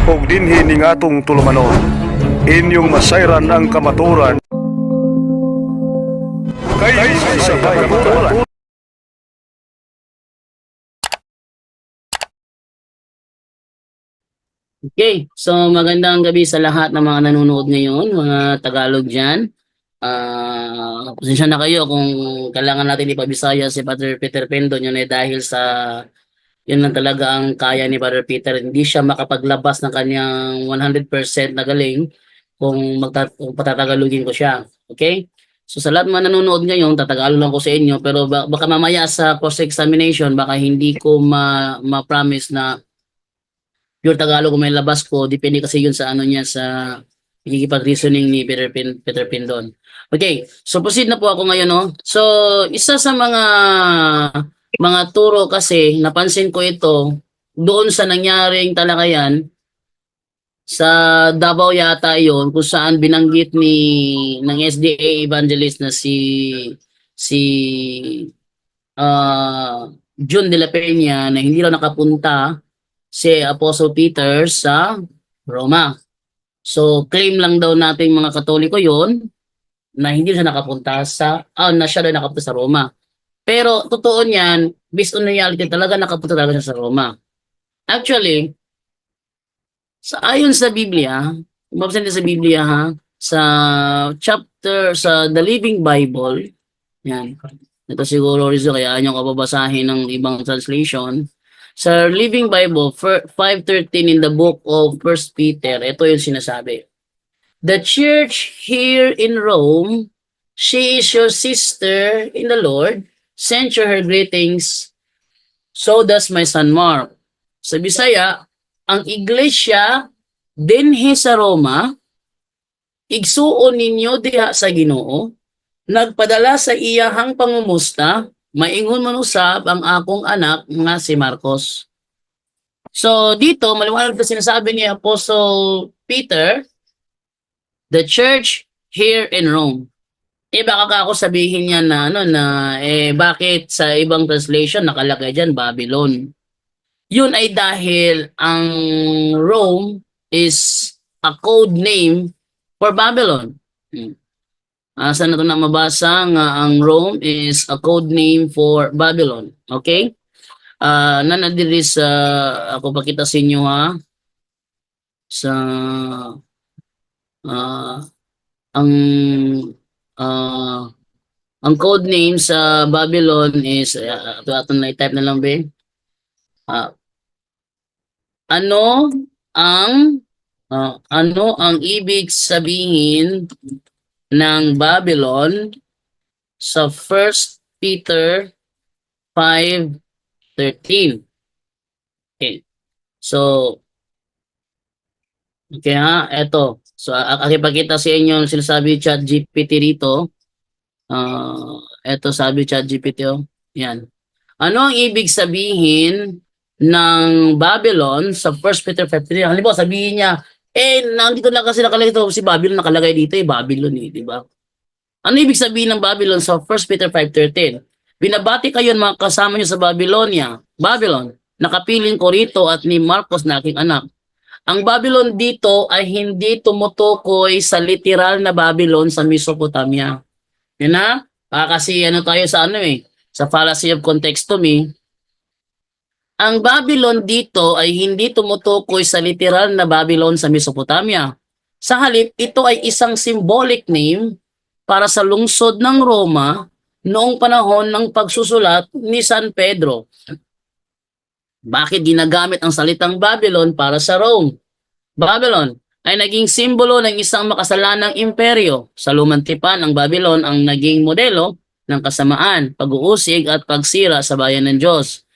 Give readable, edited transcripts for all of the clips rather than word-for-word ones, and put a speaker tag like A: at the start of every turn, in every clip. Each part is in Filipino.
A: og dinhi ning atong tulumanon. Inyong masayran ang kamaturan kay sa kamaturan.
B: Okay, so magandang gabi sa lahat ng mga nanonood ngayon, mga Tagalog dyan. Pasensya na kayo kung kailangan natin ipabisaya si Father Peter Pendon, yun ay dahil sa yun lang talaga ang kaya ni Father Peter. Hindi siya makapaglabas ng kanyang 100% na galing kung patatagalogin ko siya. Okay? So sa lahat ng mga nanonood ngayon, tatagalo lang ko sa inyo, pero baka mamaya sa cross-examination, baka hindi ko ma-promise na pure Tagalog kung may labas ko, depende kasi yun sa ano niya, sa pagkikipag-reasoning ni Peter Pindon. Okay, so proceed na po ako ngayon, no? So, isa sa mga turo kasi, napansin ko ito, doon sa nangyaring talakayan, sa Davao yata yon kung saan binanggit ng SDA evangelist na si John de la Peña na hindi raw nakapunta si Apostle Peter sa Roma. So, claim lang daw natin mga Katoliko yon na hindi siya nakapunta na siya daw nakapunta sa Roma. Pero, totoo niyan, based on reality, talaga nakapunta talaga siya sa Roma. Actually, ayon sa Biblia, mabasa sa Biblia ha, sa The Living Bible, yan, ito siguro Rizzo, kaya nyo kababasahin ng ibang translation. Sa Living Bible, 5:13 in the book of 1 Peter, ito yung sinasabi. The church here in Rome, she is your sister in the Lord, send you her greetings, so does my son Mark. Sa Bisaya, ang iglesia dinhi sa Roma, igsuon ninyo diha sa Ginoo, nagpadala sa iyahang pangumusta, maingon man usab ang akong anak nga si Marcos. So dito, maliwanag na sinasabi ni Apostle Peter, the church here in Rome. Baka ako sabihin niya na bakit sa ibang translation nakalagay diyan Babylon. Yun ay dahil ang Rome is a code name for Babylon. Saan na ito na mabasa nga ang Rome is a code name for Babylon. Okay? Nanadiri sa ako pakita sa inyo ha sa ang uh, ang code name sa Babylon is ito atong na-type na lang ba? Ano ang ibig sabihin ng Babylon sa 1 Peter 5:13? Okay. So, okay ha, eto. So, akipakita sa inyo ang sinasabi ChatGPT rito. Eto sabi ChatGPT, oh. Yan. Ano ang ibig sabihin ng Babylon sa 1 Peter 5:13? Halimbawa, sabihin niya, nandito lang kasi nakalagay ito, si Babylon nakalagay dito, Babylon di ba? Ano ibig sabihin ng Babylon sa 1 Peter 5:13? Binabati kayo mga kasama niyo sa Babylon, nakapiling ko rito at ni Marcos na aking anak. Ang Babylon dito ay hindi tumutukoy sa literal na Babylon sa Mesopotamia. Yun na? Kasi tayo sa fallacy of contextomy. Ang Babylon dito ay hindi tumutukoy sa literal na Babylon sa Mesopotamia. Sa halip, ito ay isang symbolic name para sa lungsod ng Roma noong panahon ng pagsusulat ni San Pedro. Bakit ginagamit ang salitang Babylon para sa Rome? Babylon ay naging simbolo ng isang makasalanang imperyo. Sa lumang tipan, ang Babylon ang naging modelo ng kasamaan, pag-uusig at pagsira sa bayan ng Diyos.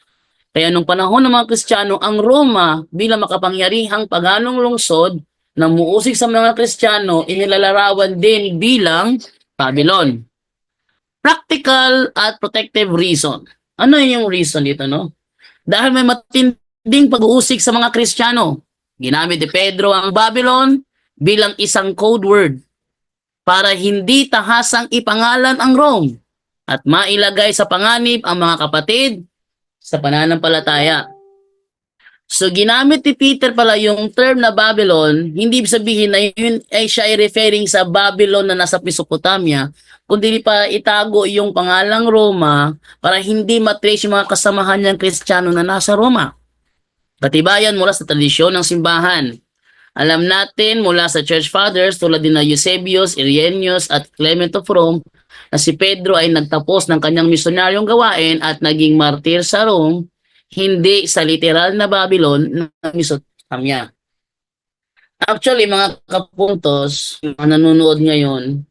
B: Kaya nung panahon ng mga Kristiyano, ang Roma bilang makapangyarihang paganong lungsod na muusig sa mga Kristiyano, inilalarawan din bilang Babylon. Practical at protective reason. Ano yung reason dito, no? Dahil may matinding pag-uusig sa mga Kristiyano, ginamit ni Pedro ang Babylon bilang isang code word para hindi tahasang ipangalan ang Rome at mailagay sa panganib ang mga kapatid sa pananampalataya. So ginamit ni Peter pala yung term na Babylon, hindi ibig sabihin na yun ay siya ay referring sa Babylon na nasa Mesopotamia, kundi pa itago yung pangalang Roma para hindi matrace yung mga kasamahan niyang Kristiyano na nasa Roma. Katibayan mula sa tradisyon ng simbahan. Alam natin mula sa Church Fathers tulad din na Eusebius, Irenaeus at Clement of Rome na si Pedro ay nagtapos ng kanyang misionaryong gawain at naging martir sa Rome, hindi sa literal na Babylon na Mesopotamia. Actually, mga kapuntos, mga nanonood ngayon,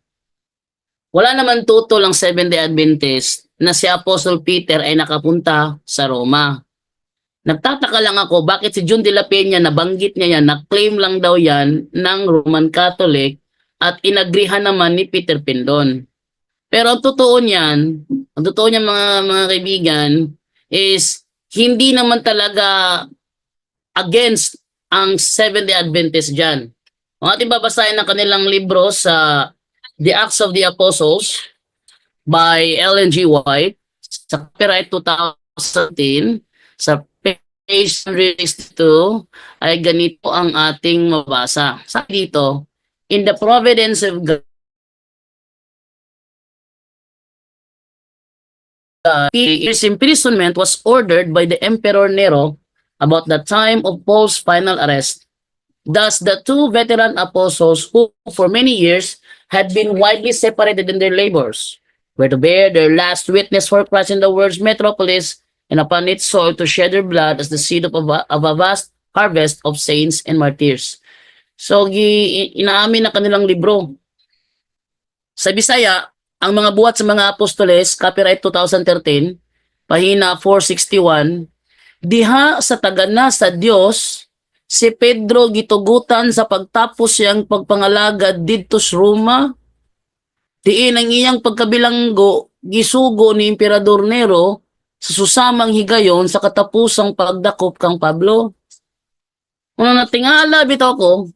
B: wala naman tutol ang Seventh-day Adventist na si Apostle Peter ay nakapunta sa Roma. Nagtataka lang ako bakit si John de la Peña nabanggit niya yan, na-claim lang daw yan ng Roman Catholic at inagrihan naman ni Peter Pindon. Pero ang totoo niyan mga kaibigan is hindi naman talaga against ang Seventh-day Adventist dyan. Kung ating babasahin ng kanilang libro sa The Acts of the Apostles by Ellen G. White sa copyright 2010 sa page 162 ay ganito ang ating mabasa. Sabi dito, in the providence of God, his imprisonment was ordered by the Emperor Nero about the time of Paul's final arrest. Thus, the two veteran apostles who for many years had been widely separated in their labors were to bear their last witness for Christ in the world's metropolis and upon its soil to shed their blood as the seed of a vast harvest of saints and martyrs. So, inaamin na kanilang libro. Sa Bisaya, ang mga buhat sa mga apostoles, copyright 2013, pahina 461, diha sa tagana sa Dios, si Pedro gitugutan sa pagtapos siyang pagpangalagad didto sa Roma, diin ang iyang pagkabilanggo, gisugo ni Emperador Nero, sa susamang higayon sa katapusang pagdakop kang Pablo. Kung natingala bitaw ko,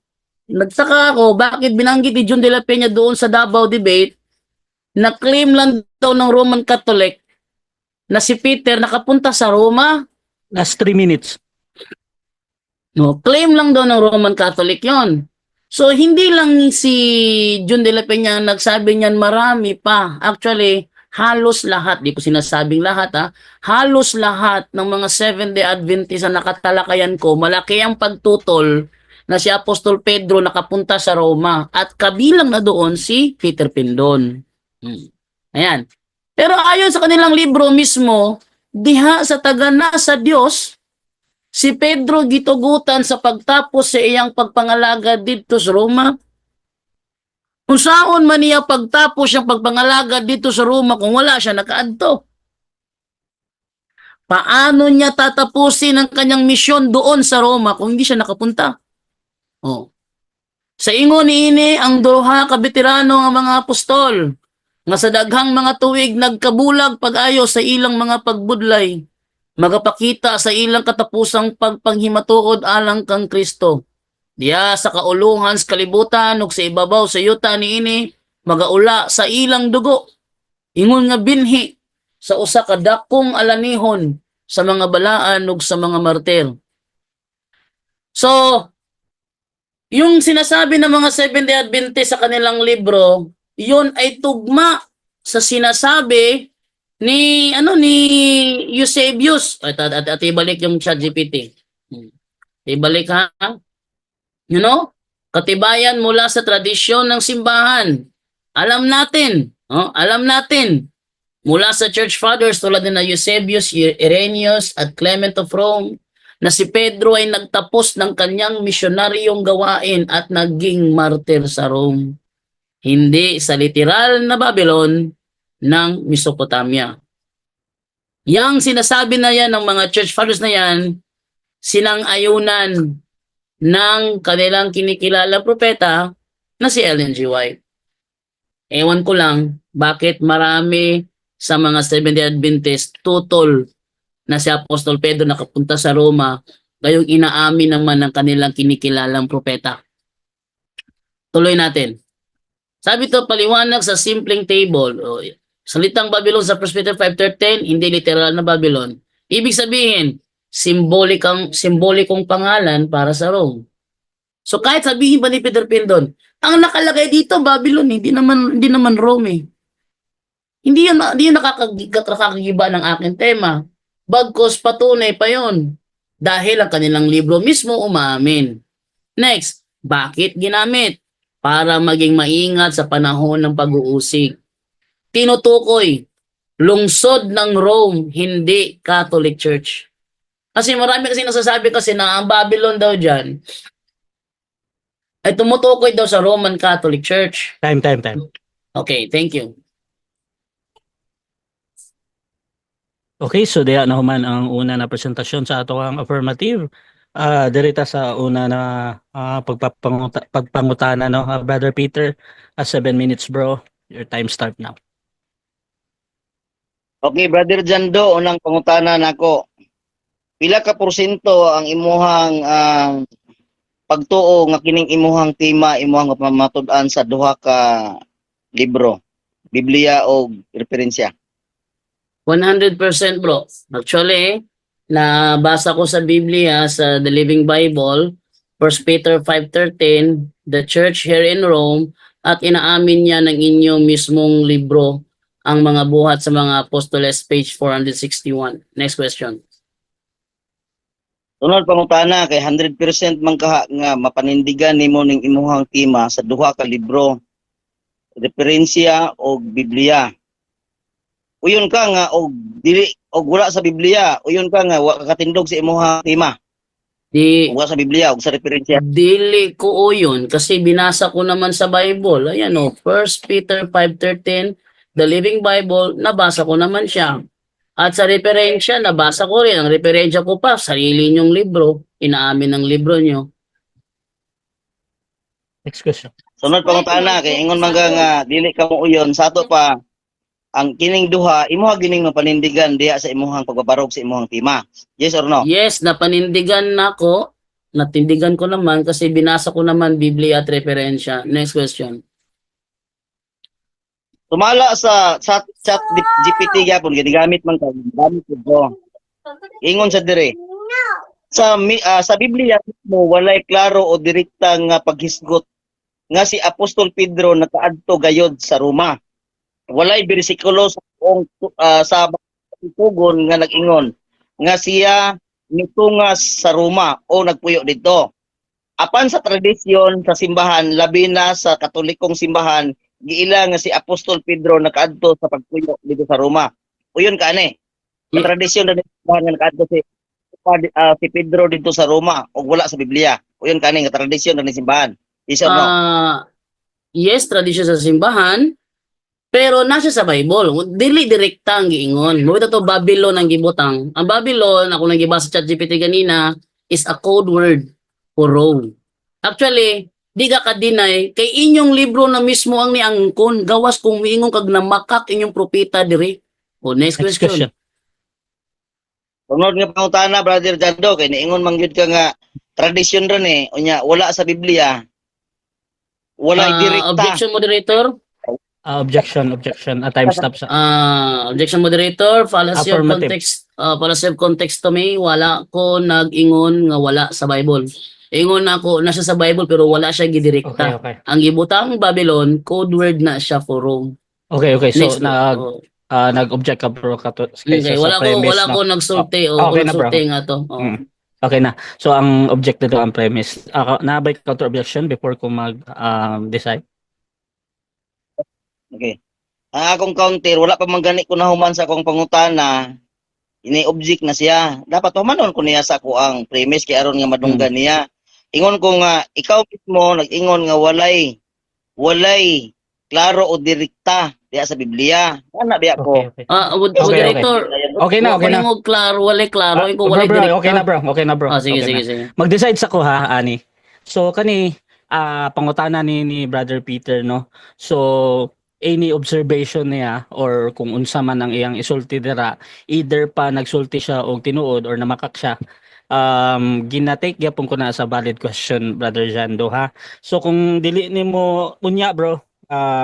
B: nagtaka ako bakit binanggit ni John de la Peña doon sa Davao debate na claim lang daw ng Roman Catholic na si Peter nakapunta sa Roma.
C: Last 3 minutes.
B: No, claim lang daw ng Roman Catholic yon. So, hindi lang si John de la Peña nagsabi niyan, marami pa. Actually, halos lahat, di ko sinasabing lahat halos lahat ng mga Seventh-day Adventist na nakatalakayan ko, malaki ang pagtutol na si Apostol Pedro nakapunta sa Roma at kabilang na doon si Peter Pindon. Ayan. Pero ayon sa kanilang libro mismo, diha sa tagana sa Dios, si Pedro gitugutan sa pagtapos sa iyang pagpangalaga dito sa Roma. Kung saan man niya pagtapos siyang pagpangalaga dito sa Roma kung wala siya nakaadto? Paano niya tatapusin ang kanyang misyon doon sa Roma kung hindi siya nakapunta? Oh. Sa ingon niini ang duha ka veterano nga mga apostol nga sa daghang mga tuig nagkabulag pag-ayo sa ilang mga pagbudlay, magapakita sa ilang katapusang pagpanghimatuod alang kang Kristo. Diya sa kaulungan sa kalibutan ug sa ibabaw sa yuta niini magaula sa ilang dugo. Ingon nga binhi sa usa ka dakong alanihon sa mga balaan ug sa mga martir. So, yung sinasabi ng mga Seventh-day Adventist sa kanilang libro, yun ay tugma sa sinasabi ni Eusebius. At ibalik yung ChatGPT. Ibalik ha. You know? Katibayan mula sa tradisyon ng simbahan. Alam natin mula sa Church Fathers tulad na Eusebius, Irenaeus at Clement of Rome na si Pedro ay nagtapos ng kanyang misyonaryong gawain at naging martir sa Rome. Hindi sa literal na Babylon ng Mesopotamia. Yang sinasabi na yan ng mga Church Fathers na yan, sinang-ayunan ng kanilang kinikilalang propeta na si Ellen G. White. Ewan ko lang bakit marami sa mga Seventh-day Adventist tutol na si Apostol Pedro nakapunta sa Roma, gayong inaamin naman ng kanilang kinikilalang propeta. Tuloy natin. Sabi to paliwanag sa simpleng table. Salitang Babylon sa 1 Peter 5:13, hindi literal na Babylon. Ibig sabihin, simbolikong pangalan para sa Rome. So kahit sabihin pa ni Peter Pindon, ang nakalagay dito Babylon, hindi naman Rome eh. Hindi yun nakakagiba ng aking tema. Bagkus patunay pa yon. Dahil ang kanilang libro mismo umamin. Next, bakit ginamit? Para maging maingat sa panahon ng pag-uusig. Tinutukoy, lungsod ng Rome, hindi Catholic Church. Kasi marami kasi nasasabi kasi na ang Babylon daw dyan ay tumutukoy daw sa Roman Catholic Church.
C: Time.
B: Okay, thank you.
C: Okay, so diya na human ang una na presentasyon sa ato ang affirmative. Dirita sa una na pagpangutana, no? Brother Peter, 7 minutes bro. Your time start now.
D: Okay, Brother Jando, unang pangutana nako. Pila ka porsyento ang imuhang pagtuo nga kining imuhang tema, imuhang pamatud-an sa duha ka libro, Biblia o referensya?
B: 100% bro. Actually, nabasa ko sa Biblia, sa The Living Bible, 1 Peter 5:13, the church here in Rome, at inaamin niya ng inyong mismong libro ang mga buhat sa mga apostoles, page 461. Next question.
D: Sunod pangutana kay 100% man kaha nga mapanindigan nimo ning imuhang tema sa duha ka libro, referensya o Biblia. Uyon ka nga og dili og wala sa Biblia, uyon ka nga wa ka katindog sa imuhang tema. Wala sa Biblia og sa referensya.
B: Dili ko yun kasi binasa ko naman sa Bible. Ayan o, 1 Peter 5:13, The Living Bible, nabasa ko naman siya. At sa referensya, nabasa ko rin. Ang referensya ko pa, sarili nyong libro, inaamin ng libro nyo.
C: Next question.
D: Sunod pangutana kay ingon man ka nga dili ka mo uyon sa ato pa ang kining duha imuha gining mapanindigan diha sa imuhang pagbabarog sa imuhang tema. Yes or no?
B: Yes, napanindigan nako. Natindigan ko naman kasi binasa ko naman Biblia at referensya. Next question.
D: Tumala sa chat GPT gyapon ginagamit man ka gamit ko. Ingon sa dire. Sa Biblia mo walay klaro o direkta nga paghisgot nga si Apostol Pedro nakaadto gayod sa Roma. Walay bersikulo sa tugon nga nag-ingon nga siya nitungas sa Roma o nagpuyo dito. Apan sa tradisyon sa simbahan, labi na sa Katolikong simbahan, giila nga si Apostol Pedro nakaadto sa pagpuyo dito sa Roma. Uyon ka ani. Sa tradisyon na simbahan nga nakaadto si Pedro dito sa Roma o wala sa Biblia. Uyon ka ani nga tradisyon na simbahan. Yes or no?
B: Yes, tradisyon sa simbahan. Pero nasa sa Bible, dili direkta ang giingon. Mawita to Babylon ang gibutang. Ang Babylon, ako nagibasa sa ChatGPT kanina, is a code word for Rome. Actually, di ka ka-deny, kay inyong libro na mismo ang niangkon, gawas kung miingon kag namakak inyong propeta diri. O, next question.
D: Sunod nga pangutana, Brother Jando, kay niingon man gyud ka nga tradisyon ron unya wala sa Biblia. Wala direkta.
B: Objection moderator.
C: Objection. Time stop sa.
B: Objection moderator, fallacy of
C: Affirmative.
B: context. Fallacy of context to me, wala ko nag-ingon nga wala sa Bible. Ingon ako, nasa sa Bible pero wala siya gidirekta.
C: Okay.
B: Ang gibutang Babylon, code word na siya for Rome.
C: Okay. So
B: Next,
C: nag-object ka bro
B: okay, wala ko nagsulti o
C: Okay na, bro.
B: nagsulti nga to.
C: Okay na. So ang object nito ang premise. Nabay counter objection before ko mag-decide.
D: Okay. Ang akong counter, wala pa man gani ko nahuman sa akong pangutana, ini-object na siya. Dapat humanon ko niya sa ako ang premise kay aron nga madunggan niya. Ingon ko nga, ikaw mismo nag-ingon nga walay klaro o direkta diya sa Biblia. Ana biya ko.
C: Okay.
B: Moderator.
C: Okay na.
B: Mo klaro, walay klaro, ko walay
C: Bro,
B: direkta.
C: okay na bro.
B: Sige,
C: Okay
B: sige,
C: na.
B: sige.
C: Mag-decide sa ko ha, Ani. So kani pangutana ni Brother Peter, no. So any observation niya or kung unsa man ang iyang isulti dira, either pa nagsulti siya og tinuod or namakak siya, ginatake gyapon ko na sa valid question, Brother Jando ha. So kung dili nimo unya bro,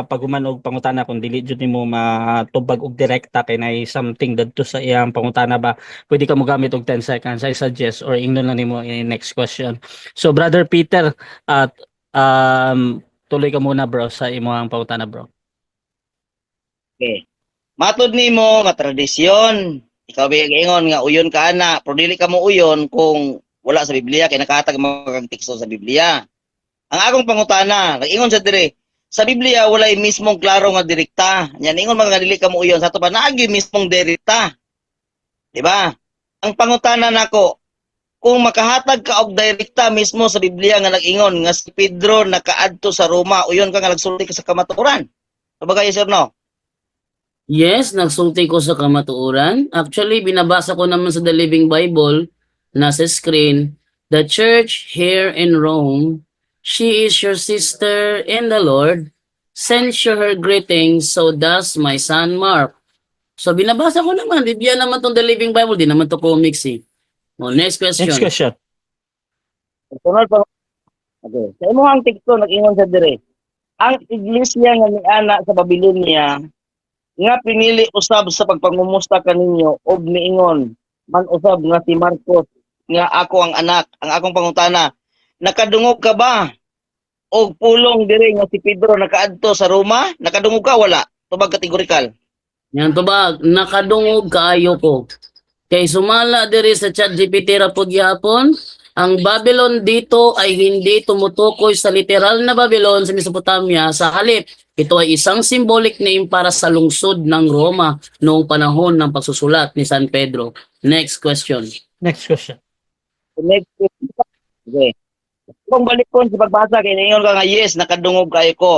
C: paghuman og pangutana kung dili jud nimo matubag og direkta kay nay something dadto sa iyang pangutana ba, pwede ka mo gamit og 10 seconds. I suggest or ingnon lang nimo in next question. So Brother Peter, at tuloy ka muna bro sa imong pangutana bro.
D: Okay. Matod nimo nga tradisyon, ikaw ingon nga uyon ka ana, pero dili ka mo uyon kung wala sa Biblia kay nakahatag mga teksto sa Biblia. Ang akong pangutana, nag-ingon sa dire, sa Biblia walay mismong klaro nga direkta. Yan ingon mga dili ka mo uyon sa ato pa naagi mismong direkta. Di ba? Ang pangutana nako, kung makahatag ka og direkta mismo sa Biblia nga nag-ingon nga si Pedro nakaadto sa Roma, uyon ka nga nagsulti ka sa kamatuoran. Sabagay sir no?
B: Yes, nagsulti ko sa kamatuoran. Actually, binabasa ko naman sa The Living Bible, nasa screen, the church here in Rome, she is your sister in the Lord. Send you her greetings, so does my son Mark. So, binabasa ko naman. Bibigyan naman tong The Living Bible. Di naman to comics eh. Oh, next question.
C: Next question.
D: Sunod pa. Okay. Sa imong teksto nag-ingon sa dire, ang iglesia nga niana sa Babylonia nga pinili usab sa pagpangumusta kaninyo og niingon man usab nga si Marcos nga ako ang anak. Ang akong pangutana, nakadungog ka ba og pulong dire nga si Pedro nakaadto sa Roma? Nakadungog ka wala? Tubag kategorikal.
B: Yan to ba? Nakadungog kaayo ko. Kay sumala diri sa ChatGPT ra pod gyapon, ang Babylon dito ay hindi tumutukoy sa literal na Babylon sa Mesopotamia. Sa halip, ito ay isang symbolic name para sa lungsod ng Roma noong panahon ng pagsusulat ni San Pedro. Next question.
C: Next question.
D: Next question. Okay. Kung balikon sa pagbasa kay niingon ka nga yes nakadungog kayo ko.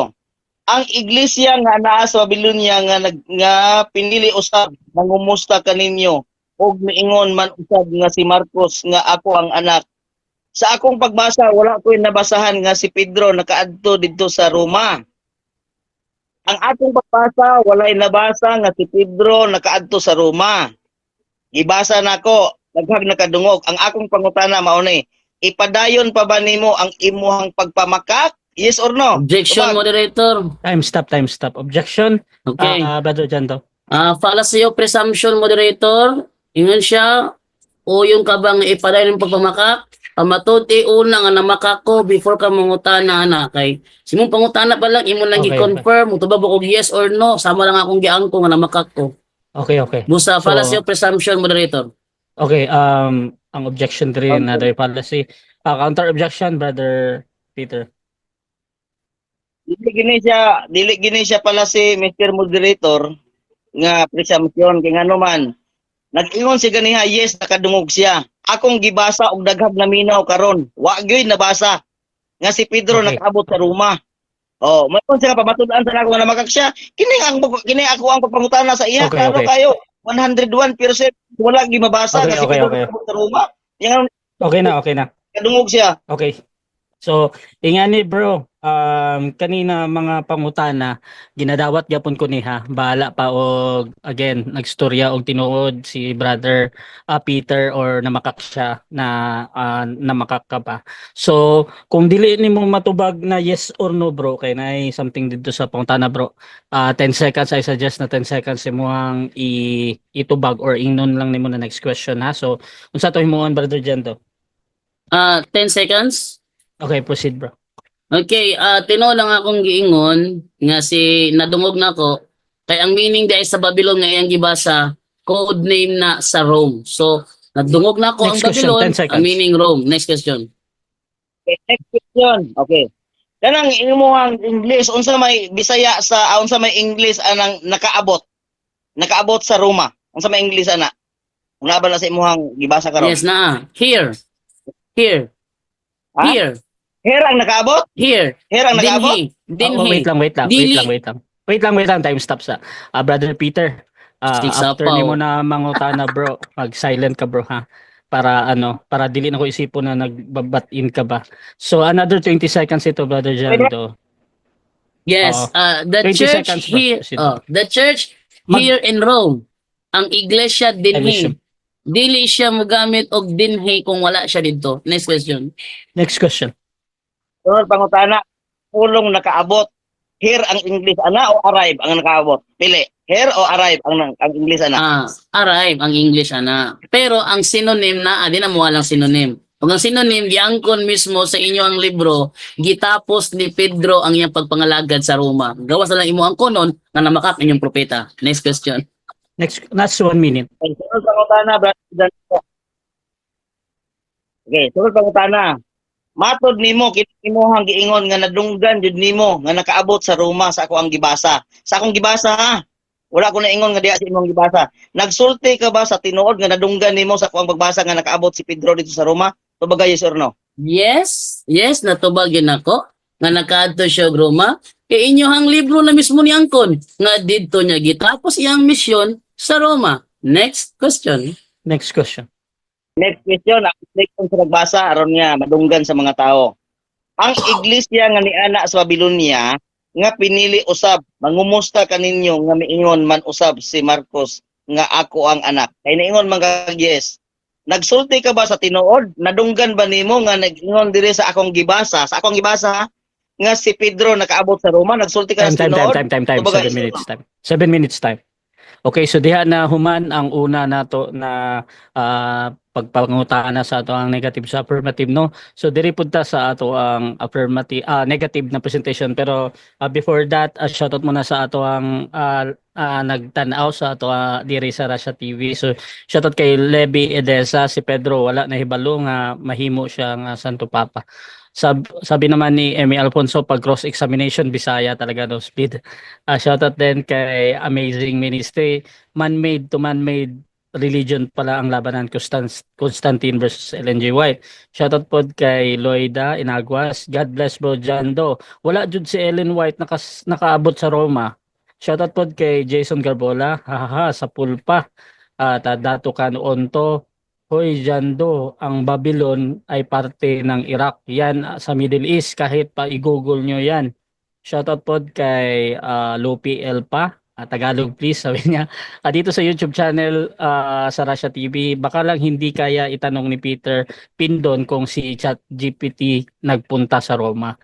D: Ang iglesia nga naa sa Babylonia nga pinili usab nangumusta kaninyo og miingon man usab nga si Marcos nga ako ang anak. Sa akong pagbasa wala ko'y nabasahan nga si Pedro nakaadto didto sa Roma. Ang akong pagbasa walay nabasa nga si Pedro nakaadto sa Roma. Ibasa nako daghang nakadungog. Ang akong pangutana mao ni, ipadayon pa ba nimo ang imuhang pagpamakak? Yes or no?
B: Objection,
D: Tubag.
B: moderator.
C: Time stop. Objection.
B: Okay.
C: Brother Janto.
B: Fallacy of presumption, moderator. Ingon siya, o yung kabang ipadayon ng pagpamakak, pamatod una nga namakak ko before ka mangutana na kay simong pangutana pa lang imo lang
C: Okay,
B: i-confirm mo tubag ko yes or no sama lang akong giangko nga namakak ko.
C: Okay.
B: Busa
C: So-
B: fallacy of presumption, moderator.
C: Okay, ang objection diri another policy. Counter objection, Brother Peter.
D: Dili gini siya pala si Mr. Moderator nga presumption kay ngano man. Nag-ingon si ganiha yes nakadungog siya. Akong gibasa og daghang naminaw karon. Wa gyud nabasa nga si Pedro
C: Okay.
D: nakaabot sa Roma. Oh, mayroon sila pamatudan sa nako nga namakak siya. Kini ako ang pagpangutana sa iya.
C: Okay,
D: Klaro
C: okay.
D: kayo. 101% wala gi mabasa
C: Okay,
D: nga si
C: okay,
D: Pedro
C: okay.
D: nakaabot sa Roma. Yang
C: Okay na.
D: kadungog siya.
C: Okay. So, ingani bro, kanina mga pangutana, ginadawat gyapon ko niha. Bahala pa og again, nagstorya og tinuod si Brother Peter or namakak siya na namakak ka pa. So, kung dili nimo matubag na yes or no bro, kay nay something dito sa pangutana bro. 10 seconds, I suggest na 10 seconds mo ang itubag or ingnon lang nimo na next question ha. So, unsa to himuon Brother Jento?
B: 10 seconds.
C: Okay, proceed bro.
B: Okay, tinuod lang akong giingon nga si nadungog nako kay ang meaning di ay sa Babylon nga iyang gibasa code name na sa Rome. So, nadungog nako ang
C: Next question,
B: Babylon,
C: 10 seconds.
B: ang meaning Rome. Next question.
D: Okay, next question. Okay. Kanang imong English unsa may Bisaya sa unsa may English anang nakaabot. Nakaabot sa Roma. Unsa may English ana? Una ba na sa imong gibasa karon?
B: Yes na. Here.
D: Ha?
B: Here.
D: Here ang nakaabot?
B: Here.
D: Here ang nakaabot?
B: Dinhi.
C: Wait lang.
B: Dili.
C: Wait lang. Time stop sa. Brother Peter, after
B: Sapaw.
C: nimo na mangutana bro, mag-silent ka bro ha. Para dili na ko isipon na nagbabat-in ka ba. So another 20 seconds ito Brother Jando.
B: Yes, the
C: 20
B: church
C: seconds, bro.
B: here,
C: Proceed.
B: the church here in Rome, ang iglesia dinhi.
C: Emission.
B: Dili siya mogamit og dinhi kung wala siya dito. Next question.
C: Next question.
D: Sunod pangutana, pulong nakaabot. here ang English ana o arrive ang nakaabot? Pili. Here o arrive ang English ana?
B: Arrive ang English ana. Pero ang synonym na di na mo walang synonym. Ug ang synonym giangkon mismo sa inyo ang libro, gitapos ni Pedro ang iyang pagpangalagad sa Roma. Gawas na lang imo ang konon nga namakak inyong propeta. Next question.
C: Next, last 1 minute.
D: Okay, sunod pangutana, brother. Okay, sunod pangutana. Matod nimo kinuhang giingon nga nadunggan jud nimo nga nakaabot sa Roma sa ako ang gibasa. Sa akong gibasa ha. Wala ko na ingon nga diha sa imong gibasa. Nagsulti ka ba sa tinuod nga nadunggan nimo sa ako ang pagbasa nga nakaabot si Pedro dito sa Roma? Tubagay yes or no?
B: Yes, natubag yun ako nga nakaadto siya og Roma. Kay inyohang libro na mismo ni angkon nga didto niya gitapos iyang misyon sa Roma. Next question.
C: Next question.
D: Next question, ang sa nagbasa aron nga madunggan sa mga tao. Ang iglesia nga niana sa Babylonia nga pinili usab, mangumusta kaninyo nga miingon man usab si Marcos nga ako ang anak. Kay niingon man kag yes. Nagsulti ka ba sa tinuod? Nadunggan ba nimo nga nag-ingon diri sa akong gibasa? Sa akong gibasa nga si Pedro nakaabot sa Roma, nagsulti ka
C: Time.
D: sa tinuod?
C: 7 minutes time. 7 minutes time. Okay, so diha na human ang una nato na pagpangutaan na sa ato ang negative sa affirmative, no? So diri punta sa ato ang affirmative negative na presentation, pero before that shoutout muna sa ato ang nagtan-aw sa ato diri sa Russia TV. So shoutout kay Levi Edesa, si Pedro wala na hibalo nga mahimo siya nga Santo Papa. Sabi naman ni Emmy Alfonso, pag cross-examination, Bisaya talaga no speed. Shoutout din kay Amazing Ministry, man-made to man-made religion pala ang labanan, Constantine versus Ellen G. White. Shoutout po kay Loida Inaguas, God bless bro Jando. Wala jud si Ellen White nakaabot sa Roma. Shoutout po kay Jason Garbola, hahaha, sa pulpa. Dato kan onto. Hoy Jando, ang Babylon ay parte ng Iraq. Yan sa Middle East, kahit pa i-google nyo yan. Shoutout po kay Lupi Elpa, Tagalog please, sabi niya. Dito sa YouTube channel sa Russia TV, baka lang hindi kaya itanong ni Peter Pindon kung si ChatGPT nagpunta sa Roma.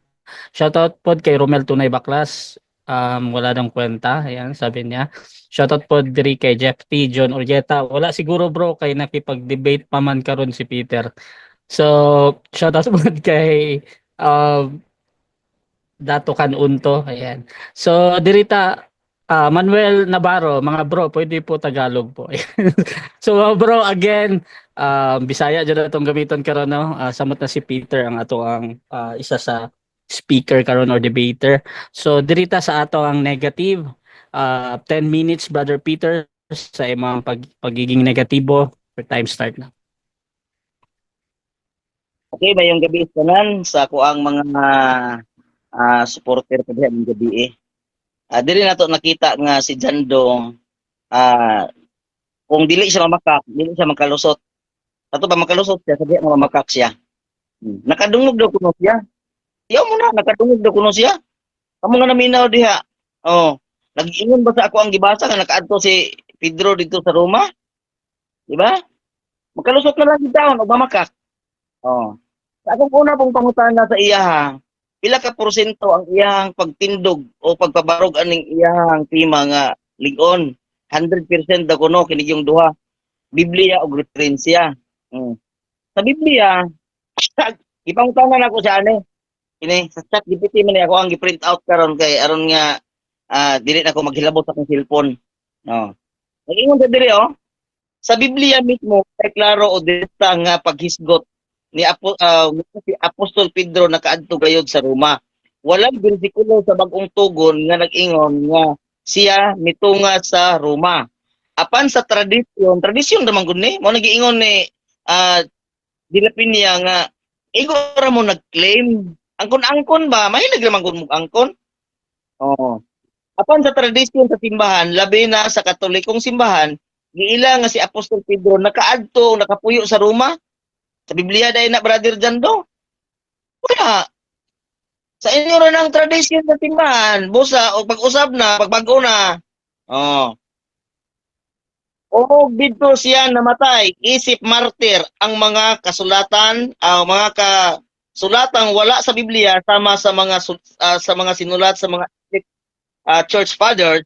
C: Shoutout po kay Romel Tunay Baklas, wala nang kwenta, ayan, sabi niya. Shoutout po diri kay Jeff T. John Orjeta. Wala siguro bro kay nakipag-debate pa man karon si Peter. So, shoutout po kay Dato Kan Unto. Ayan. So, dirita Manuel Navarro, mga bro, pwede po Tagalog po. So, bro, again, Bisaya dyan itong gamiton karon, no? Samot na si Peter ang ato ang isa sa speaker karon or debater. So, dirita sa ato ang negative. 10 minutes, Brother Peter, sa imong pagiging negatibo. For time start na.
D: Okay, mayong gabi tanan sa ako ang mga supporter ko diha ng gabi. Dili nato nakita nga si Jando kung dili siya mamakak, dili siya makalusot. Ato ba makalusot siya, sabi nga mamakak siya. Nakadungog daw kuno siya. Yaw mo na, nakadungog daw kuno siya. Amo nga naminaw diha. Oh, nag-ingon ba sa ako ang gibasa nga nakaadto si Pedro dito sa Roma? Di ba? Makalusot na lang daw og mamakak. Oh. Sa akong una pong pangutana sa iya ha, pila ka porsyento ang iyang pagtindog o pagpabarog aning iyang tema nga ligon? 100% daw kuno kini yung duha. Biblia o referensya. Sa Biblia, ipangutana na ko sa ani. Kini sa ChatGPT man ako ang gi-print out karon kay aron nga dili na ko maghilabot sa akong cellphone. No. Nag-ingon sa diri sa Biblia mismo kay klaro o direkta nga paghisgot ni si Apostol Pedro nakaadto gayud sa Roma. Walang bersikulo sa bagong tugon nga nag-ingon nga siya mitunga sa Roma. Apan sa tradisyon naman gud ni mo nag-ingon ni Dilapinia nga igo ra mo nag-claim angkon-angkon ba mahilig naman gud mo angkon. Apan sa tradisyon sa simbahan labi na sa Katolikong simbahan giila nga si Apostol Pedro nakaadto nakapuyo sa Roma. Sa Biblia dahil na, Brother Jando? Wala. Sa inyo rin ang tradisyon sa timbahan. Busa, o pag-usap na, pagbago na. O dito siya namatay. Isip martir ang mga kasulatan, mga kasulatang wala sa Biblia sama sa mga sinulat sa mga church fathers,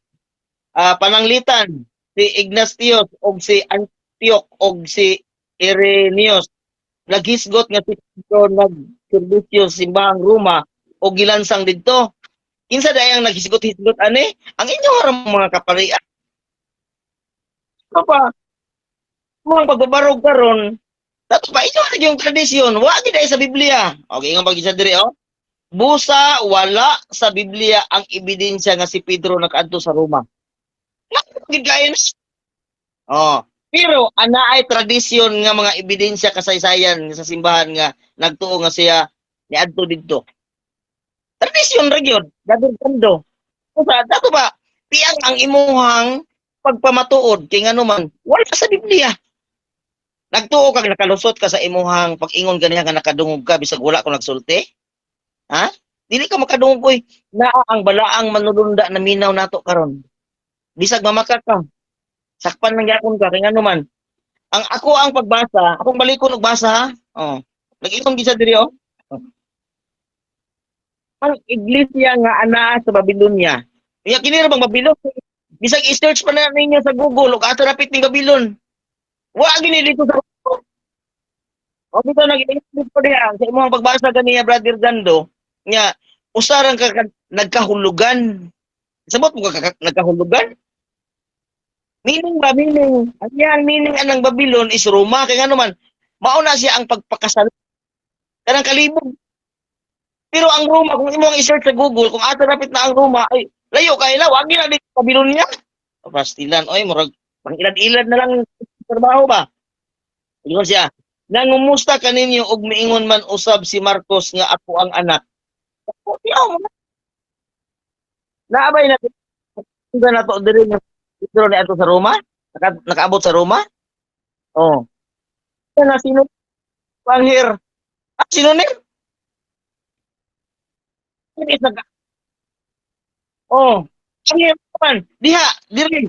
D: pananglitan si Ignatius og si Antioch og si Irenaeus naghisgot nga si Pedro nagserbisyo sa simbahang Roma o gilansang didto. Kinsa dayang naghisgot-hisgot ani? Ang inyo haram mga kaparian. Ano pa? Mga pagbabarog karon, dato pa inyo na yung tradisyon, wa gid ay sa Biblia. Okay, nga pag-isa diri oh. Busa wala sa Biblia ang ebidensya nga si Pedro nakaadto sa Roma. Gid kayo na. Oh, pero ana ay tradisyon nga mga ebidensya kasaysayan sa simbahan nga nagtuo nga siya niadto didto. Tradisyon ra gyud, dadon kando. Usa dato ba tiyang ang imuhang pagpamatuod kay ngano man wala sa Biblia. Nagtuo kag nakalusot ka sa imuhang pag-ingon ganiha nga nakadungog ka bisag wala ko nagsulti? Ha? Dili ka makadungog koy naa ang balaang manulunda na minaw nato karon. Bisag mamaka ka. Sakpan man gyapon ka kay ngano man. Ang ako ang pagbasa, akong balikon og basa ha. Oh. Nag-ingon gisa diri oh. Ang iglesia nga ana sa Babylonia. Iya kini ra bang Babylon? Bisag i-search pa na ninyo sa Google ug ato rapit ning Babylon. Wa gini dito sa o dito nag-i-explain ko diha sa imong pagbasa ganiya Brother Dando nga usarang ka nagkahulugan. Sabot mo ka nagkahulugan? Meaning ba meaning? Ang meaning anang Babylon is Roma kay ngano man mao na siya ang pagpakasal kanang kalibog. Pero ang Roma kung imong i-search sa Google kung ato rapit na ang Roma ay layo kay la wa gina dito Babylon niya. Pastilan oy murag pang ilad-ilad na lang trabaho ba? Ingon siya, nangumusta kaninyo og miingon man usab si Marcos nga ako ang anak. Naabay na ito na to diri nga Pedro ni ato sa Roma? Nakaabot sa Roma? Oh. Na sino panghir? Sino ni? Oh. Panghir man. Diha, diri.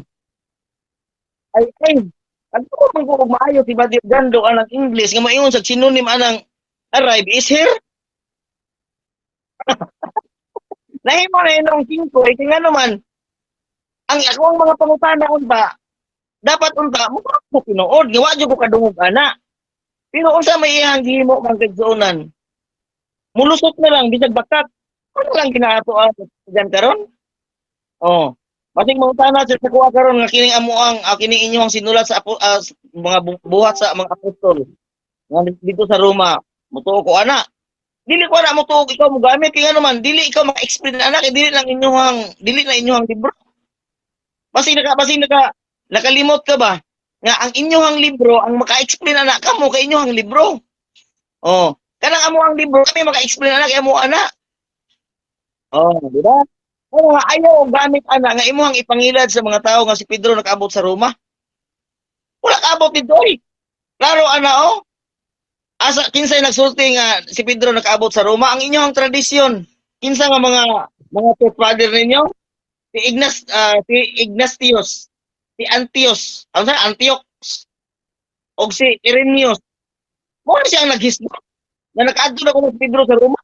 D: Ay. Ano ko man ko maayo si Brother Dando anang English nga maingon sa synonym anang arrive is here. Nahimo na inong 5 kay ngano man ang akong mga pangutana unta dapat unta mo ko tinuod nga wa jud ko kadungog ana. Pero unsa may iyang gihimo kang kagsuonan? Mulusot na lang bisag bakat. Ano lang kinaato diyan karon? Oh. Basig mangutana sa kuha karon nga kining amuang kining inyong sinulat sa mga buhat sa mga apostol. Nga dito sa Roma, mutuo ko ana. Dili ko na mutuo ikaw mo gamit kay ano man, dili ikaw maka-explain ana kay dili na inyong libro. Basig nakalimot ka ba nga ang inyong libro ang maka-explain ana kamo kay inyong libro. Oh, kanang amuang libro kami maka-explain ana kay amo ana. Oh, di ba? Oo nga, ayaw gamit ana nga imuhang ipangilad sa mga tao nga si Pedro nakaabot sa Roma. Wala kaabot dito eh. Klaro ana oh. Asa kinsay nagsulti nga si Pedro nakaabot sa Roma ang inyong tradisyon. Kinsa nga mga church father ninyo? Si Ignatius, si Antiochus, ano sa Antioch og si Irenaeus. Mo siya ang naghisgot na nakaadto na ko si Pedro sa Roma.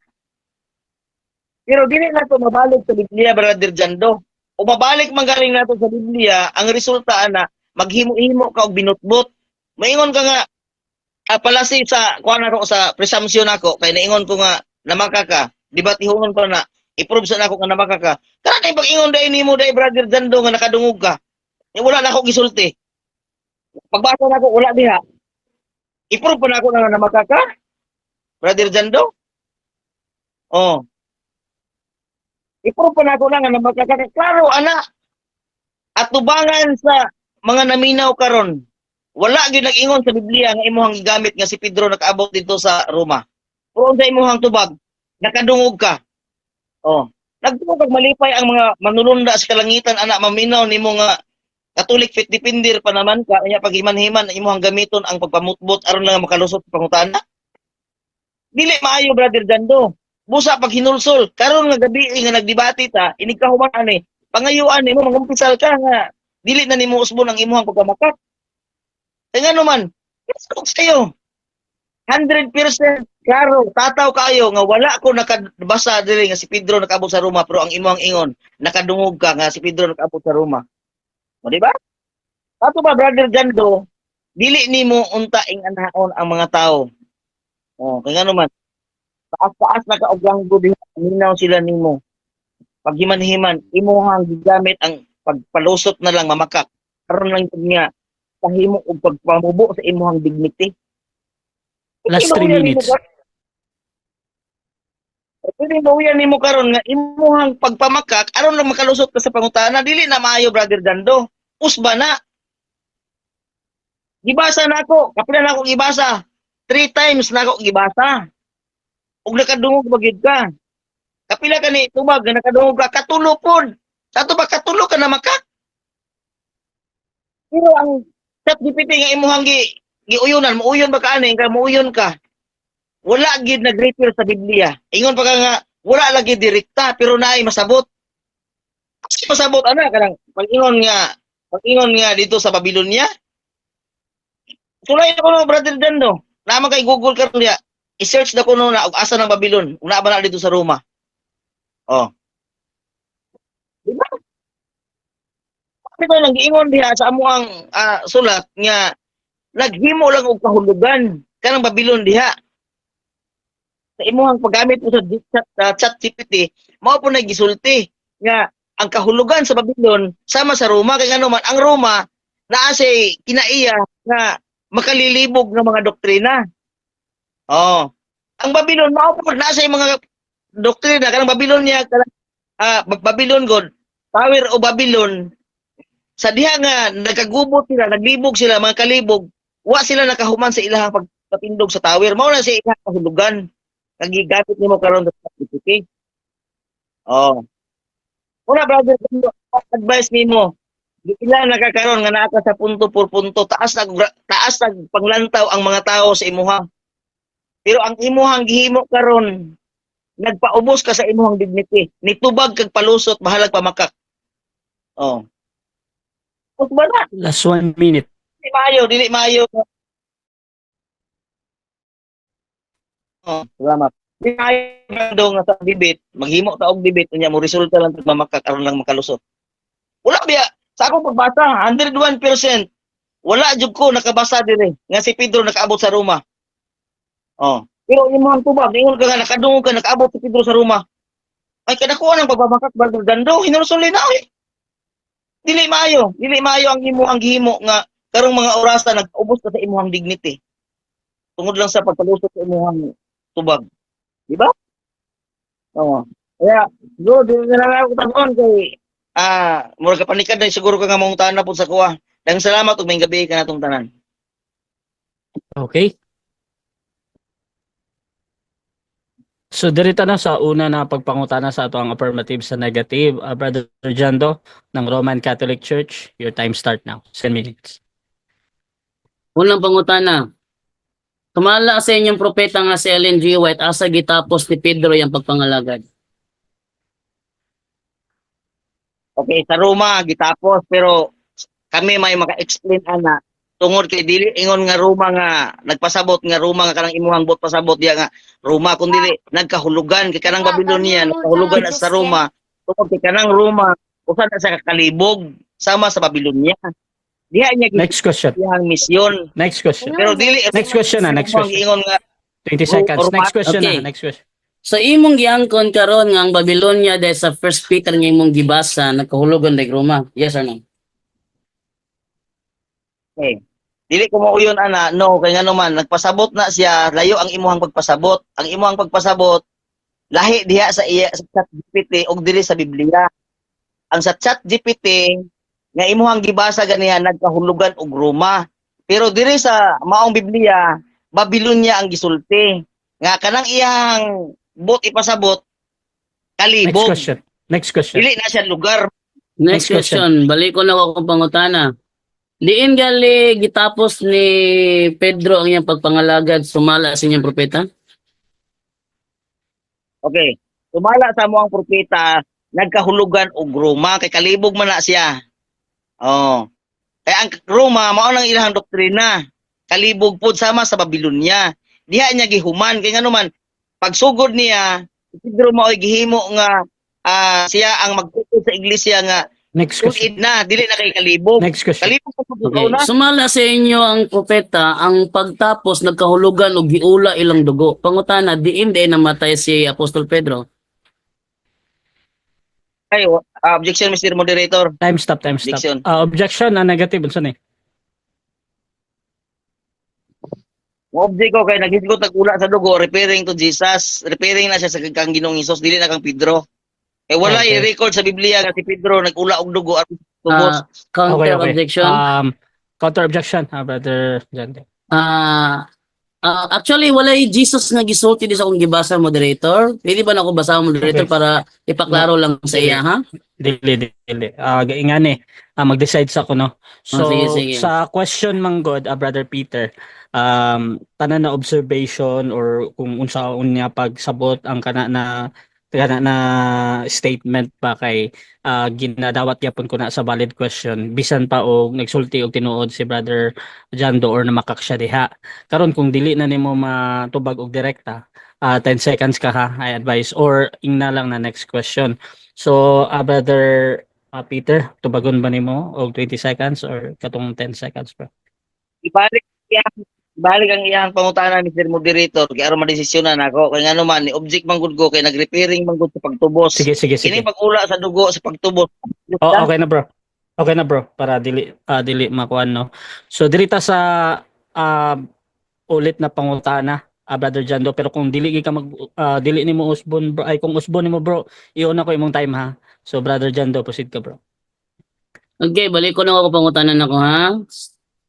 D: Pero dili na to mabalik sa Biblia, Brother Jando. O mabalik man galing nato sa Biblia, ang resulta ana maghimo-himo ka og binutbot. Maingon ka nga palasi sa kuan ako sa presumption ako kay naingon ko nga namaka ka. Di ba tihungon ko na i-prove sa nako nga namaka ka. Kana na pag-ingon dai nimo dai Brother Jando nga nakadungog ka. Wala na ako gisulti. Pagbasa nako wala diha. I-prove pa nako nga namaka ka. Brother Jando. Oh. Ipropo na ako na nga na magkakaklaro, ana. At tubangan sa mga naminaw karon. Wala gyud nag-ingon sa Biblia nga imuhang gigamit nga si Pedro nakaabot dito sa Roma. Kung sa imuhang tubag, nakadungog ka. Oh, nagtugog malipay ang mga manulunda sa kalangitan ana maminaw nimo nga Katolik fit depender pa naman ka kanya paghiman-himan imuhang gamiton ang pagpamutbot aron lang makalusot pangutana. Dili maayo Brother Jando. Busa pag hinulsol karon nga gabi nga nagdebate ta inig kahuman ani pangayuan nimo mangumpisal ka nga dili na nimo usbon ang imuhang pagkamakat kay ngano man gusto sayo 100% Klaro, tataw kayo nga wala ko nakabasa diri nga si Pedro nakaabot sa Roma pero ang imong ingon nakadungog ka nga si Pedro nakaabot sa Roma. O di ba? Ato ba brother Jando, dili nimo unta ing anaon ang mga tao. O kaya naman taas-taas na kauglang gud minaw sila nimo. Pag himan-himan imuhang gigamit ang pagpalusot na lang mamakak. Karon lang yun nga kahimo og pagpamubo sa imuhang dignity.
C: Last 3 minutes.
D: Pwede mauyan nimo karon nga imuhang pagpamakak aron lang makalusot ka sa pangutana dili na maayo brother Dando. Usba na. Gibasa na ako, kapila na ako gibasa. 3 times na ako gibasa. Ug nakadungog bagid ka. Kapila ka ni tubag nga nakadungog ka katulo pod. Sa to ba katulo ka na makak? Pero ang ChatGPT nga imuhang giuyonan, muuyon ba ka ani ka muuyon ka? Wala gid nag-refer sa Biblia. Ingon pa ka nga wala lagi direkta pero naay masabot. Kasi masabot ana kanang pag-ingon nga dito sa Babylonia. Sulay ko no brother Dando. Naman kay Google karon diya. I-search na ko no na og asa ng Babylon. Una ba na dito sa Roma? Oh. Di ba? Ito lang giingon diha sa amuang sulat nga naghimo lang og kahulugan kanang Babylon diha. Sa imuhang paggamit mo sa ChatGPT, mao po nagisulti nga ang kahulugan sa Babylon sama sa Roma kay ngano man ang Roma naa say kinaiya nga makalilibog ng mga doktrina. Oh. Ang Babylon mao po naa say mga doktrina kanang Babylon niya Babylon god Tower o Babylon sa diha nga nagkagubot sila, naglibog sila mga kalibog, wa sila nakahuman sa ilahang pagpatindog sa tower. Mao na sa ilahang kahulugan. Kagigamit nimo karon sa ChatGPT. Oh. Una brother, advice nimo. Ila nakakaron nga naa ka sa punto por punto, taas na panglantaw ang mga tao sa imuha. Pero ang imuhang gihimo karon nagpaubos ka sa imuhang dignity. Nitubag kag palusot bahalag pamakak. Oh. Usba na.
C: Last 1 minute.
D: Dili maayo. Oh, salamat. Di maayo nga sa debate, maghimo ta og debate unya mo resulta lang pag mamakak aron lang makalusot. Wala biya. Sa akong pagbasa, 101%. Wala jud ko nakabasa dire nga si Pedro nakaabot sa Roma. Oh. Pero imong tubag, ingon ka nga nakadungog ka nakaabot si Pedro sa Roma. Ay kadakuan ang pagmamakak brother Dando, hinursulay na oy. Dili maayo ang imuhang gihimo nga karong mga orasa nag-ubos ka sa imuhang dignity. Tungod lang sa pagpalusot sa imuhang tubag. Di ba? Oo. Kaya, siguro, di na lang ako tangon kay, mura ka panikad na siguro ka nga mong tanan na po sa kuha. Dahil salamat ug may gabi ka natong tanan.
C: Okay. So dirita na sa una na pagpangutana sa ato ang affirmative sa negative, Brother Jando ng Roman Catholic Church. Your time start now. 10 minutes.
B: Unang pangutana. Tumala sa inyong propeta nga si Ellen G. White asa gitapos ni Pedro yung pagpangalagad.
D: Okay, sa Roma, gitapos, pero kami may maka-explain ana tungod kay dili ingon nga Roma nga nagpasabot nga Roma nga kanang imuhang bot pasabot diya nga Roma kun dili nagkahulugan kay kanang Babylonia nagkahulugan na sa Roma tungod kay kanang Roma usa na sa kakalibog sama sa Babylonia diha niya
C: Next question.
D: gihang misyon
C: Next question.
D: pero dili
C: Next question na, next question.
D: ingon nga
C: 20 seconds. Next question
B: Okay.
C: na, next question.
B: So imong giangkon karon nga ang Babylonia dahil sa First Peter nga imong gibasa nagkahulugan like Roma. Yes or no?
D: okay. Dili ko mo uyon ana no kay ngano man nagpasabot na siya layo ang imuhang pagpasabot ang imuhang pagpasabot lahi diha sa iya sa ChatGPT og dili sa Biblia ang sa ChatGPT nga imuhang gibasa ganiha nagkahulugan og Roma pero diri sa maong Biblia Babylonia ang gisulti nga kanang iyang bot ipasabot
C: Next
D: kalibog
C: question. Next question.
D: dili na siya lugar.
B: Next
C: Next
B: question. Balik ko na ako pangutana. Diin gali gitapos ni Pedro ang iyang pagpangalagad sumala sa inyong propeta?
D: Okay. Sumala sa mo ang propeta, nagkahulugan og Roma kay kalibog man na siya. Oh. Kaya ang Roma mao nang ilang doktrina. Kalibog pod sama sa Babylonia. diha niya gihuman kay ngano man pagsugod niya si Pedro mao'y gihimo nga siya ang magtuto sa iglesia nga
C: Next question.
D: tulid na dili na kay kalibog.
C: Next question.
D: Kalibog sa
B: Okay.
D: pagkaw na.
B: Sumala sa inyo ang propeta, ang pagtapos nagkahulugan og giula ilang dugo. Pangutana, diin namatay si Apostol Pedro.
D: Ay, objection Mr. Moderator.
C: Time stop.
D: Objection.
C: Objection na negative. Unsa ni?
D: Object ko kay naghisgot nagula sa dugo referring to Jesus, referring na siya sa kang Ginoong Hesus dili na kang Pedro. Wala
C: Okay.
D: i-record sa Biblia nga si Pedro nagula og dugo at tubos.
B: Counter objection.
C: Counter objection, Brother Jande.
B: Actually, walay Jesus nga gisulti di sa akong gibasa, moderator. Pwede ba na ako basa moderator
C: Okay.
B: para ipaklaro lang sa iya, ha?
C: Dili. Gaingani. Mag-decide sa ko, no? So,
B: sige.
C: sa question manggod, Brother Peter, tanan na observation or kung unsa unya pagsabot ang kana na statement pa kay ginadawat gyapon ko na sa valid question bisan pa og nagsulti og tinuod si Brother Jando or namakak siya diha karon kung dili na nimo matubag og direkta 10 seconds ka ha I advise or ingna lang na next question so Brother Peter tubagon ba nimo og 20 seconds or katong 10 seconds bro
D: Ibalik ang iyang pangutana Mr. Moderator kay aron madesisyonan ako kay ngano man ni object man gud ko kay nag-referring man gud sa pagtubos.
C: sige
D: Kini pag-ula sa dugo sa pagtubos.
C: Okay na bro para dili makuan no so dirita sa ulit na pangutana Brother Jando pero kung dili ka dili nimo usbon bro ay kung usbon nimo bro iuna ko imong time ha so Brother Jando proceed ka bro.
B: Okay, balik ko na ako pangutanan ako, ha?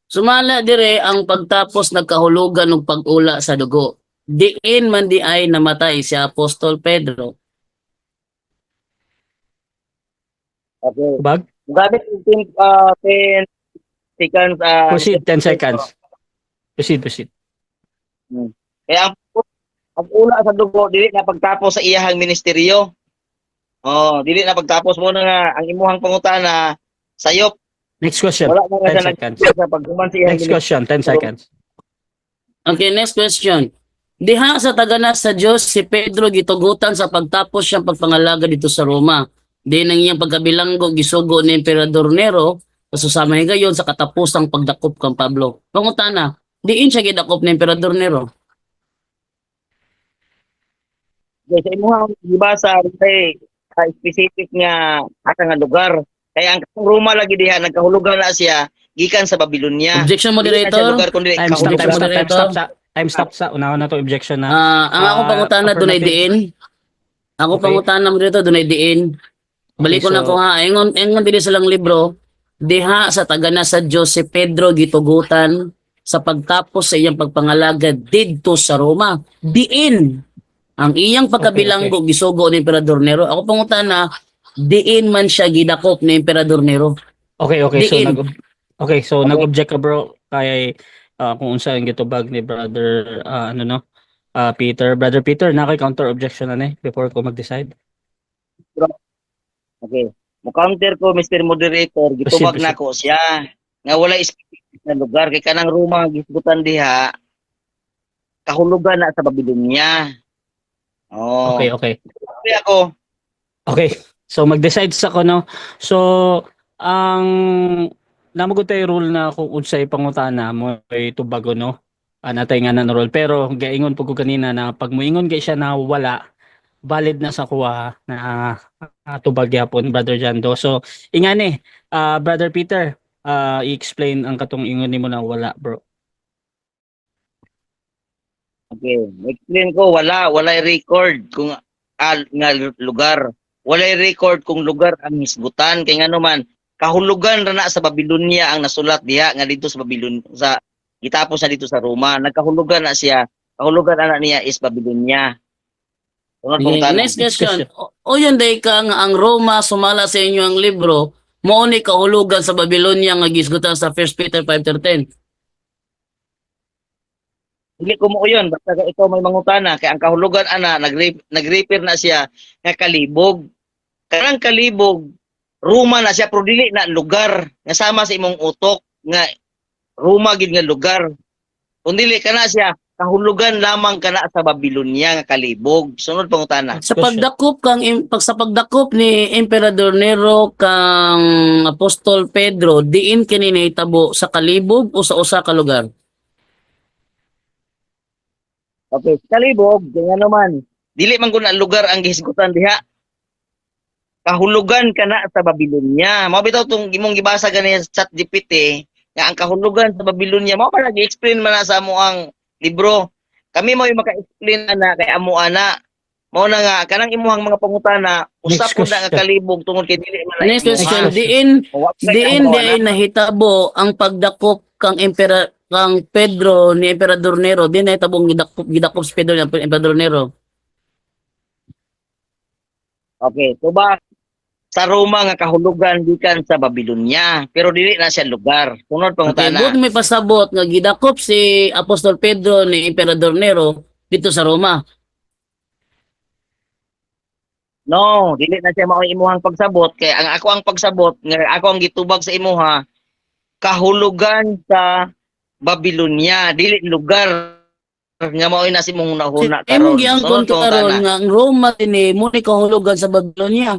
B: Sumala dire ang pagtapos nagkahulugan og pag-ula sa dugo. Diin man di ay namatay si Apostol Pedro.
D: Okay.
C: Bag
D: Gamit yung 10 seconds
C: proceed 10 seconds proceed
D: Kaya ang ula sa dugo dili na pagtapos sa iyahang ministeryo. Dili na pagtapos mo na nga ang imuhang pangutana sayop.
C: next question
D: Wala na
C: 10
D: nga
C: seconds
D: sa paghuman sa iyahang
C: next question 10 seconds
B: Okay, next question. Diha sa tagana sa Dios si Pedro gitugutan sa pagtapos siyang pagpangalaga dito sa Roma. Di nang iyang pagkabilanggo gisugo ni Emperador Nero susama gayon sa katapusang pagdakop kang Pablo. Pangutana, diin siya gidakop ni Emperador Nero.
D: sa imuhang gibasa kay specific nga asa nga lugar. Kaya ang Roma lagi diha nagkahulugan na siya gikan sa Babylonia.
B: Objection,
D: Dili na siya
B: moderator.
D: lugar kundi kahulugan.
C: time stop sa una na to objection na
B: Ang akong pangutana dunay diin. Ako
C: Okay.
B: pangutana mo dito dunay diin. Balik ko
C: Okay,
B: na
C: so-
B: ko ha. Ingon dili sa lang libro. Diha sa tagana sa Dios si Pedro gitugutan sa pagtapos sa iyang pagpangalaga didto sa Roma. Diin ang iyang pagkabilanggo gisugo ni Emperador Nero. Ako pangutana, diin man siya gidakop ni Emperador Nero.
C: Okay,
B: Diin.
C: so nag-object ka bro kay kung unsa ang gitubag ni Brother Peter. Brother Peter, na kay counter objection na ni before ko mag-decide.
D: Okay. Mo-counter ko Mr. Moderator, gitubag
C: Proceed.
D: na ko siya nga wala specific na lugar kay kanang Roma gisgutan diha kahulugan na sa Babylonia.
C: Okay.
D: Kaya ako
C: Okay. So mag-decide sa ko no. So ang namugod tayo rule na kung unsay pangutana mo ay tubago no. Natay nga na rule pero gaingon po ko kanina na pag moingon gay siya na wala valid na sa kuha na tubag yapon Brother Jando. So ingani Brother Peter i-explain ang katong ingon nimo na wala bro.
D: Okay, explain ko wala record kung nga lugar. Wala record kung lugar ang hisgutan kay ngano man kahulugan ra na sa Babylonia ang nasulat diha nga dito sa Babylonia sa gitapos na dito sa Roma. Nagkahulugan na siya. Kahulugan ana niya is Babylonia. Sunod pong
B: Okay,
D: tanong.
B: next question. O yun day ka nga ang Roma sumala sa inyo ang libro, mao ni kahulugan sa Babylonia nga gisgutan sa 1 Peter 5:10.
D: Dili ko mo yun basta ikaw may mangutana kay ang kahulugan ana nag-refer na siya nga kalibog. Kanang kalibog Roma na siya pero dili na lugar nga sama sa imong utok nga Roma gid nga lugar. Kung dili kana siya kahulugan lamang kana sa Babylonia nga kalibog. Sunod pangutana.
B: Sa
C: Question.
B: pagdakop sa pagdakop ni Emperador Nero kang Apostol Pedro, diin kini nahitabo sa kalibog o sa usa ka lugar?
D: Okay, sa kalibog, kaya naman, dili man gud na lugar ang gihisgutan diha. Kahulugan kana sa Babylonia. Mao bitaw tong imong gibasa gani sa ChatGPT nga ang kahulugan sa Babylonia mao para gi-explain man na sa amo ang libro. Kami mo yung maka-explain na kay amo ana. Mao na nga kanang imuhang mga pangutana usap
C: Next
D: pud na nga
C: question.
D: kalibog tungod kay dili man na
B: Next
D: imuha.
B: question,
C: question.
B: diin di ay nahitabo ang pagdakop kang Pedro ni Emperador Nero, di nahitabong gidakop si Pedro ni Emperador Nero.
D: Okay, so ba sa Roma nga kahulugan gikan sa Babylonia pero dili na siya lugar. Sunod
B: Okay,
D: pangutana.
B: buot may pasabot nga gidakop si Apostol Pedro ni Emperador Nero dito sa Roma.
D: No, dili na siya mao imuhang pagsabot kay ang ako ang pagsabot nga ako ang gitubag sa imuha kahulugan sa Babylonia, dili lugar nga mao na si mong nahuna
B: Imong
D: karon.
B: giangkon
D: Sunod
B: karon
D: pangutana.
B: nga ang Roma dinhi mo ni kahulugan sa Babylonia.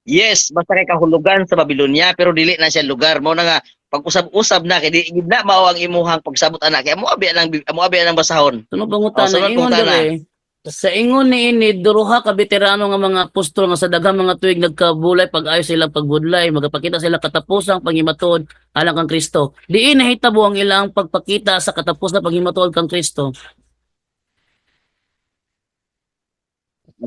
D: Yes, basta kay kahulugan sa Babylonia pero dili na siya lugar. Mao na nga pag-usab-usab na kay di gid na mao ang imuhang pagsabot ana kay amo abi ang basahon.
B: Sunod pangutana,
D: sunod
B: ingon
D: pangutana.
B: dere sa ingon ni ini duruha ka veterano nga mga apostol nga sa daghang mga tuig nagkabulay pag-ayo sila pagbudlay magapakita sila katapusang panghimatod alang kang Kristo. Diin nahitabo ang ilang pagpakita sa katapusang panghimatod kang Kristo.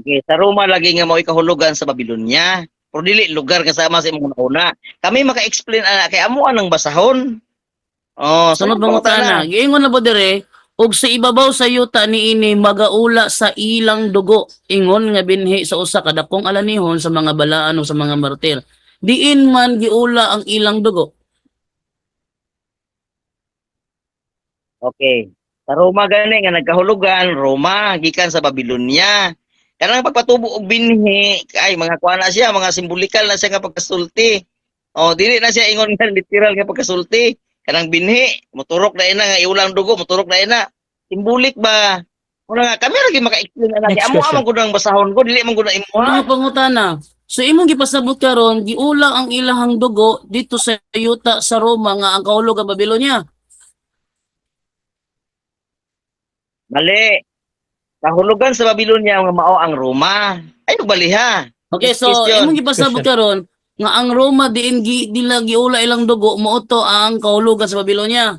D: Okay, sa Roma lagi nga mao kahulugan sa Babylonia. Pero dili lugar kasama sa imong una. Kami maka-explain ana kay amo anang basahon. Oh,
B: Sunod
D: sunod pangutana.
B: pangutana, giingon na po dire ug sa ibabaw sa yuta niini magaula sa ilang dugo ingon nga binhi sa usa ka dakong alanihon sa mga balaan o sa mga martir. Diin man giula ang ilang dugo.
D: Okay. Sa Roma gani nga nagkahulugan, Roma gikan sa Babylonia. Kanang pagpatubo og binhi, ay mga kuha na siya, mga simbolikal na siya nga pagkasulti. Oh, dili na siya ingon nga literal nga pagkasulti. Kanang binhi, moturok na ina nga iulang dugo, moturok na ina. Simbolik ba? Una nga kami ra gyud maka-explain ana kay
C: Next
D: amo
C: question.
D: man gud ang basahon ko, dili man gud na
B: Mga
D: imuha.
B: pangutana. So imong gipasabot karon giula ang ilahang dugo dito sa yuta sa Roma nga ang kahulugan Babylonia.
D: Mali. Kahulugan sa Babylonia nga mao ang Roma. Ay baliha.
B: Okay,
D: Next
B: so
D: question.
B: imong gipasabot karon nga ang Roma diin dila giula ilang dugo moto ang kahulugan sa Babylonia.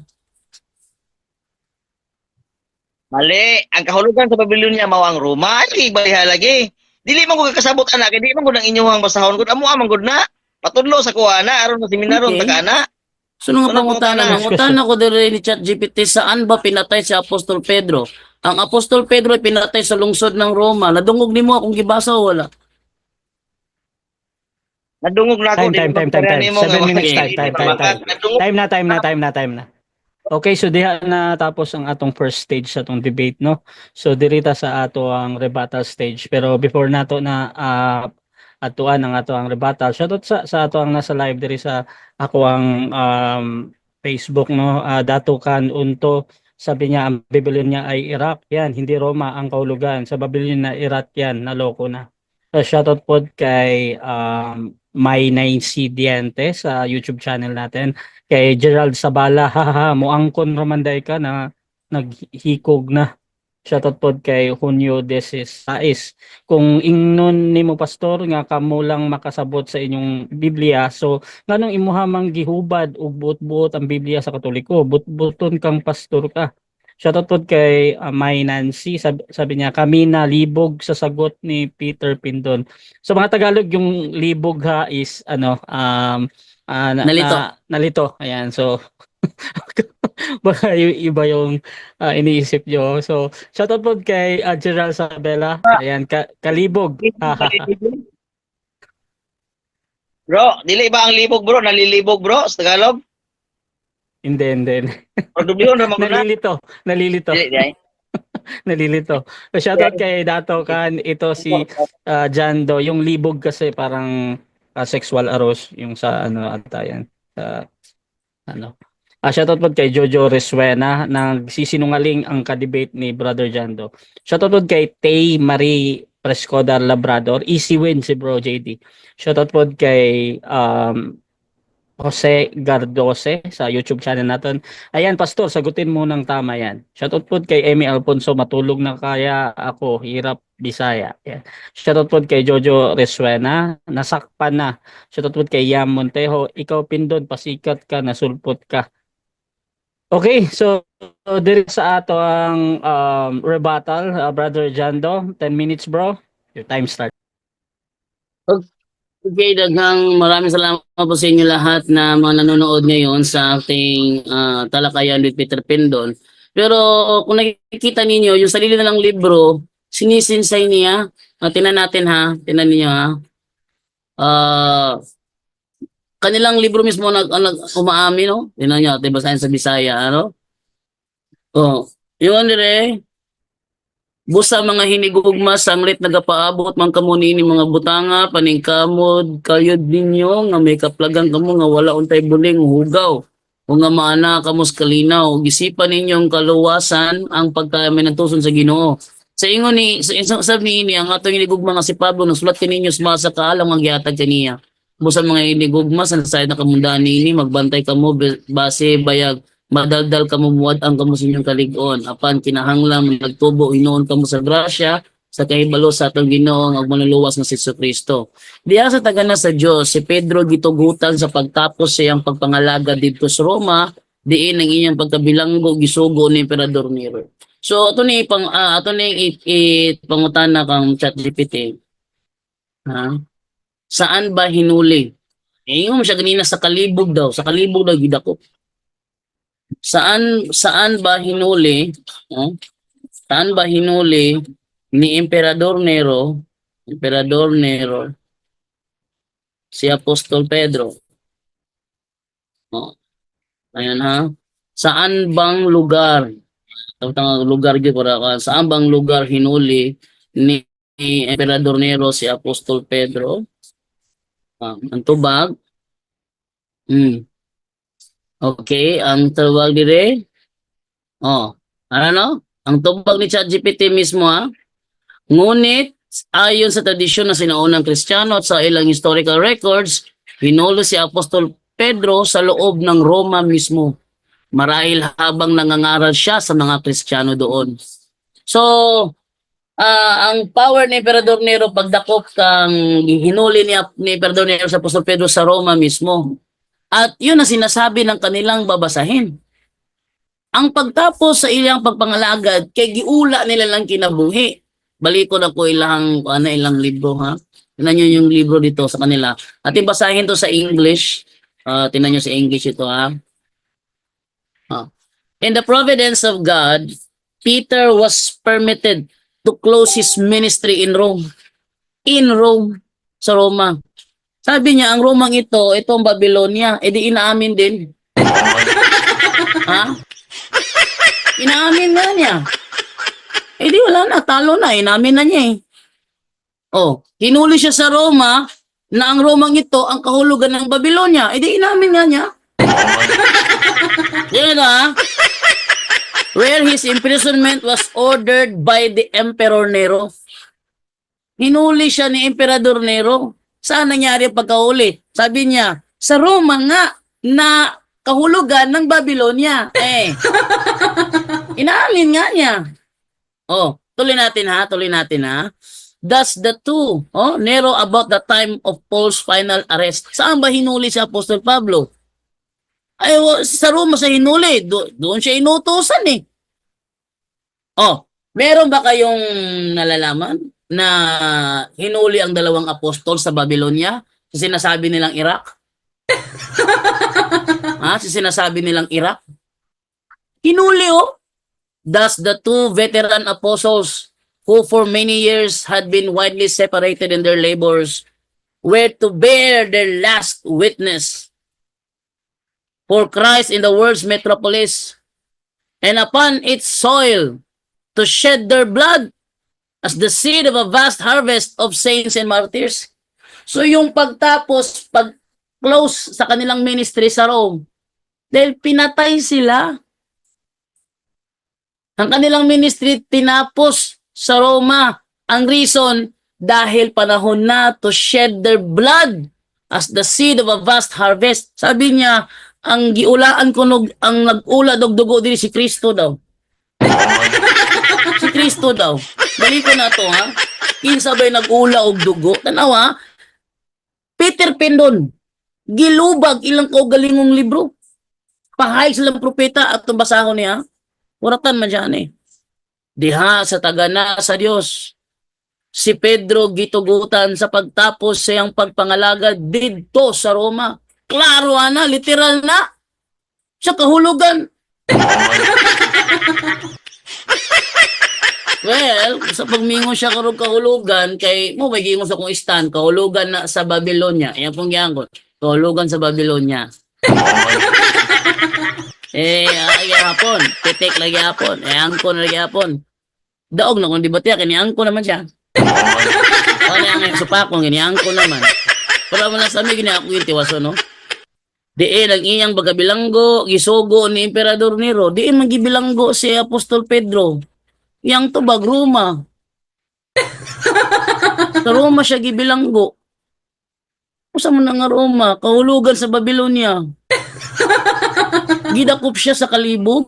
D: Mali. Ang kahulugan sa Babylonia mao ang Roma. Ay baliha lagi. Dili man ko kakasabot ana kay dili man gud ang inyong basahon gud amo man gud na. Patudlo sa kuana aron sa seminaron
B: Okay.
D: tagana.
B: So nga
D: Sunod
B: pangutana,
D: pangutana.
B: mangutana ko dire ni ChatGPT saan ba pinatay si Apostol Pedro? Ang Apostol Pedro ay pinatay sa lungsod ng Roma. Nadungog nimo akong gibasa o wala?
D: Nadungog na ako
C: Time.
D: mo
C: 7 minutes
B: Okay.
D: Nadungog.
C: Time na. Okay, so diha na tapos ang atong first stage sa atong debate, no? So dirita sa ato ang rebuttal stage. Pero before nato na atuan ang ato ang rebuttal, shoutout sa ato ang nasa live diri sa ako ang Facebook, no? Datukan Unto, sabi niya ang Babylon niya ay Iraq. Yan, hindi Roma ang kahulugan. Sa Babylon na Iraq yan, naloko na. So shoutout po kay May 9C Diente sa YouTube channel natin. Kay Gerald Sabala, haha, muangkon romanday ka na naghikog na. Shoutout po kay Junio Desisais. Kung ingnon nimo pastor nga kamo lang makasabot sa inyong Biblia, so nganong imuhamang gihubad ug buot-buot ang Biblia sa Katoliko, but-buton kang pastor ka. Shoutout po kay May Nancy, sabi niya kami na libog sa sagot ni Peter Pindon. So mga Tagalog yung libog ha is
B: Nalito.
C: nalito. Ayan, so baka iba yung iniisip nyo. So, shoutout po kay Gerald Sabela. Ayan, kalibog.
D: Bro, dili ba ang libog bro? Nalilibog bro sa Tagalog?
C: Hindi.
D: O dublihon ra man gud na.
C: Nalilito.
D: Dili dai.
C: Nalilito. So, shoutout kay Dato Kan. Ito si Jando. Yung libog kasi parang sexual aroused yung sa ano ata yan. Sa ano. Shoutout po kay Jojo Resuena, nagsisinungaling ang ka-debate ni Brother Jando. Shoutout po kay Tay Marie Prescoda Labrador, easy win si Bro JD. Shoutout po kay Jose Gardose sa YouTube channel natin. Ayan, Pastor, sagutin mo ng tama yan. Shoutout po kay Emmy Alfonso, matulog na kaya ako, hirap Bisaya. Yan. Shoutout po kay Jojo Resuena, nasakpan na. Shoutout po kay Yam Montejo, ikaw Pindon, pasikat ka, nasulpot ka. Okay, so diri sa ato ang rebuttal, Brother Jando, 10 minutes bro. Your time start.
B: Okay, daghang maraming salamat po sa inyo lahat na mga nanonood ngayon sa ating talakayan with Peter Pendon. Pero kung nakikita ninyo, yung sarili na lang libro, sinisinsay niya. Tingnan natin ha, tingnan niyo ha. Kanilang libro mismo umaamin, no? Tingnan niyo, ate basahin sa Bisaya, ano? Oh, yun dire. Busa mga hinigugma, sanglit nagapaabot man kamo nini mga butanga, paningkamod, kayod ninyo, nga may kaplagan kamo nga wala untay buling hugaw. O nga maana kamo sa kalinaw, gisipan ninyong kaluwasan ang pagkaminantuson sa Ginoo. Sa ingon ni sa ni ini ang atong hinigugma nga si Pablo nasulat kaninyo sa kaalam nga gihatag kaniya. Busa mga hinigugma sa sayad na kamundaan nini magbantay kamo base bayag madaldal kamo muad ang kamo sa inyong kalig-on apan kinahanglan nagtubo hinuon kamo sa grasya sa kahibalo sa atong Ginoo nga manluluwas nga si Kristo. Diya sa tagana sa Dios si Pedro gitugutan sa pagtapos sa iyang pagpangalaga didto sa Roma diin ang iyang pagkabilanggo gisugo ni Emperador Nero. So ato ni pangutana kang ChatGPT. Ha? Saan ba hinuli? Ingon siya ganina sa kalibog daw gidakop. Saan ba hinuli? Saan ba hinuli ni Emperador Nero si Apostol Pedro? Ayan ha. Saan bang lugar? Saan bang lugar hinuli ni Emperador Nero si Apostol Pedro? Ang tubag. Okay, ang tawag dire. Ano? Ang tubag ni ChatGPT mismo ha. Ngunit ayon sa tradisyon ng sinaunang Kristiyano at sa ilang historical records, hinuli si Apostol Pedro sa loob ng Roma mismo. Marahil habang nangangaral siya sa mga Kristiyano doon. So, ang power ni Emperador Nero pagdakop kang hinuli ni Emperador Nero sa Apostol Pedro sa Roma mismo. At yun ang sinasabi ng kanilang babasahin. Ang pagtapos sa ilang pagpangalagad, kay giula nila lang kinabuhi. Balikon ako ilang libro ha. Tingnan nyo yung libro dito sa kanila. At basahin to sa English. Tingnan nyo sa English ito ha. In the providence of God, Peter was permitted to close his ministry in Rome. In Rome, sa Roma. Sabi niya, ang Romang itong Babylonia, edi inaamin din. Ha? Inaamin nga niya. Edi wala na, talo na, inaamin na niya hinuli siya sa Roma, na ang Romang ito, ang kahulugan ng Babylonia, edi inaamin nga niya. Yan ha? Where his imprisonment was ordered by the Emperor Nero. Hinuli siya ni Emperador Nero. Saan nangyari ang pagkahuli? Sabi niya, sa Roma nga na kahulugan ng Babylonia. Inaalin nga niya. Tuloy natin ha. Thus the two, Nero about the time of Paul's final arrest. Saan ba hinuli si Apostol Pablo? Sa Roma sa hinuli. Doon siya inutusan meron ba kayong nalalaman na hinuli ang dalawang apostol sa Babylonia? Sa sinasabi nilang Iraq? Sa sinasabi nilang Iraq? Hinuli Thus the two veteran apostles who for many years had been widely separated in their labors were to bear their last witness for Christ in the world's metropolis and upon its soil to shed their blood as the seed of a vast harvest of saints and martyrs. So yung pag-close sa kanilang ministry sa Rome, Dahil pinatay sila. Ang kanilang ministry tinapos sa Roma. Ang reason, dahil panahon na to shed their blood as the seed of a vast harvest. Sabi niya, ang giulaan ko ang nag-ula og dugo diri si Kristo daw. Si Kristo daw. Dali ko na to ha. Kinsa ba'y nag-ula og dugo? Tanawa, Peter Pendon, gilubag ilang kaugalingong libro. Pahay silang propeta at basahon niya. Uratan man dyan eh. Diha sa tagana sa Dios. Si Pedro gitugutan sa pagtapos sa iyang pagpangalagad didto sa Roma. Klaro na, literal na. Sa kahulugan. Well, sa pagmingon siya karong kahulugan, kay mo may gingon sa kong stand, kahulugan na sa Babylonia. Yan pong giangkot. Kahulugan sa Babylonia. Hapon. Titik lagi hapon. Angko na lagi hapon. Daog na kung di ba tiyak, angko naman siya. Ano ang supakong, angko naman. Pero wala sa amin, ako yung tiwaso, no? Diin, ang iyang bagabilanggo, gisugo ni Emperador Nero, diin magibilanggo si Apostol Pedro. Yang tubag, Roma. Sa Roma siya gibilanggo. Usa mo na nga Roma, kahulugan sa Babylonia. Gidakop siya sa kalibog.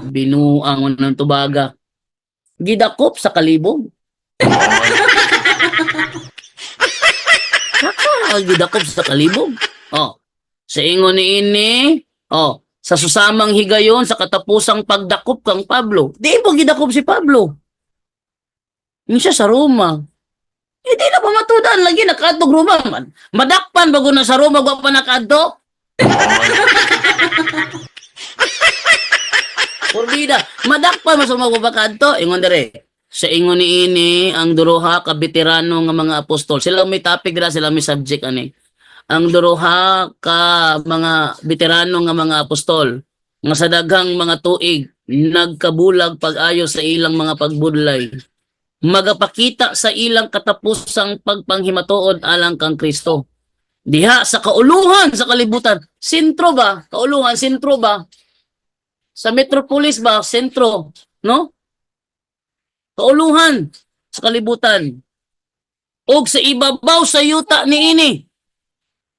B: Binuang mo ng tubaga. Gidakop sa kalibog. Gidakop sa kalibog. Oh, sa ingon ni ini, oh, sa susamang higayon sa katapusang pagdakop kang Pablo. Di mo gidakop si Pablo. Yung siya sa Roma. Hindi na pamatudan lagi nakadtog Roma man. Madakpan bago na sa Roma wa pa nakadto. Porbida, madakpan mas magpapakadto ingon dere. Sa ingon ni ini ang duruha ka veterano nga mga apostol. Sila may topic dira, sila may subject ani. Ang duruha ka mga veterano nga mga apostol nga sa daghang mga tuig nagkabulag pag-ayo sa ilang mga pagbudlay. Magapakita sa ilang katapusang pagpanghimatuod alang kang Kristo. Diha sa kauluhan sa kalibutan. Sentro ba? Kauluhan, sentro ba? Sa metropolis ba? Sentro. No? Kauluhan sa kalibutan. O sa ibabaw sa yuta ni ini.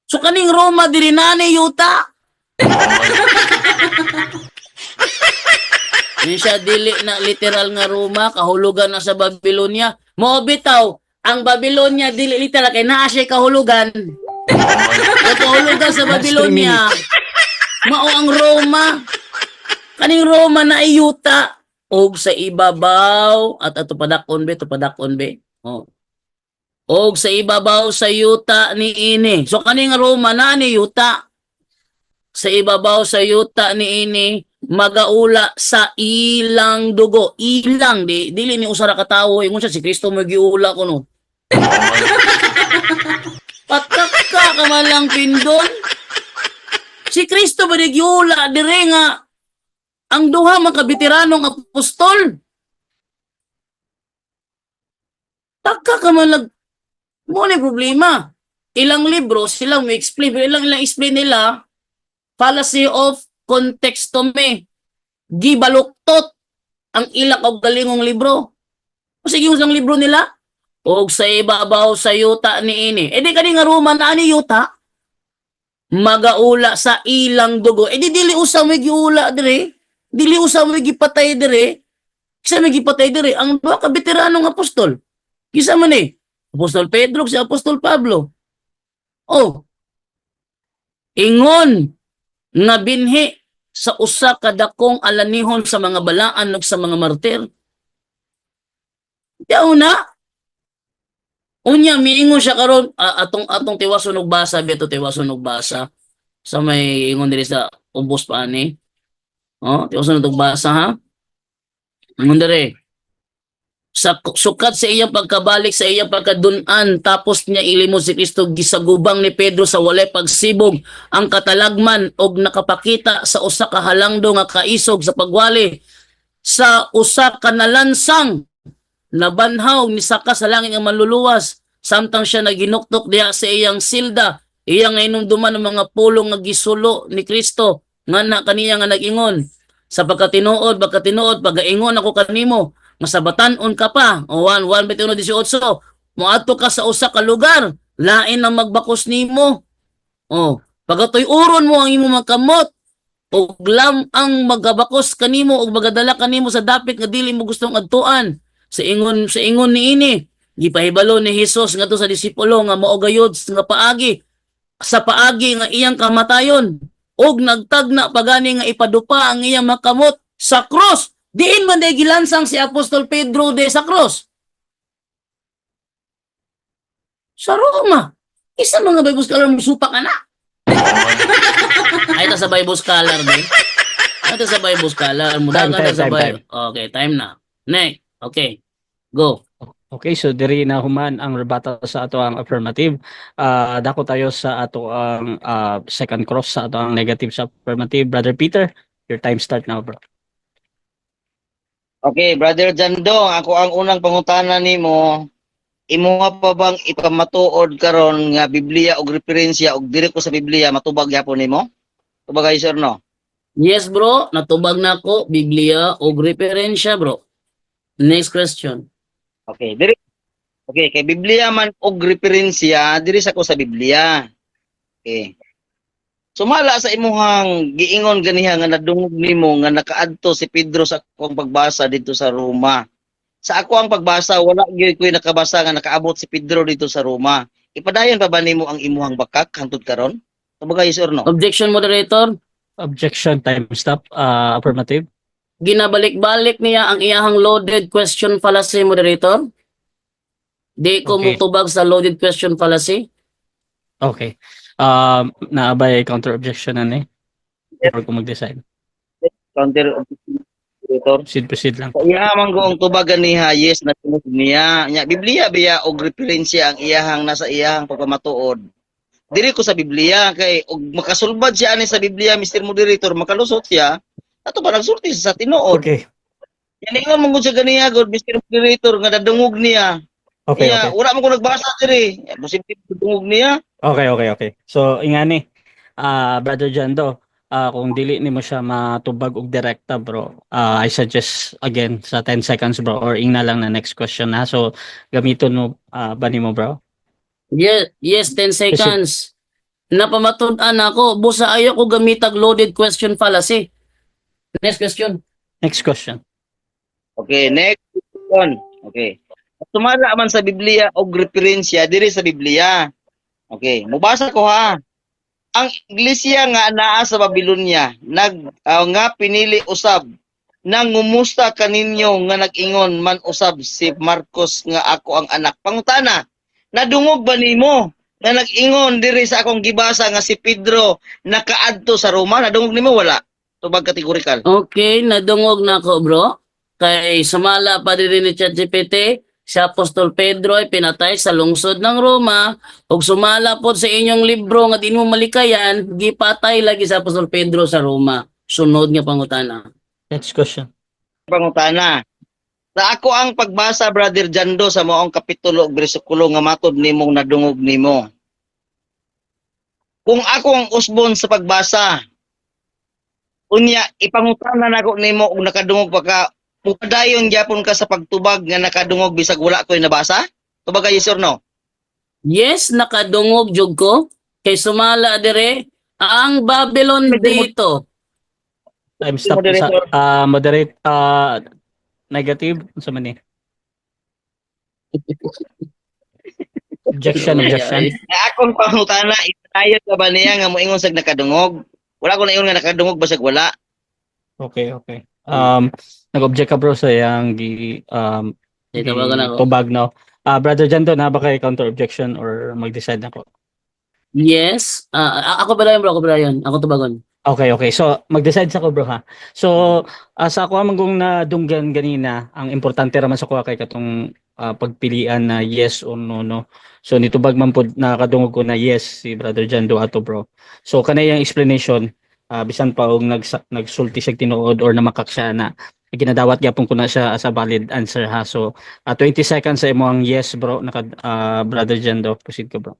B: So kaning Roma diri nani yuta. Hindi siya dili na literal nga Roma, kahulugan na sa Babylonia. Mo bitaw, ang Babylonia dili literal kay naa siya kahulugan. Ang kahulugan sa Babylonia, mao ang Roma. Kaning Roma na iyuta og sa ibabaw at ato padakon be. Oh. Og sa ibabaw sa yuta ni ini. So kaning Roma na ni yuta. Sa ibabaw sa yuta ni ini magaula sa ilang dugo. Ilang dili ni usara ka tawo ingon siya si Kristo magiula kuno. Patakka ka man lang pindon. Si Kristo ba nagyula dire nga ang duha mga veteranong apostol. Takka ka man lang mo ni problema. Ilang libro silang may explain, ilang explain nila fallacy of kontextome. Gibaluktot ang ilang og galingong libro. O sige ang libro nila. Og sa ibabaw sa yuta ni ini. E di kani nga Roma na ani yuta. Magaula sa ilang dugo. E di dili usa may giula dire. Dili usa may gipatay dire. Kisa may gipatay dire ang duha ka veteranong apostol. Kisa man eh. Apostol Pedro si Apostol Pablo. Oh. Ingon nga binhi sa usa ka dakong alanihon sa mga balaan ug sa mga martir. Diaw na. Unya miingon siya karon atong tiwason og basa beto tiwason og basa sa may ingon diri sa ubos pa ani. Oh, tiwason og basa ha. Ingon diri. Sa sukat sa iyang pagkabalik sa iyang pagkadun-an tapos niya ilimod si Kristo gisagubang ni Pedro sa walay pagsibog ang katalagman og nakapakita sa usa ka halangdo nga kaisog sa pagwali sa usa ka nalansang nabanhaw ni saka sa langit nga manluluwas samtang siya naginuktok diha sa iyang silda Iya nga inumduman ng mga pulong nga gisulo ni Kristo nga na kaniya nga nag-ingon sa pagkatinuod pagaingon ako kanimo masabatan-on ka pa o 1:21-18 moadto ka sa usa ka lugar lain ang magbakos nimo o pagatuy-uron mo ang imong magkamot ug ang magabakos kanimo ug magadala kanimo sa dapit nga dili mo gustong adtuan sa ingon niini gipahibalo ni Hesus ngadto sa disipulo nga mao gayud nga paagi sa paagi nga iyang kamatayon ug nagtagna pagani nga ipadupa ang iyang makamot sa cross diin man day gilansang si Apostol Pedro de sa cross sa Roma isa mga Bible scholar musupak ana ay ta sa Bible scholar day ito sa Bible scholar mudagan
C: Time,
B: na sa
C: time,
B: Bible okay time na next okay go.
C: Okay, so diri na human ang rebuttal sa ato ang affirmative. Dako tayo sa ato ang second cross sa ato ang negative sa affirmative. Brother Peter, your time start now, bro.
D: Okay, Brother Jando, ako ang unang pangutana nimo. Imo nga pa bang ipamatuod karon nga Biblia og referensya og diri ko sa Biblia matubag gyapon nimo? Tubag kayo sir no?
B: Yes bro, natubag na ako Biblia o referensya bro. Next question.
D: Okay, diri. Okay, kay Biblia man og referensya diri sa ko sa Biblia. Okay. Sumala sa imuhang giingon ganiha nga nadungog nimo nga nakaadto si Pedro sa akong pagbasa dito sa Roma. Sa ako ang pagbasa wala gyud ko'y nakabasa nga nakaabot si Pedro dito sa Roma. Ipadayon pa ba nimo ang imuhang bakak hangtod karon? Tubag kayo sir no?
B: Objection moderator.
C: Objection, time stop. Affirmative.
B: Ginabalik-balik niya ang iyahang loaded question fallacy moderator. Di ko
C: Okay.
B: mutubag sa loaded question fallacy.
C: Okay. Naabay counter objection na ni. Or kung mag-decide.
D: Counter
C: Proceed lang.
D: sa iya man ko ang tubagan niya, yes, na tinuod niya. Nya Biblia biya og referensya ang iyahang nasa iyahang pagpamatuod. Diri ko sa Biblia kay og makasulbad siya ani sa Biblia, Mr. Moderator, makalusot siya. Ato ba nagsulti sa tinuod?
C: Okay.
D: Yan nga mong siya ganiya god Mr. Moderator nga dadungog niya.
C: Okay,
D: Iya,
C: okay.
D: wala man ko nagbasa diri. Posible dungog niya.
C: Okay. So, ingani, Brother Jando, kung dili nimo siya matubag og direkta, bro, I suggest again sa 10 seconds, bro, or ingna lang na next question na. So, gamiton mo ba nimo, bro?
B: Yes, 10 seconds. Napamatud-an ako. Busa ayaw ko gamitag loaded question fallacy. Next question.
C: Next question.
D: Okay, next one. Okay. Sumala man sa Biblia og referensya diri sa Biblia. Okay, mubasa ko ha. Ang iglesia nga naa sa Babylonia nga pinili usab nang ngumusta kaninyo nga nag-ingon man usab si Marcos nga ako ang anak. Pangutana, nadungog ba nimo nga nag-ingon diri sa akong gibasa nga si Pedro nakaadto sa Roma? Nadungog nimo wala? Tubag kategorikal.
B: Okay, nadungog na ako bro. Kay sumala pa din ni ChatGPT, si Apostol Pedro ay pinatay sa lungsod ng Roma ug sumala po sa inyong libro nga di mo malikayan, gipatay lagi sa Apostol Pedro sa Roma. Sunod nga pangutana.
C: Next question.
D: Pangutana. Sa ako ang pagbasa, Brother Jando, sa moong kapitulo ug bersikulo nga matod nimong nadungog nimo. Kung ako ang usbon sa pagbasa, unya ipangutana nako nimo ug nakadungog pa ka, mupadayon gyapon ka sa pagtubag nga nakadungog bisag wala ko'y nabasa? Tubag kayo sir no?
B: Yes, nakadungog jud ko kay sumala dire ang Babylon dito.
C: Time stop.
D: Moderator.
C: Moderate. Negative. Sa man ni? Objection.
D: Nga akong pangutana, ipadayon ka ba niya nga moingon sag nakadungog? Wala ko na ingon nga nakadungog basag wala.
C: Okay. Nag-object ka, bro, sa yang
B: Tawagan ako.
C: tubag, no? Brother Jando, na ba kay counter objection or mag-decide na ko?
B: Yes. Ako ba yun bro? Ako ba yun? Ako tubagon.
C: Okay. So, mag-decide sa ko, bro, ha? So, sa ako amang nadunggan ganina, ang importante raman sa ko kay katong pagpilian na yes or no, no? So, nitubag man po nakadungog ko na yes, si Brother Jando ato, bro. So, kanayang explanation, bisan pa og nagsulti siya tinuod or namakak siya na ginadawat gyapon ko na siya as a valid answer, ha. So 20 seconds sa imo ang yes, bro, Brother Jando, proceed ka, bro.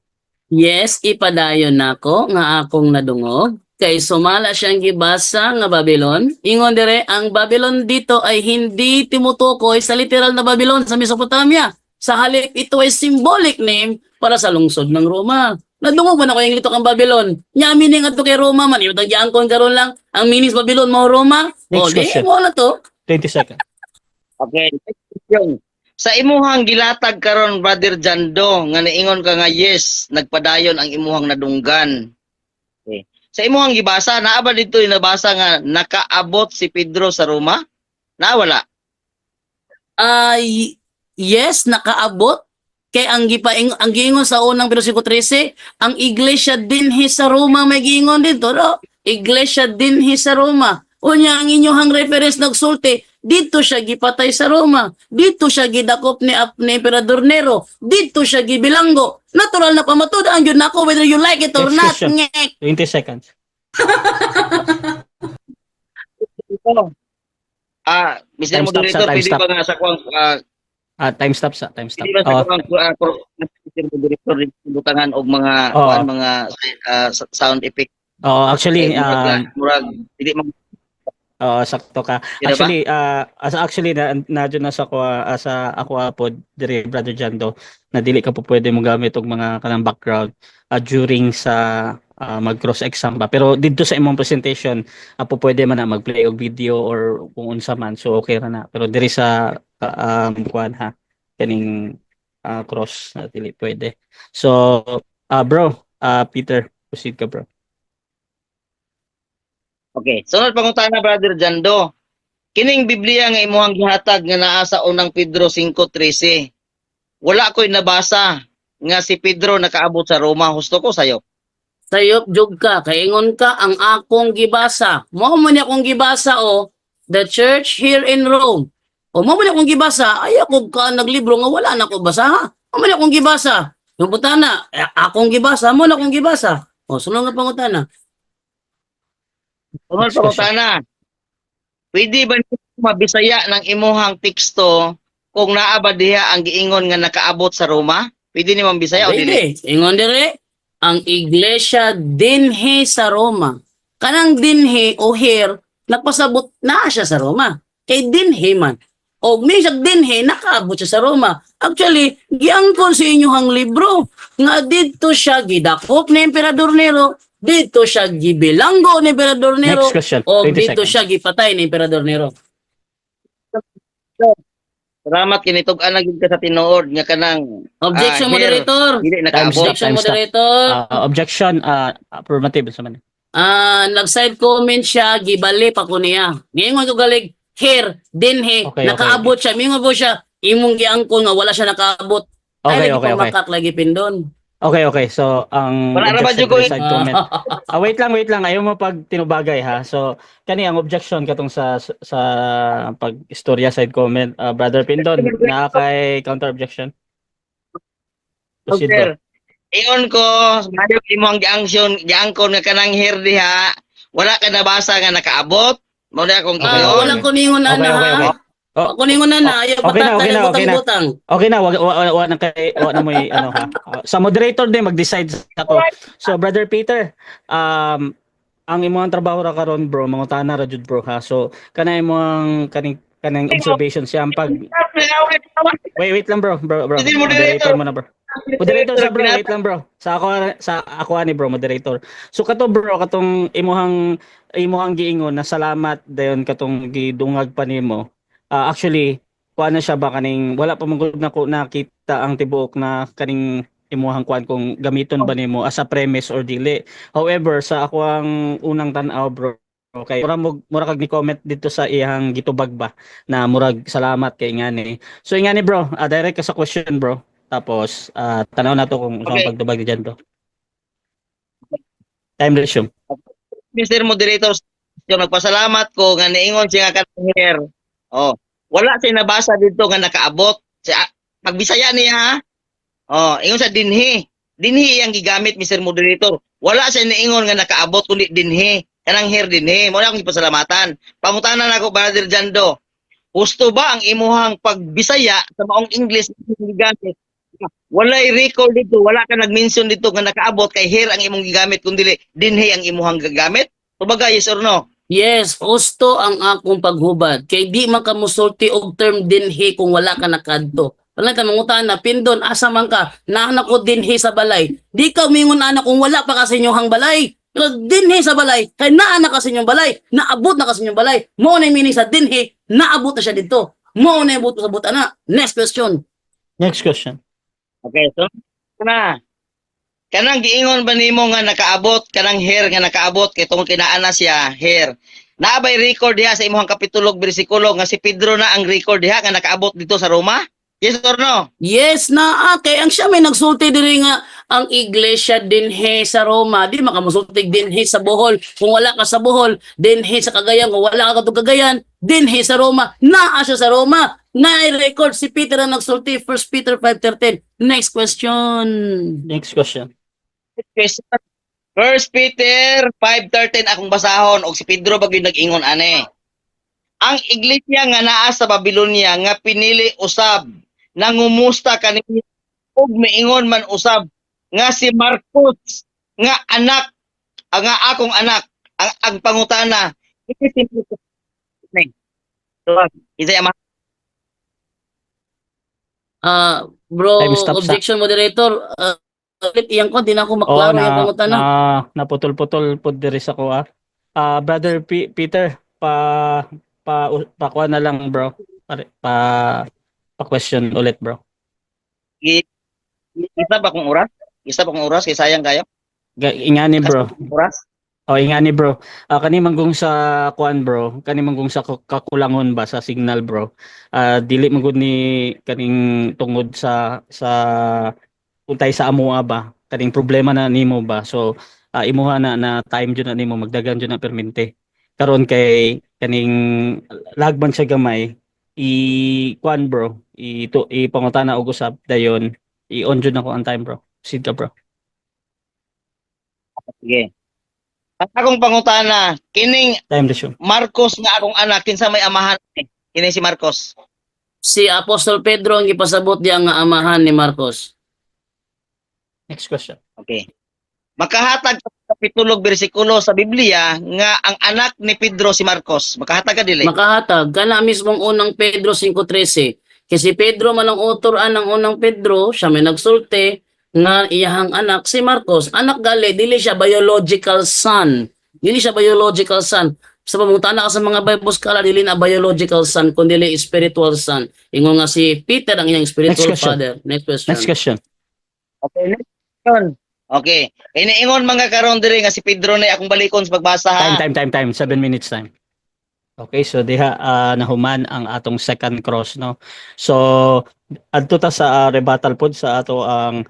B: Yes, ipadayon nako nga akong nadungog. Kay sumala siyang gibasa nga Babylon. Ingon dire, ang Babylon dito ay hindi timutukoy sa literal na Babylon sa Mesopotamia. Sa halip, ito ay symbolic name para sa lungsod ng Roma. Nadungog man ako yung litok ang Babylon. Nya meaning ato kay Roma man. Yung tagyaangkon karon lang. Ang meaning sa Babylon mo Roma. O,
C: Next
B: di
C: question.
B: mo na to.
C: 20 seconds.
D: Okay. Next question. Sa imuhang gilatag karon Brother Jando nga niingon ka nga yes, nagpadayon ang imuhang nadunggan. Okay. Sa imuhang gibasa, naa ba dito yung nabasa nga nakaabot si Pedro sa Roma? Wala.
B: Yes, nakaabot. Kay ang giingon sa unang bersikulo 13, ang iglesia dinhi sa Roma may giingon dito, no? Iglesia dinhi sa Roma. Unya ang inyong reference nagsulti, dito siya gipatay sa Roma. Dito siya gidakop ni Emperador Nero. Dito siya gibilanggo. Natural na pamatud-an yun nako whether you like it or not.
C: Next question.
B: Ngek.
C: 20 seconds.
D: Ito. Mr.
C: Time stop,
D: Moderator,
C: sir, time
D: pwede
C: stop.
D: ba nga sa kuwang
C: Time stop sa time stop.
D: pwede ba sa kuwang Mr. Moderator butangan og mga
C: Oo.
D: mga sound effect.
C: Actually,
D: Murag dili man
C: sakto ka.
D: Kaya ba?
C: Actually na sa ako po dire Brother Jando na dili ka po pwede mo gamit og mga kanang background during sa mag cross exam ba. Pero dito sa imong presentation po pwede man na mag-play og video or kung unsa man, so okay ra na. Pero diri sa kuan ha kaning cross dili pwede. So bro, Peter, proceed ka bro.
D: Okay, sunod pangutana Brother Jando. Kining Biblia nga imuhang gihatag nga naa sa unang Pedro 5:13. Wala ko'y nabasa nga si Pedro nakaabot sa Roma. Husto ko sayo.
B: Sayop jug ka, kaingon ka ang akong gibasa. Mao man akong gibasa the church here in Rome. O mao man akong gibasa, ay ako ka naglibro nga wala na ko basa. Mao man akong gibasa. Yung putana, akong gibasa, mo na akong gibasa. O sunod nga pangutana.
D: Sunod pangutana. Pwede ba nito mabisaya ng imuhang teksto kung naa ba diha ang giingon nga nakaabot sa Roma? Pwede ni mambisaya o dili?
B: Pwede. Ingon dire, ang iglesia dinhi sa Roma. Kanang dinhi o here, nagpasabot na siya sa Roma. Kay dinhi man. O misag dinhi, nakaabot siya sa Roma. Actually, giangkon sa inyong libro. Nga dito siya gidakop ni Emperador Nero. Dito siya gibilanggo ni Emperador Nero.
C: Next question.
B: O
C: 20
B: dito
C: seconds.
B: siya gipatay ni Emperador Nero.
D: Salamat kinitog ana gyud ka sa tinuod nga kanang
B: Objection,
D: here,
B: moderator.
D: dili
C: Time
D: nakaabot.
C: stop.
B: Objection, moderator.
C: Objection, affirmative sa man.
B: Nag-side comment siya, gibali pa ko niya. Ngayon ko galig, here, dinhi,
C: Okay,
B: nakaabot siya. Mingon po siya, imong giangkon nga wala siya nakaabot.
C: Okay,
B: Ay, lagi
C: okay,
B: pang
C: okay.
B: makak, lagi pindon.
C: Okay. So, ang
D: Wala na ba,
C: objection
D: Jugoy?
C: to side comment. Wait lang. Ayaw mo pag tinubagay ha. So, kani ang objection katong sa pag-istorya side comment. Brother Pindon, na kay counter objection. Proceed
D: Sir,
C: bro.
D: ingon ko, mayroon imong giangkon nga kanang here diha, wala ka nabasa nga nakaabot. Mo na akong
C: Okay,
D: tugon.
B: Wala ko ningon
C: Okay,
B: na,
C: okay.
B: ha? Ako ningon na, ayaw
C: Okay na,
B: patata,
C: okay na, okay na.
B: butang-butang.
C: Okay na, wag na mo ano ha. Sa moderator din mag-decide ako. So Brother Peter, ang imong trabaho ra karon bro, mangutana ra jud bro ha. So kana imong kanang observation siya ang pag wait lang bro.
D: Hindi,
C: Moderator
D: moderator.
C: mo na bro. Moderator sa bro, wait lang bro. Sa ako ani bro, moderator. So kato bro, katong imuhang giingon na salamat dayon katong gidungag pa nimo. Actually, kuan na siya ba kaning wala pa mangud na ko nakita ang tibuok na kaning imuhang kuan kung gamiton ba nimo as a premise or dili. However, sa ako ang unang tan-aw bro, okay, mura kag ni comment dito sa iyang gitubag ba na murag salamat kay ngani. So ingani bro, direct ka sa question bro. Tapos tanaw na to kung
D: Okay.
C: sa pagtubag diyan bro. Time resume.
D: Mr. Moderator, yung nagpasalamat ko nga niingon siya nga kanang here. Oh, wala siya nabasa dito nga nakaabot. Pagbisaya niya ha. Oh, ingon sa dinhi. Dinhi ang gigamit Mr. Moderator. Wala siya niingon nga nakaabot kundi dinhi. Kanang here dinhi. Mo na akong ipasalamatan. Pangutanan ako Brother Jando. Gusto ba ang imuhang pagbisaya sa maong English nga gigamit Walay record dito, wala ka nag-mention dito nga nakaabot kay hair ang imong gigamit kundi dinhi ang imong gagamit. Kumbaga, yes or no?
B: Yes, husto ang akong paghubad. Kay di man ka musulti og term dinhi kung wala ka nakadto. Wala ka mangutan na pindon asa man ka naanak ko dinhi sa balay. Di ka mingon anak kung wala pa ka sa inyong balay. Pero dinhi sa balay kay naanak ka sa inyong balay, naabot na ka sa inyong balay. Mao na yung meaning sa dinhi, naabot na siya dito. Mao na yung buto sa buta na. Next question.
C: Next question.
D: Okay, so kanang giingon ba nimo nga nakaabot kanang hair nga nakaabot kay tungod kinaana siya hair. Naabay record diha sa imong kapitulo bersikulo nga si Pedro na ang record diha nga nakaabot dito sa Roma? Yes or no?
B: Yes na kay ang siya may nagsulti diri nga ang iglesia dinhi sa Roma di makamusulti dinhi sa Bohol kung wala ka sa Bohol dinhi sa Cagayan kung wala ka sa Cagayan dinhi sa Roma naa siya sa Roma na record si Peter ang nagsulti 1 Peter 5:13. Next question.
C: Next question.
D: First Peter 5:13 akong basahon og si Pedro bagyo nag-ingon ane. Ang iglesia nga naa sa Babylonia nga pinili usab nangumusta kanini ug miingon man usab nga si Marcos nga anak nga akong anak ang pangutana so isa ama
B: Bro,
C: Time stop,
B: objection moderator. Ulit iyang ko, di na ako
C: Oo,
B: maklaro yung pangutana.
C: naputol-putol po diri sa ko ah. Brother Peter, pakuha na lang bro. Pa question ulit bro.
D: isa ba kung oras kay sayang kayo
C: Ingani bro.
D: oras
C: Ingani bro. Kani manggong sa kuan bro, kani manggong sa kakulangon ba sa signal bro. Dili manggod ni kaning tungod sa untay sa amoa ba kaning problema na nimo ba so imuha na time jud na nimo magdagan jud na permente karon kay kaning lagban siya gamay kuan bro ipangutana og usab dayon i-on jud nako ang time bro sid ka bro.
D: sige ang akong pangutana kining
C: Time to show.
D: Marcos nga akong anak kinsa may amahan kini si Marcos
B: Si Apostol Pedro ang ipasabot diya nga amahan ni Marcos.
C: Next question.
D: okay makahatag sa kapitulo bersikulo sa Biblia nga ang anak ni Pedro si Marcos makahatag ka dili
B: Makahatag, kana mismong unang Pedro 5:13. Kasi Pedro man ang utoran ng unang Pedro, siya may nagsulti nga iyahang anak si Marcos. Anak gali, dili siya biological son. Dili siya biological son. Sa pamutana ka sa mga Bible scholar, dili na biological son, kundi spiritual son. Ingon nga si Peter ang iyang spiritual
C: Next question.
B: father. Next question.
C: Next question.
D: okay next question okay iniingon mga karon diri nga si Pedro na akong balikon sa pagbasa ha
C: Time 7 minutes time. Okay, so diha nahuman ang atong second cross no. So adto ta sa rebuttal pod sa ato ang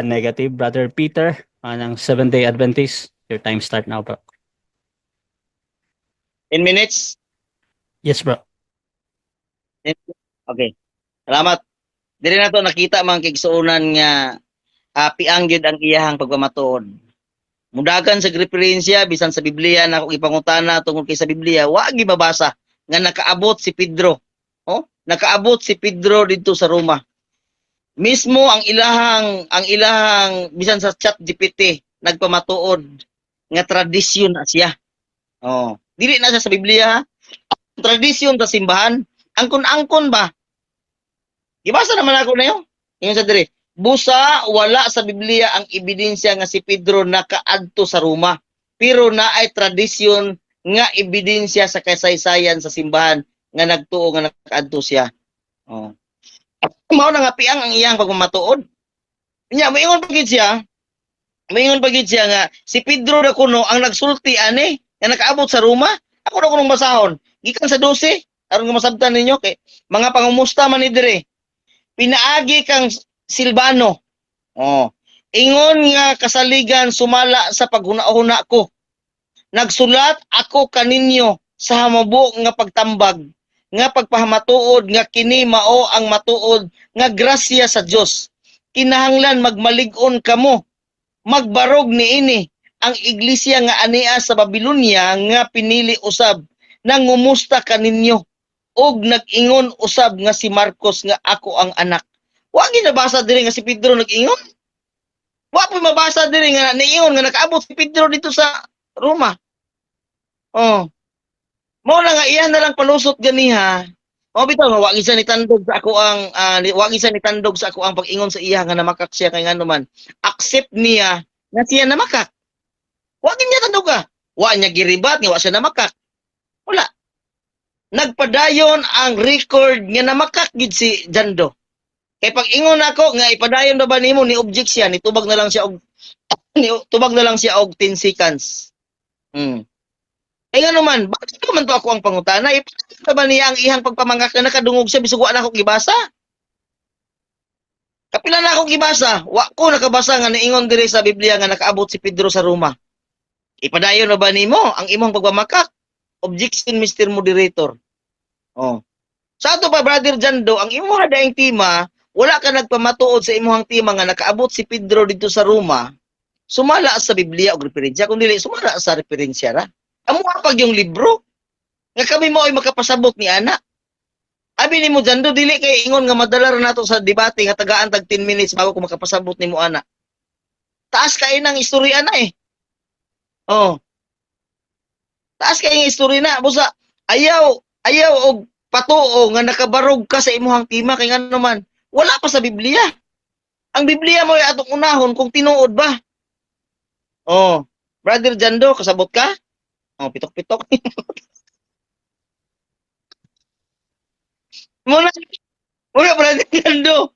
C: negative brother Peter ng Seventh-day Adventist. Your time start now bro.
D: 10 minutes
C: Yes bro.
D: okay salamat diri na to nakita mga kigsuonan nga piang gyud ang iyahang pagpamatuod mudagan sa referensya bisan sa Biblia na kung ipangutana tungkol kay sa Biblia wa gibabasa nga nakaabot si Pedro nakaabot si Pedro dito sa Roma mismo ang ilahang bisan sa ChatGPT nagpamatuod nga tradisyon na siya dili na siya sa Biblia tradisyon sa simbahan angkon ba gibasa naman ako na yun sa diri busa wala sa Biblia ang ebidensya nga si Pedro nakaadto sa Roma pero naay tradisyon nga ebidensya sa kasaysayan sa simbahan nga nagtuo nga nakaadto siya mao na nga piang ang iyang pagmamatuod nya moingon pagid siya nga si Pedro na kuno ang nagsulti ani nga nakaabot sa Roma ako na kunong basahon gikan sa 12 aron nga masabtan ninyo kay mga pangumusta man ni dire pinaagi kang Silvano. Ingon nga kasaligan sumala sa paghuna-huna ko. Nagsulat ako kaninyo sa hamabo nga pagtambag, nga pagpahamatuod nga kini mao ang matuod nga grasya sa Dios. Kinahanglan magmalig-on kamo. Magbarog niini ang iglesia nga ania sa Babylonia nga pinili usab nangumusta kaninyo og nag-ingon usab nga si Marcos nga ako ang anak. Wa ginabasa diri nga si Pedro nag-ingon. Wa pa mabasa diri nga niingon nga nakaabot si Pedro dito sa Roma. Oh. Mo na nga iyan na lang palusot ganiha. O bitaw nga wa gisa ni tandog sa ako ang wa gisa ni tandog sa ako ang pag-ingon sa iya nga namakak siya kay ngano man. Accept niya nga siya namakak. Wa gid niya tandog ka. Wa niya giribat nga wa siya namakak. Wala. Nagpadayon ang record nga namakak gid si Jando. Kay pag ingon ako nga ipadayon na ba nimo ni object siya nitubag na lang siya og tubag na lang siya og 10 seconds. Eh nga naman, bakit naman to ako ang pangutana? Ipakita ba niya ang ihang pagpamangak na nakadungog siya bisug wa na ako gibasa? Kapila na ako gibasa, wa ko nakabasa nga niingon diri sa Biblia nga nakaabot si Pedro sa Roma. Ipadayon na ba nimo ang imong pagpamakak? Objection, Mr. Moderator. Oh. Sa ato pa, Brother Jando, ang imong daing tima, wala ka nagpamatuod sa imong tima nga nakaabot si Pedro dito sa Roma, sumala sa Biblia og referensya, kung dili sumala sa referensya ra. Amo pag yung libro nga kami mo ay makapasabot ni ana. Abi nimo Jando dili kay ingon nga madala ra nato sa debate nga tagaan tag 10 minutes bago ko makapasabot nimo ana. Taas kay nang istorya na eh. Oh. Taas kay nga istorya na busa ayaw og patuo nga nakabarog ka sa imuhang tima kay ngano man wala pa sa Biblia. Ang Biblia mo ay atong unahon kung tinuod ba. Oh, Brother Jando, kasabot ka? Oh, pitok-pitok. Muna, Brother Jando.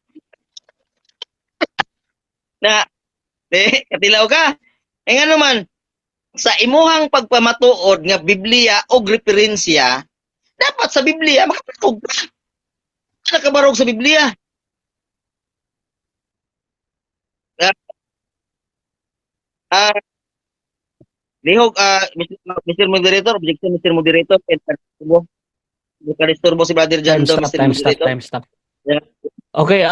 D: Na, katilaw ka. Eh nga naman, sa imuhang pagpamatuod nga Biblia o referensya, dapat sa Biblia, makapatog ka. Nakabarog sa Biblia. Lihog, Mr. Moderator, objection, Mr. Moderator, Disturbo si Brother Jando, Mr. Moderator.
C: Time stop.
D: Yeah.
C: Okay,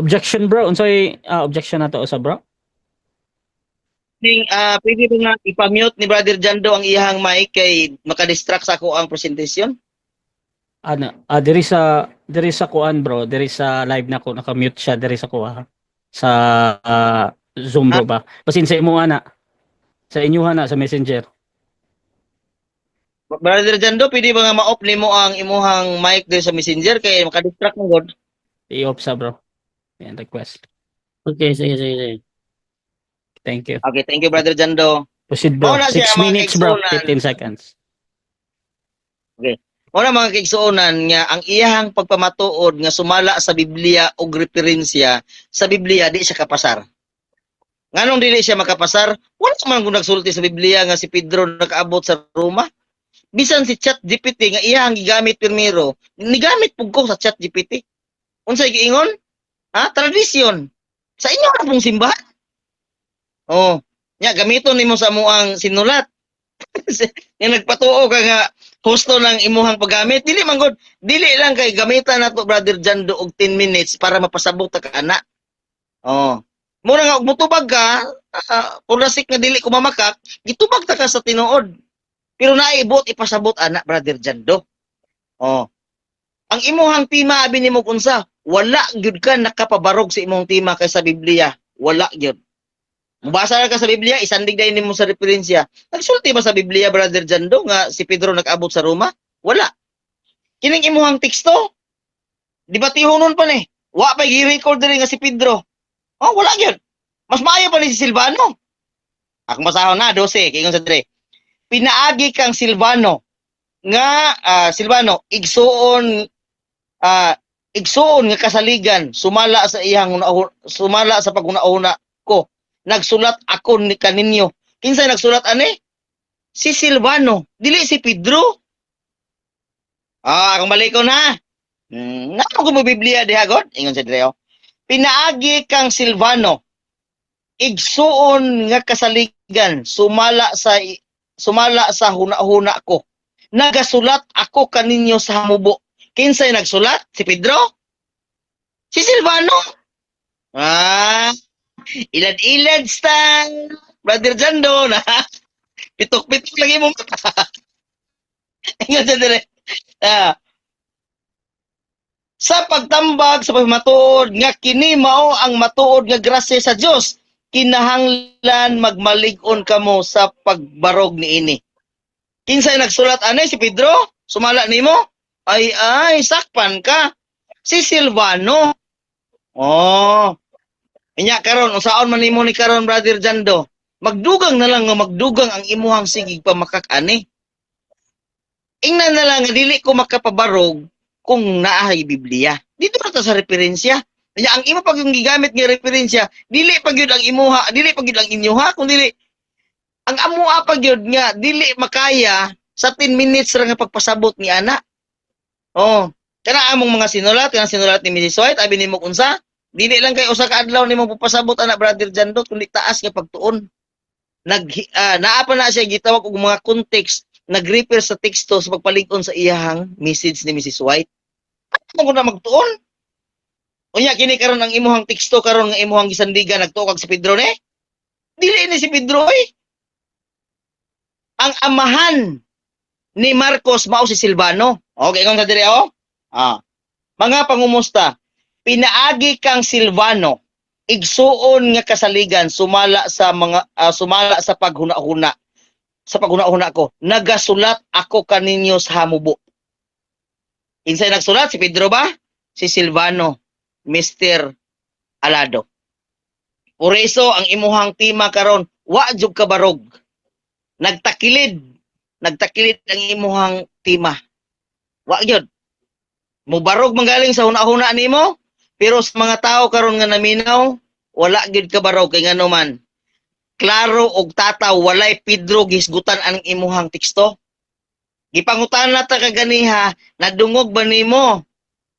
C: objection bro. Unsay objection nato sa bro?
D: Pwede ba nga ipamute ni Brother Jando ang iyang mic kay makadistract sa ako ang presentation?
C: Ano, diri sa kuan bro, diri sa live na ko naka-mute siya diri sa kuha. Sa Zoom bro ba. Basin sa imo ana. Sa inyuha na sa Messenger.
D: Brother Jando, pwede ba nga ma-off nimo ang imuhang mic diri sa Messenger kay makadistract mo god?
C: I-off sa bro. Yan request.
B: Okay, sige.
C: Thank you.
D: Okay, thank you Brother Jando.
C: Proceed bro.
D: Mauna
C: 6
D: siya, mga
C: minutes bro.
D: kaigsunan.
C: 15 seconds.
D: Muna mga kaigsuonan nga ang iyang pagpamatuod nga sumala sa Biblia og referensya sa Biblia di siya kapasar. Nganong dili siya makapasar? Wala man kung nagsulti sa Biblia nga si Pedro nakaabot sa Roma. Bisan si ChatGPT nga iyang gigamit pirmiro, nigamit pug ko sa ChatGPT. Unsay giingon? Tradisyon. Sa inyo ra pong simbahan. Oh, nya gamiton nimo sa amuang sinulat. Nga nagpatuo ka nga husto ng imuhang paggamit, dili man gud, dili lang kay gamitan nato Brother Jando og 10 minutes para mapasabot ta ka ana. Oh. Mura nga og mutubag ka, purasik nga dili ko mamakak, gitubag ta ka sa tinuod. Pero naibot ipasabot ana Brother Jando. Oh. Ang imuhang tima abi nimo unsa, wala gyud ka nakapabarog sa imong tima kay sa Biblia. Wala gyud. Mubasa ka sa Biblia, isandig dahil nimo sa referensya. Nagsulti ba sa Biblia, Brother Jando, nga si Pedro nag-abot sa Roma? Wala. Kining imuhang teksto, di ba tihunon pa ni? Wa pa gi-record diri nga si Pedro. Oh, wala gyud. Mas maayo pa ni si Silvano. Akong basahon na 12 kay sa dire. Pinaagi kang Silvano nga Silvano igsuon nga kasaligan sumala sa iyang sumala sa paguna-una ko. Nagsulat ako ni kaninyo. Kinsay nagsulat ani? Si Silvano, dili si Pedro. Akong balik ko na. Nga ko mo Biblia diha god, ingon sa dire. Pinaagi kang Silvano. Igsuon nga kasaligan sumala sa huna-huna ko. Nagasulat ako kaninyo sa hamubo. Kinsay nagsulat? Si Pedro? Si Silvano? Ilad-ilad style. Brother Jando na. Pitok-pitok lagi mo. Ingat sa dire. sa pagtambag sa pagmatuod nga kini mao ang matuod nga grasya sa Dios, kinahanglan magmalig-on kamo sa pagbarog niini. Kinsay nagsulat ani si Pedro? Sumala nimo? Ay, sakpan ka. Si Silvano. Oh. Inya karon unsaon man nimo ni karon Brother Jando? Magdugang na lang nga magdugang ang imuhang sigig pamakak ani. Ingnan na lang nga dili ko makapabarog kung naahay Biblia. Dito na ta sa referensya. Kaya ang imo pag yung gigamit nga referensya, dili pag yun ang imuha, dili pag yun ang inyoha, kung dili ang amuha pag yun nga dili makaya sa 10 minutes ra nga pagpasabot ni ana. Oh, kana among mga sinulat, kana sinulat ni Mrs. White, abi nimo unsa? Dili lang kay usa ka adlaw nimo pagpasabot ana Brother Jandot kundi taas nga pagtuon. Naa pa na siya gitawag og mga context, nag-refer sa teksto sa pagpalig-on sa iyahang message ni Mrs. White. Ano ko na magtuon? Unya kini karon ang imuhang teksto karon nga imuhang gisandigan nagtuo kag si Pedro ni? Dili ni si Pedro eh. Ang amahan ni Marcos mao si Silvano. Okay kung sa dire oh. Mga pangumusta, pinaagi kang Silvano igsuon nga kasaligan sumala sa paghuna-huna. Sa paghuna-huna ko, nagasulat ako kaninyo sa hamubo. Kinsay nagsulat? Si Pedro ba? Si Silvano, Mr. Alado. Por eso ang imuhang tema karon, wa jud ka barog. Nagtakilid ang imuhang tema. Wa gyud. Mubarog manggaling sa huna-huna nimo, pero sa mga tao karon nga naminaw, wala gyud ka barog kay ngano man. Klaro og tataw walay Pedro gisgutan ang imuhang teksto. Gipangutan na ta kaganiha, nadungog ba nimo?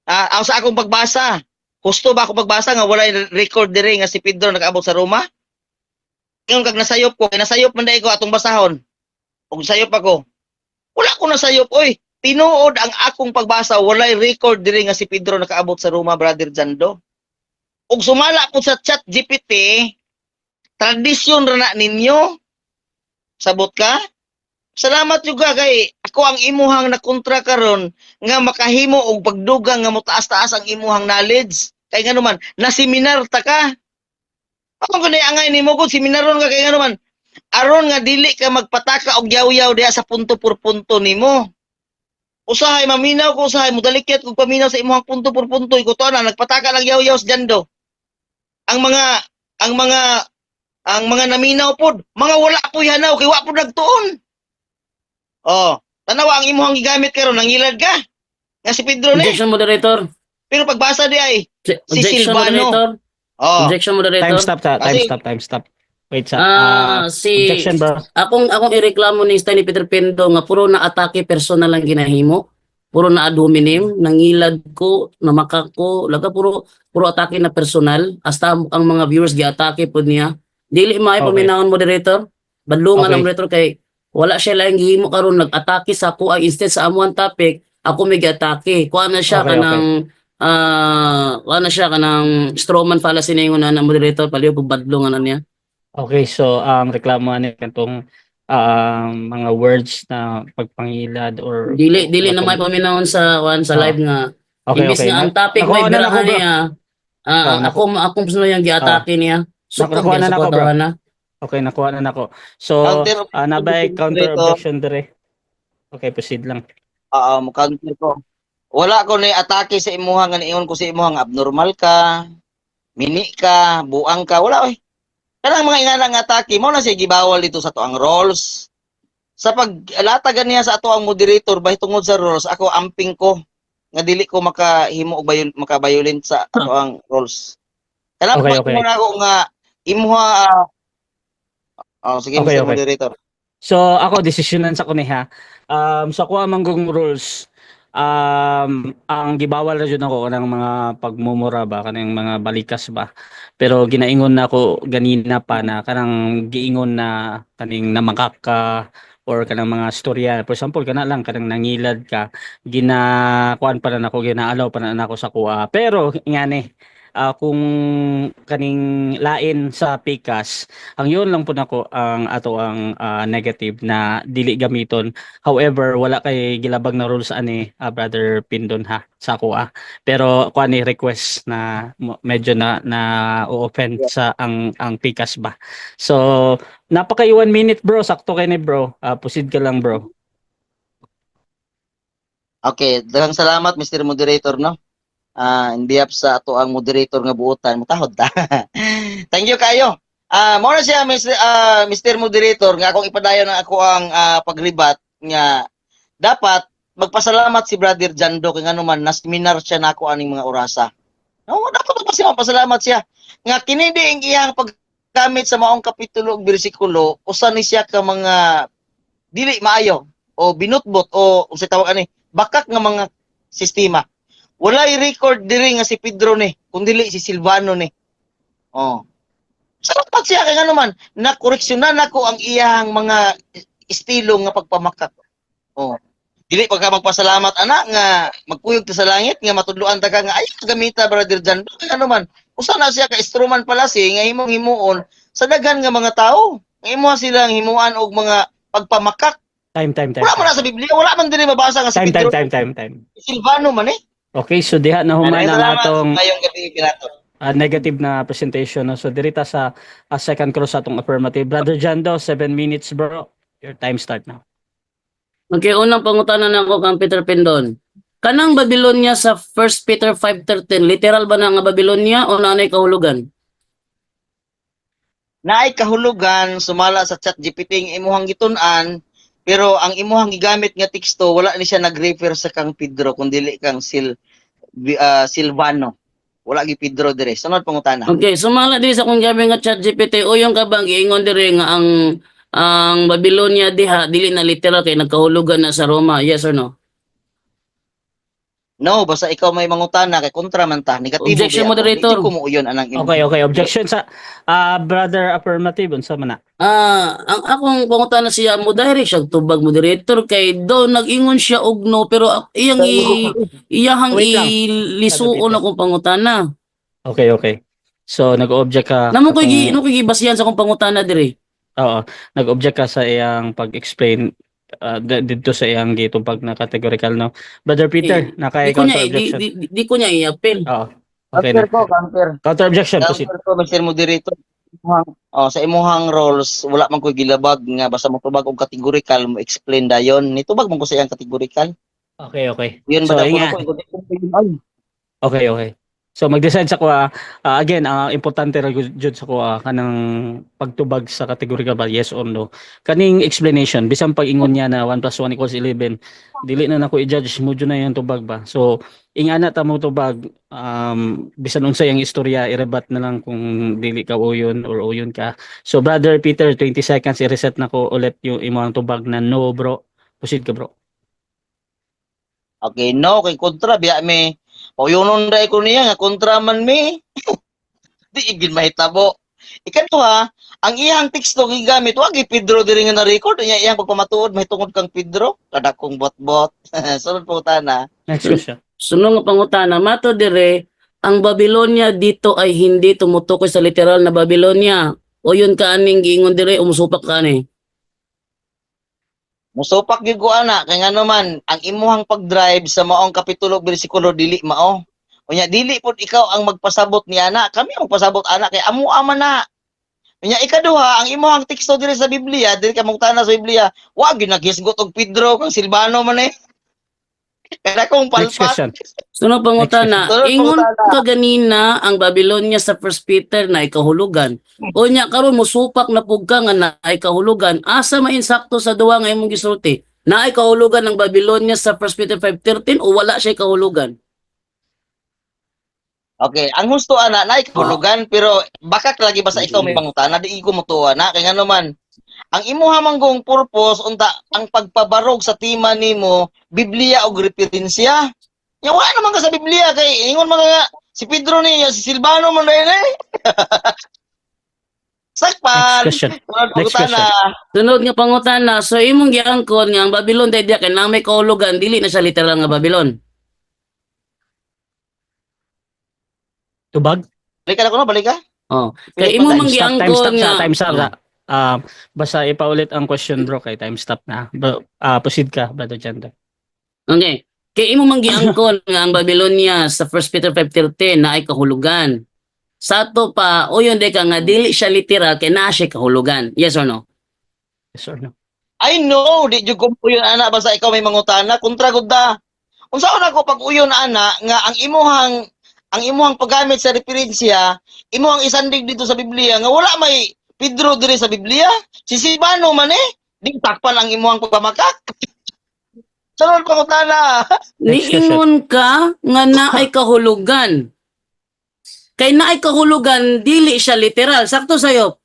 D: Aw sa akong pagbasa. Gusto ba ako pagbasa nga walay record diri nga si Pedro nakaabot sa Roma? Ingon kag nasayop ko, nasayop man dai ko atong basahon. Og sayop ako. Wala ko nasayop oy. Tinuod ang akong pagbasa walay record diri nga si Pedro nakaabot sa Roma, Brother Jando. Og sumala po sa chat GPT, tradisyon ra na ninyo. Sabot ka? Salamat juga kay ako ang imuhang nakontra karon nga makahimo og pagdugang nga motaas-taas ang imuhang knowledge. Kay ngano man, na seminar ta ka. Ako kun angay nimo gud seminaron ka kay ngano man. Aron nga dili ka magpataka og yaw-yaw diha sa punto por punto nimo. Usahay maminaw ko usahay modalikyat kog paminaw sa imuhang punto por punto iko to na nagpataka lang yaw-yaw sa Jando. Ang mga naminaw pod, mga wala po hanaw kay wa po nagtuon. Oh, tanawa ang imuhang gigamit karon nangilad ka. Nga si Pedro ni.
B: Objection moderator.
D: Pero pagbasa di ay si
B: Objection
D: Silvano.
B: moderator.
D: Oh,
B: Objection moderator.
C: Time stop. Wait sa
B: Si
C: objection bro.
B: akong ireklamo ni Stanley Peter Pendo nga puro na atake personal lang ginahimo. Puro na ad hominem, nangilad ko, namaka ko, laga puro atake na personal. Hasta ang mga viewers gi-atake pod niya. Dili may
C: Okay.
B: paminahon moderator. Badlungan
C: Okay.
B: ang moderator kay wala siya lang gihimo karon nag-atake sa ako instead sa amuang topic, ako may gi-atake. Kuha na siya
C: Okay,
B: kuha na siya kanang strawman fallacy na yung na moderator paliw pag badlungan na niya.
C: Okay, so ang reklamo ani kantong mga words na pagpangilad or
B: Dili na may paminahon sa live nga.
C: Okay,
B: Imbis
C: okay.
B: nga ang topic
C: Nakuha
B: may
C: na ako,
B: birahan
C: bro.
B: niya. Akong personal yung gi-atake niya. Sukog
C: Nakuha
B: yan
C: na
B: sa
C: ako, bro.
B: kwartahan na.
C: Okay, nakuha na nako. So,
D: Counter-
C: nabay counter
D: Dito.
C: objection dire. Okay, proceed lang.
D: mukhang ko. Wala ko ni atake sa imuha nga niingon ko sa imuha nga abnormal ka, mini ka, buang ka, wala oy. Kanang mga inganang atake mo na siya gibawal dito sa toang roles. Sa paglatagan niya sa ato ang moderator bahay tungod sa roles, ako amping ko nga dili ko makahimo og makabayolent sa ato ang roles. Kanang
C: Okay,
D: okay. Ako nga imuha sige
C: Okay,
D: Mr.
C: okay.
D: Moderator.
C: So, ako desisyonan sa kuniha. Sa kuha manggong rules, ang gibawal na jud ako kanang mga pagmumura ba kanang mga balikas ba. Pero ginaingon na ako ganina pa na kanang giingon na kaning namakak ka or kanang mga storya. For example, kana lang kanang nangilad ka, ginakuan pa na ako, ginaalaw pa na ako sa kuha. Pero ngani kung kaning lain sa pikas, ang yun lang po nako ang ato ang negative na dili gamiton. However, wala kay gilabag na rules ani Brother Pindon ha sa kuha. Pero kuha ni request na medyo na o-offend sa ang pikas ba. So napaka 1 minute bro, sakto kay ni bro. Proceed ka lang bro.
D: Okay, daghang salamat Mr. Moderator no. In behalf sa ato ang moderator nga buotan, mutahod ta. Thank you kayo. Mo na siya Mr. Moderator nga akong ipadayon na ako ang paglibat nga dapat magpasalamat si Brother Jando kay ngano man na seminar siya nako aning mga orasa. No, dapat magpasalamat siya. Nga kini di ang iyang paggamit sa maong kapitulo ug bersikulo, usa ni siya ka mga dili maayo o binutbot o unsay tawag ani, bakak nga mga sistema. Wala i-record diri nga si Pedro ni, kundi si Silvano ni. Oh. Salamat siya kay ngano man nakoreksyonan nako ang iyang mga estilo nga pagpamakak. Oh. Dili pagka magpasalamat ana nga magkuyog ta sa langit nga matudloan ta ka nga ay gamita Brother Jan. Kay ano man, usa na siya ka instrument pala si nga himong himuon sa daghan nga mga tao. Nga imo silang himuan og mga pagpamakak.
C: Time.
D: Wala man na sa Biblia, wala man diri mabasa nga si Pedro.
C: Time.
D: Silvano man eh.
C: Okay, so diha na human ang atong
D: Ngayong gabi pinato.
C: negative na presentation. No? So dirita sa second cross atong affirmative. Brother Jando, 7 minutes bro. Your time start now.
B: Okay, unang pangutana na ako kang Peter Pindon. Kanang Babylonia sa 1 Peter 5:13, literal ba na nga Babylonia o nanay kahulugan?
D: Naay kahulugan sumala sa ChatGPT ang imuhang gitun-an, pero ang imuhang gigamit nga teksto wala ni siya nag-refer sa kang Pedro kundi kang Silvano. Wala gi Pedro dire. Sunod pangutana.
B: Okay, sumala din sa kung gabi nga ChatGPT o yung kabang giingon dire nga ang Babylonia diha dili na literal kay nagkahulugan na sa Roma. Yes or no?
D: No, basta ikaw may mangutana kay kontra man ta. Negatibo.
B: Objection,
D: di ako.
B: moderator.
D: Di ko muuyon anang imo.
C: Okay. Objection sa brother affirmative unsa man na?
B: Ang akong pangutana siya mo direct siya tubag moderator kay do nag-ingon siya og no pero iyahang
C: Wait lang.
B: ilisuon akong pangutana.
C: Okay. So nag-object ka.
B: Namo koy gibasihan sa akong pangutana dire.
C: Oo, nag-object ka sa iyang pag-explain dito sa iyang gitubag na categorical no. Brother Peter,
B: Di ko
C: counter
B: niya
C: objection.
B: di ko niya i-appeal.
C: Oo. Okay na.
D: Counter.
C: Counter objection proceed.
D: Counter ko Mr. Moderator. Sa imuhang roles wala man koy gilabag nga basta mo tubag og categorical mo explain dayon. Nitubag man ko sa iyang categorical.
C: Okay.
D: Yun
C: So,
D: ba
C: inga. Okay. So mag-decide sa kuha again ang importante ra jud sa kuha kanang pagtubag sa categorical ba yes or no. Kaning explanation bisan pag-ingon niya na 1 + 1 = 11 dili na nako i-judge mo jud na yung tubag ba. So ingana ta mo tubag bisan unsa yang istorya i-rebat na lang kung dili ka uyon or uyon ka. So brother Peter 20 seconds i-reset na ko ulit yung imong tubag na no bro. Proceed ka bro.
D: Okay, no kay kontra biya mi. Pauyonon dai ko niya nga kontra man mi. Di igil mahitabo. Ikaduha, ang iyang teksto gigamit wa gi Pedro diri nga na-record niya iyang pagpamatuod mahitungod kang Pedro kada kong bot-bot. Sunod po tana.
C: Next question.
B: Sunod nga pangutana mato dire ang Babylonia dito ay hindi tumutukoy sa literal na Babylonia. O yun ka aning giingon dire umusupak ka ani.
D: Musupak gyud ko ana kay ngano man ang imuhang pag-drive sa maong kapitulo bersikulo dili mao. Unya dili pod ikaw ang magpasabot ni ana, kami ang magpasabot ana kay amo ama na. Unya ikaduha ang imuhang teksto diri sa Biblia, diri ka mangutana sa Biblia, wa gyud nagisgot og Pedro kang Silvano man eh. Kada kong
C: Next
D: palpak.
C: question.
B: Sunod pangutana,
D: Sunod
B: ingon
D: pangutana.
B: ka ganina ang Babylonia sa 1 Peter na ikahulugan. O nya karon musupak na pug ka nga na ikahulugan. Asa mainsakto sa duwa nga imong gisulti? Na ikahulugan ng Babylonia sa 1 Peter 5:13 o wala siya ikahulugan?
D: Okay, ang husto ana na ikahulugan pero bakak lagi basta ikaw may pangutana di ko mutuwa na kay ngano man. Ang imuha manggong purpose unta ang pagpabarog sa tema nimo Biblia og referensya. Nya wala naman ka sa Biblia kay ingon man nga si Pedro ni si Silvano man dai eh. Sakpan.
C: Next question. Next
D: Pangutana.
B: Sunod nga pangutana, so imong giangkon nga ang Babylon daydi kay nang may kahulugan dili na siya literal nga Babylon.
C: Tubag?
D: Balik ka na ko no, balik ka.
B: Oh, kay imo man giangkon nga.
C: Time stop sa. Basta ipaulit ang question bro kay time stop na. Bro, proceed ka, Brother Jando.
B: Okay. Kay imo man giangkon nga ang Babylonia sa 1 Peter 5:13 na ay kahulugan. Sa to pa, uyon de ka nga dili siya literal kay naa siya kahulugan. Yes or no?
C: Yes or no?
D: I know, di jud ko uyon ana basta ikaw may mangutana, kontra gud da. Unsaon ako pag uyon ana nga ang imuhang paggamit sa referensya, imuhang isandig dito sa Biblia nga wala may Pedro diri sa Biblia. Si Silvano man di takpan ang imuhang pagpamakak. Sunod pangutana.
C: Next question.
B: Niingon ka nga naay kahulugan. Kay naay kahulugan dili siya literal. Sakto sayo.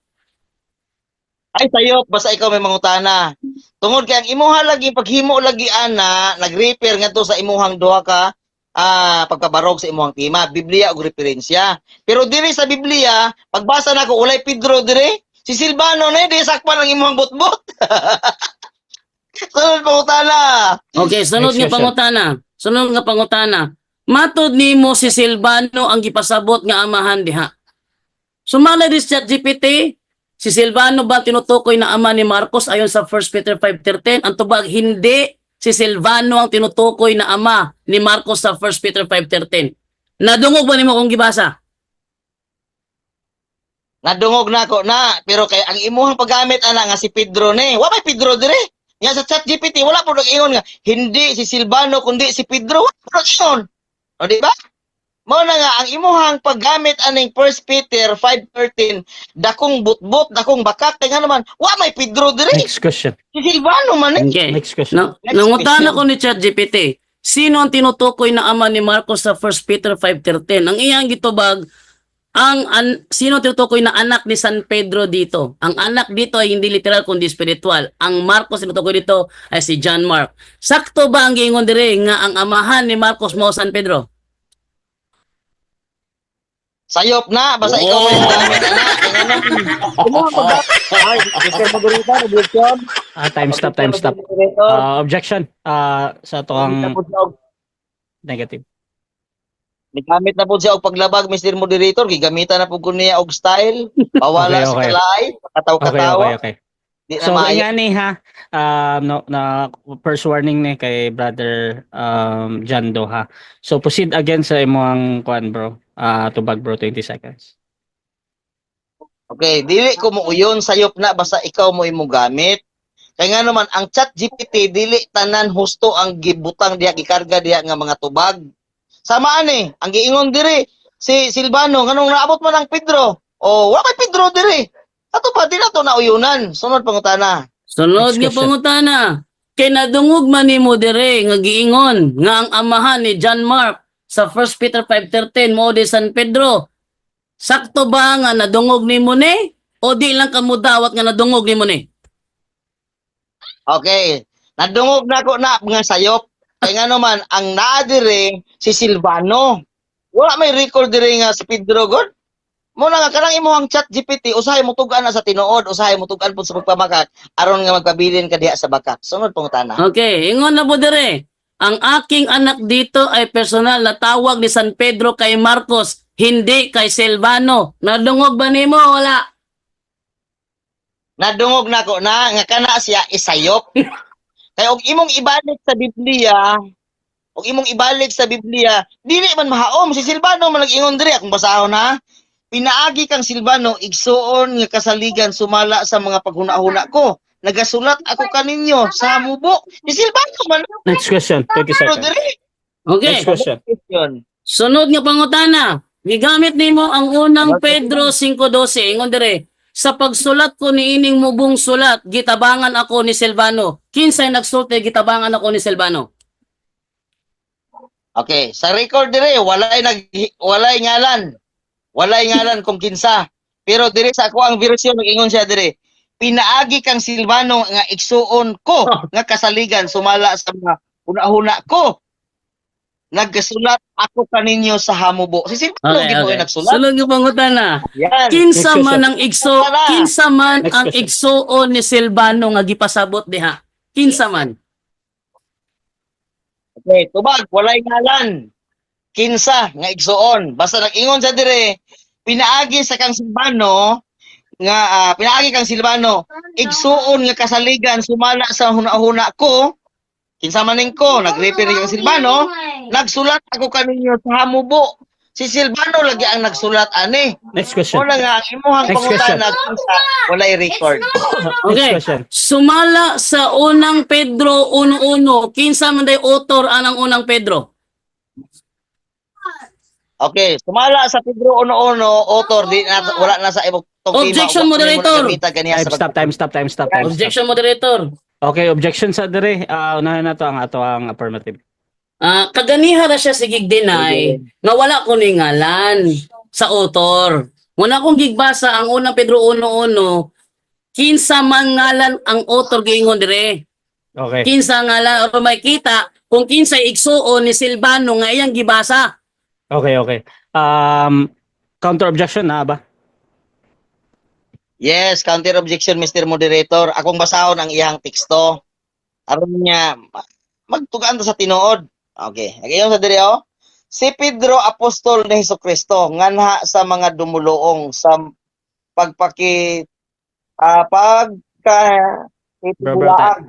D: Ay sayop basta ikaw may mangutana. Tungod kay ang imuha lagi paghimo lagi ana nag-refer ngadto sa imuhang duha ka pagpabarog sa imuhang tema, Biblia ug referensya. Pero diri sa Biblia, pagbasa nako ulay Pedro diri, si Silvano na di sakpan ang imuhang butbot. Sunod pangutana.
B: Okay, sunod
C: Next
B: nga
C: question.
B: pangutana. Sunod nga pangutana. Matod nimo si Silvano ang gipasabot nga amahan diha. Sumala dis ChatGPT, si Silvano ba tinutukoy na ama ni Marcos ayon sa 1 Peter 5:13? Ang tubag hindi si Silvano ang tinutukoy na ama ni Marcos sa 1 Peter 5:13. Nadungog ba nimo kung gibasa?
D: Nadungog nako na, pero kay ang imuhang paggamit ana nga si Pedro ni. Wa may Pedro diri. Nga sa ChatGPT wala po nag-ingon nga hindi si Silvano kundi si Pedro. Wala yun. O di ba? Mao na nga ang imuhang paggamit aning 1 Peter 5:13 dakong butbot, dakong bakak kay nga naman wa may Pedro diri.
C: Next question.
D: Si Silvano man
B: Okay.
C: Next question.
D: Next
B: Nangutana
D: question.
B: ko ni ChatGPT, sino ang tinutukoy na ama ni Marcos sa 1 Peter 5:13? Ang iyang gitubag, sino tinutukoy na anak ni San Pedro dito? Ang anak dito ay hindi literal kundi spiritual. Ang Marcos tinutukoy dito ay si John Mark. Sakto ba ang giingon dire nga ang amahan ni Marcos mo San Pedro?
D: Sayop na basta ikaw may paggamit ana. Kay nga naman. Imuhang paggamit. Ay, Mr. Moderator, objection.
C: Time stop.
D: Mr. Moderator.
C: Objection. Sa to ang
D: Tapos na og-
C: negative.
D: Migamit na po siya og paglabag, Mr. Moderator. Gigamitan na po ko niya og style. Pawala
C: Okay,
D: sa
C: okay.
D: kalay. Kataw-katawa.
C: Okay.
D: Di na
C: So,
D: maayo.
C: nga ni ha, na first warning ni kay Brother Jando ha. So, proceed again sa imong kuan bro. Tubag bro, 20 seconds.
D: Okay, dili ko mo uyon sayop na basta ikaw mo imo gamit. Kaya nga naman ang ChatGPT dili tanan husto ang gibutang diha gikarga diha nga mga tubag. Samaan ang giingon diri si Silvano nganong naabot man ang Pedro. O wa may Pedro diri. Ato pa di na to nauyunan. Sunod pangutana.
B: Sunod
C: Next
B: nga
C: question.
B: pangutana. Kay nadungog man nimo dire nga giingon nga ang amahan ni John Mark sa 1 Peter 5:13 mo de San Pedro. Sakto ba nga nadungog nimo ni o di lang kamo dawat nga nadungog nimo ni?
D: Okay. Nadungog na ko na mga sayop. Kaya nga naman ang naa diri si Silvano. Wala may record diri nga si Pedro God. Mo na nga kanang imong ChatGPT usahay mo tugan na sa tinuod, usahay mo tugan pud sa pagpamakak aron nga magpabilin ka diha sa bakak. Sunod pangutana.
B: Okay, ingon na po dire. Ang aking anak dito ay personal na tawag ni San Pedro kay Marcos, hindi kay Silvano. Nadungog ba nimo o wala?
D: Nadungog na ko na nga kana siya isayop. Kaya og imong ibalik sa Biblia, dili man mahaom si Silvano man nag-ingon diri akong basahon ha. Pinaagi kang Silvano igsuon nga kasaligan sumala sa mga paghuna-huna ko. Nagasulat ako kaninyo sa mubo. Si Silvano man
C: Next question, 20
D: pero
C: seconds.
D: diri.
B: Okay,
C: Next question.
D: Question.
B: sunod nga pangutana. Gigamit nimo ang unang Pedro 5:12. Ingon dire, sa pagsulat ko niining mubong sulat, gitabangan ako ni Silvano. Kinsay nagsulti gitabangan ako ni Silvano?
D: Okay, sa record dire walay ngalan. Walay ngalan kung kinsa. Pero dire sa ako ang version nag-ingon siya dire. Pinaagi kang Silvano nga igsuon ko nga kasaligan sumala sa mga huna-huna ko. Nagsulat ako kaninyo sa hamubo. Si Silvano
B: Okay,
D: gid mo
B: okay.
D: nagsulat.
B: Sunod nga pangutana.
D: Yan.
B: Kinsa
C: Next
B: man
C: question.
B: ang
D: Wala.
B: kinsa man
C: Next
B: ang
C: question.
B: igsuon ni Silvano nga gipasabot diha? Kinsa man?
D: Okay, tubag walay ngalan. kinsa nga igsuon. Basta nag-ingon sa dire, pinaagi sa kang Silvano nga pinaagi kang Silvano, igsuon nga kasaligan sumala sa huna-huna ko. Kinsa maning ko, nag-refer kang Silvano, nagsulat ako kaninyo sa hamubo. Si Silvano lagi ang nagsulat ani.
C: Next question.
D: Wala nga ang imuhang
C: Next question.
D: pangutana kinsa walay record.
C: Next
B: Okay.
C: question.
B: Sumala sa unang Pedro 1:1, kinsa man day author anang unang Pedro?
D: Okay, sumala sa Pedro 1:1, author di na, wala na sa ibang
B: Objection, moderator.
C: Time.
B: Objection, moderator.
C: Okay, objection sa dire. Unahin na to ang ato ang affirmative.
B: Kaganiha na siya sigig deny nga wala ko ni ngalan sa author. Muna kong gigbasa ang unang Pedro 1:1, kinsa man ngalan ang author giingon dire.
C: Okay.
B: Kinsa ngalan o may kita kung kinsa igsuon ni Silvano nga iyang gibasa.
C: Okay. Counter objection na ba?
D: Yes, counter objection Mr. Moderator. Akong basahon ang iyang teksto. Aron niya magtugaan to sa tinuod. Okay, agayon sa diri oh. Si Pedro apostol ni Hesukristo nganha sa mga dumuluong sa pagpaki pagka
C: Bro,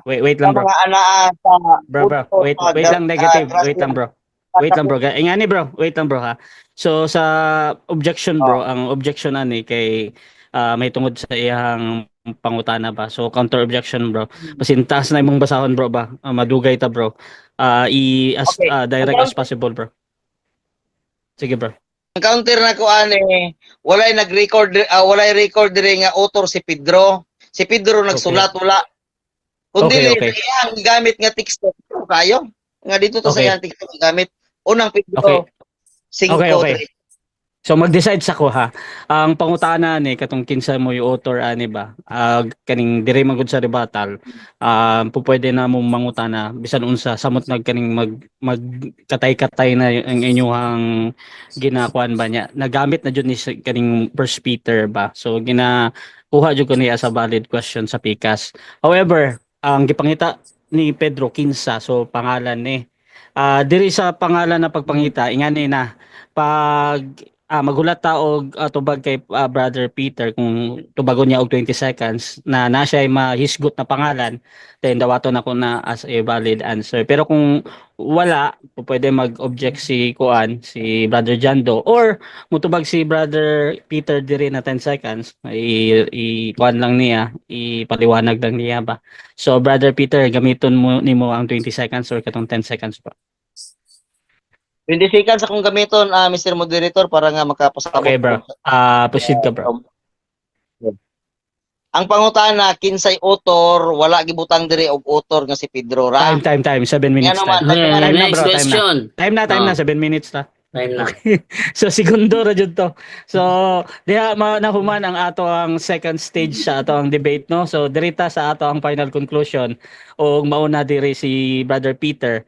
C: wait lang bro.
D: mga anaa sa
C: Bro, wait lang negative. Wait lang bro. Ingani bro, wait lang bro ha. So sa objection bro, ang objection ani kay may tungod sa iyang pangutana ba. So counter objection bro. Pasintas na imong basahon bro ba. Madugay ta bro. As direct as possible bro. Sige bro.
D: Ang counter na ko ani walay walay record diri nga author si Pedro. Si Pedro nagsulat wala. Kundi
C: Okay.
D: iyang gamit nga teksto kayo. Nga dito to sa
C: Okay.
D: iyang teksto gamit unang Pedro.
C: Okay.
D: 5:3.
C: So mag-decide sa ko ha. Ang pangutana ni katong kinsa mo yung author ani ba? Kaning dire man gud sa rebuttal. Pupwede na mo mangutana bisan unsa samot nagkaning magkatay-katay na ang inyong ginakuan ba niya. Nagamit na jud ni kaning First Peter ba. So kuha jud ko niya sa valid question sa PCAS. However, ang gipangita ni Pedro kinsa so pangalan ni diri sa pangalan na pagpangita ingani na pag magulat ta og tubag kay Brother Peter kung tubagon niya og 20 seconds na siya ay mahisgot na pangalan then dawaton ako na as a valid answer pero kung wala pwede mag-object si Brother Jando or mutubag si Brother Peter diri na 10 seconds kuan lang niya ipaliwanag lang niya ba so Brother Peter gamiton mo nimo ang 20 seconds or katong 10 seconds pa.
D: 20 seconds akong gamiton Mr. Moderator para nga makapasabot.
C: Okay bro. Proceed ka bro.
D: Ang pangutana kinsay author wala gibutang diri og author nga si Pedro ra.
C: Time 7 minutes
D: Yan naman.
C: time.
B: Okay,
C: na,
B: next
C: bro, time na.
B: question.
C: Time na 7 minutes ta.
B: Time na.
C: So segundo ra jud to. So diha nahuman ang ato ang second stage sa ato ang debate no. So dirita sa ato ang final conclusion og mauna diri si Brother Peter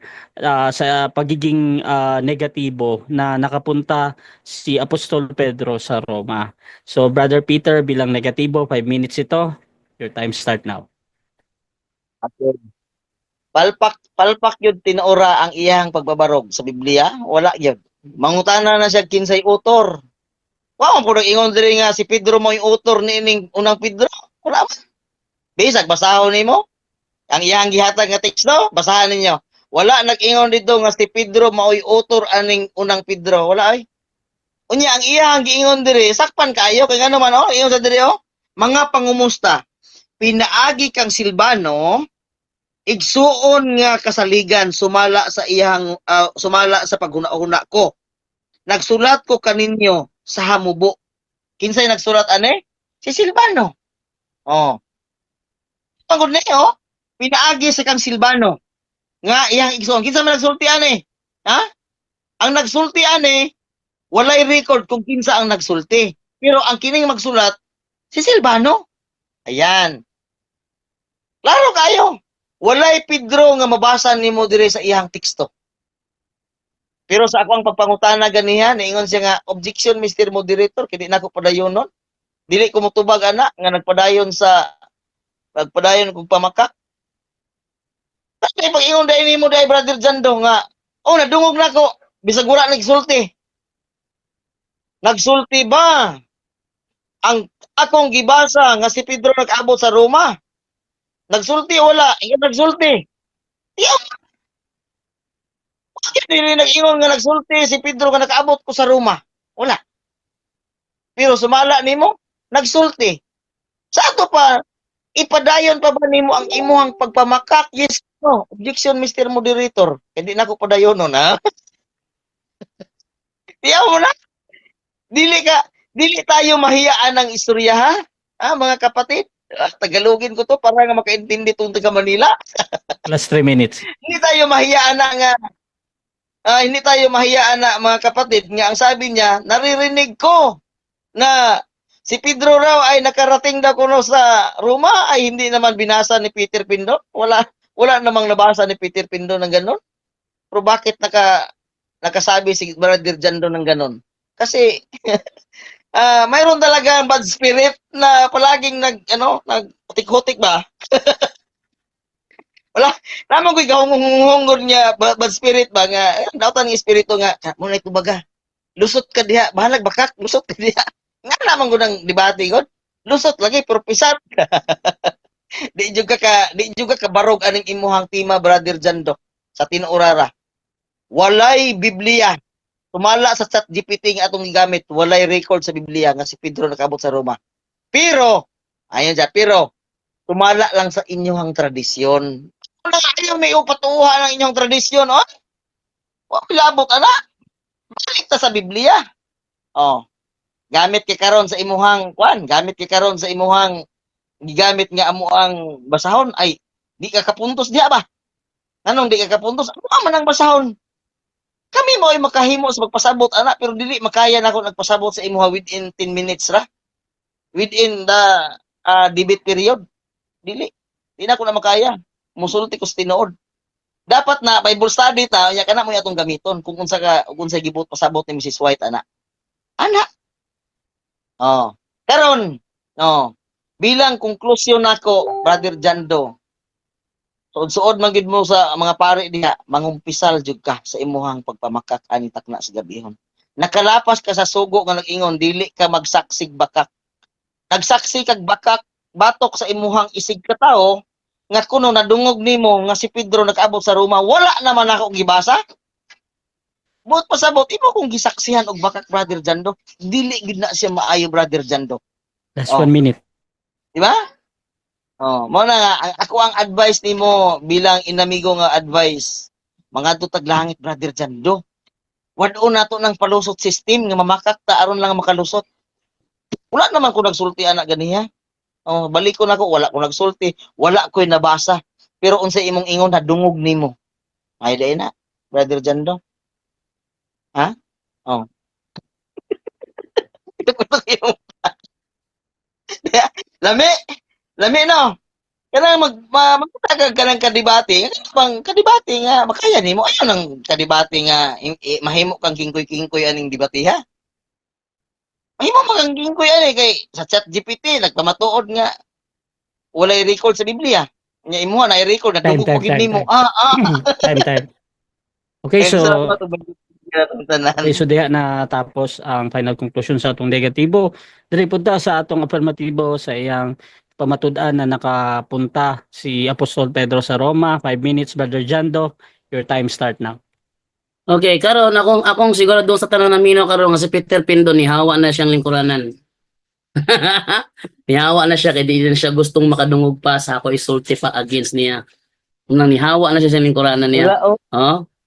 C: sa pagiging negatibo na nakapunta si Apostol Pedro sa Roma. So Brother Peter bilang negatibo 5 minutes ito. Your time start now.
D: Okay. Palpak yun tinuora ang iyang pagbabarog sa Biblia, wala yun. Mangutana na siya kinsay author. Wow, kung ingon diri nga si Pedro mo yung author ni ining unang Pedro, wala man. Bisag basahon nimo ang iyang gihatag nga teksto, basahan ninyo. Wala nag-ingon dito nga si Pedro mao'y author aning unang Pedro, wala ay. Unya ang iyang giingon diri, sakpan kayo kay ngano man ingon sa diri mga pangumusta. Pinaagi kang Silvano igsuon nga kasaligan sumala sa iyang sumala sa paghuna-huna ko. Nagsulat ko kaninyo sa hamubo. Kinsay nagsulat ani? Si Silvano. Oh. Tungod niyo, pinaagi sa kang Silvano nga iyang igsuon. Kinsa man nagsulti ani? Ha? Ang nagsulti ani walay record kung kinsa ang nagsulti. Pero ang kining magsulat si Silvano. Ayan. Klaro kayo. Walay Pedro nga mabasa nimo dire sa iyang teksto. Pero sa ako ang pagpangutana ganihan, ingon siya nga objection Mr. Moderator kay di nako padayon nun. Dili ko motubag ana nga nagpadayon kog pamakak. Kasi pag ingon dai nimo dai Brother Jando nga nadungog nako. Bisag wala nagsulti. Nagsulti ba ang akong gibasa nga si Pedro nag-abot sa Roma? Nagsulti o wala? Ikaw nagsulti. Tiyaw, bakit hindi nag-ingon nga nagsulti si Pedro nga nag-abot ko sa Roma? Wala. Pero sumala nimo, nagsulti. Sa ato pa, ipadayon pa ba nimo ang imuhang pagpamakak? Yes, no. Objection, Mr. Moderator. Hindi na ko padayon no, na. Tiyaw mo na. Dili tayo mahiyaan ng istorya, ha? Mga kapatid. Tagalogin ko to para nga makaintindi tong taga Manila.
C: Last 3 minutes.
D: Hindi tayo mahiyaan na mga kapatid nga ang sabi niya, naririnig ko na si Pedro raw ay nakarating daw kuno sa Roma ay hindi naman binasa ni Peter Pindo. Wala namang nabasa ni Peter Pindo ng ganon. Pero bakit nakasabi si Brother Jando ng ganon? Kasi mayroon talaga bad spirit na palaging naghutik-hutik ba? Wala, naman ko'y gahungong niya, bad spirit ba nga, nautan ng espiritu nga, muna ito baga, lusot ka diha, bahalag bakak, lusot ka diha. Nga naman ko ng debate ko, lusot lagi, pero pisat. Di juga ka barog aning imuhang tima, Brother Jando, sa tinuurara. Walay Biblia. Tumala sa ChatGPT nga atong gigamit, walay record sa Biblia nga si Pedro nakabot sa Roma. Pero, tumala lang sa inyong tradisyon. Ayaw may upatuha ng inyong tradisyon, oh? Labot, anak. Balik ta sa Biblia. Oh. Gamit kay karon sa imuhang gigamit nga amo ang basahon ay di ka kapuntos diha ba? Anong di ka kapuntos? Ano man ang basahon? Kami mo ay makahimo sa magpasabot, anak, pero dili makaya na ako nagpasabot sa imuha within 10 minutes ra. Within the debate period. Dili. Di na ako na makaya. Musulti ko sa tinuod. Dapat na Bible study ta, ya kana mo atong gamiton kung unsa gibot pasabot ni Mrs. White ana. Ana. Oh. Karon, bilang konklusyon nako, Brother Jando. Suod-suod man gid mo sa mga pare diha, mangumpisal jud ka sa imuhang pagpamakak ani takna sa gabihon. Nakalapas ka sa sugo nga nag-ingon dili ka magsaksig bakak. Nagsaksi kag bakak batok sa imuhang isig ka tao nga kuno nadungog nimo nga si Pedro nag-abot sa Roma, wala naman ako gibasa. Buot pasabot imo kung gisaksihan og bakak, Brother Jando, dili gid na siya maayo, Brother Jando.
C: Last 1 minute.
D: Di ba? Mo na nga, ako ang advice nimo bilang inamigo nga advice. Mga tutag langit, Brother Jando. Wad-o nato ng palusot system nga mamakak ta aron lang makalusot. Wala naman ko nagsulti anak ganiha. Balik ko nako, wala ko nagsulti, wala ko'y nabasa. Pero unsa imong ingon nadungog nimo. Ay day na, Brother Jando. Ha? Ito ko yung Lami no. Kanang magtatagag ka ng kadibate, pang kadibate nga makaya nimo ayo nang kadibate nga mahimo kang kingkoy-kingkoy aning debate ha. Mahimo kang kingkoy ani kay sa ChatGPT nagpamatuod nga walay record sa Biblia. Nya imo na i-record na
C: Time.
D: dugog nimo.
C: Time. Okay, so
D: Okay,
C: so diha na tapos ang final conclusion sa atong negatibo. Diri punta sa atong affirmatibo sa iyang pamatud-an na nakapunta si Apostol Pedro sa Roma. 5 minutes, Brother Jando. Your time start now.
B: Okay, karon akong siguro doon sa tanong namino karon nga si Peter Pindo ni hawa na siyang lingkuranan. Nihawa na siya kay di na siya gustong makadungog pa sa ako isulti pa against niya. Nang nihawa na siya sa lingkuranan niya.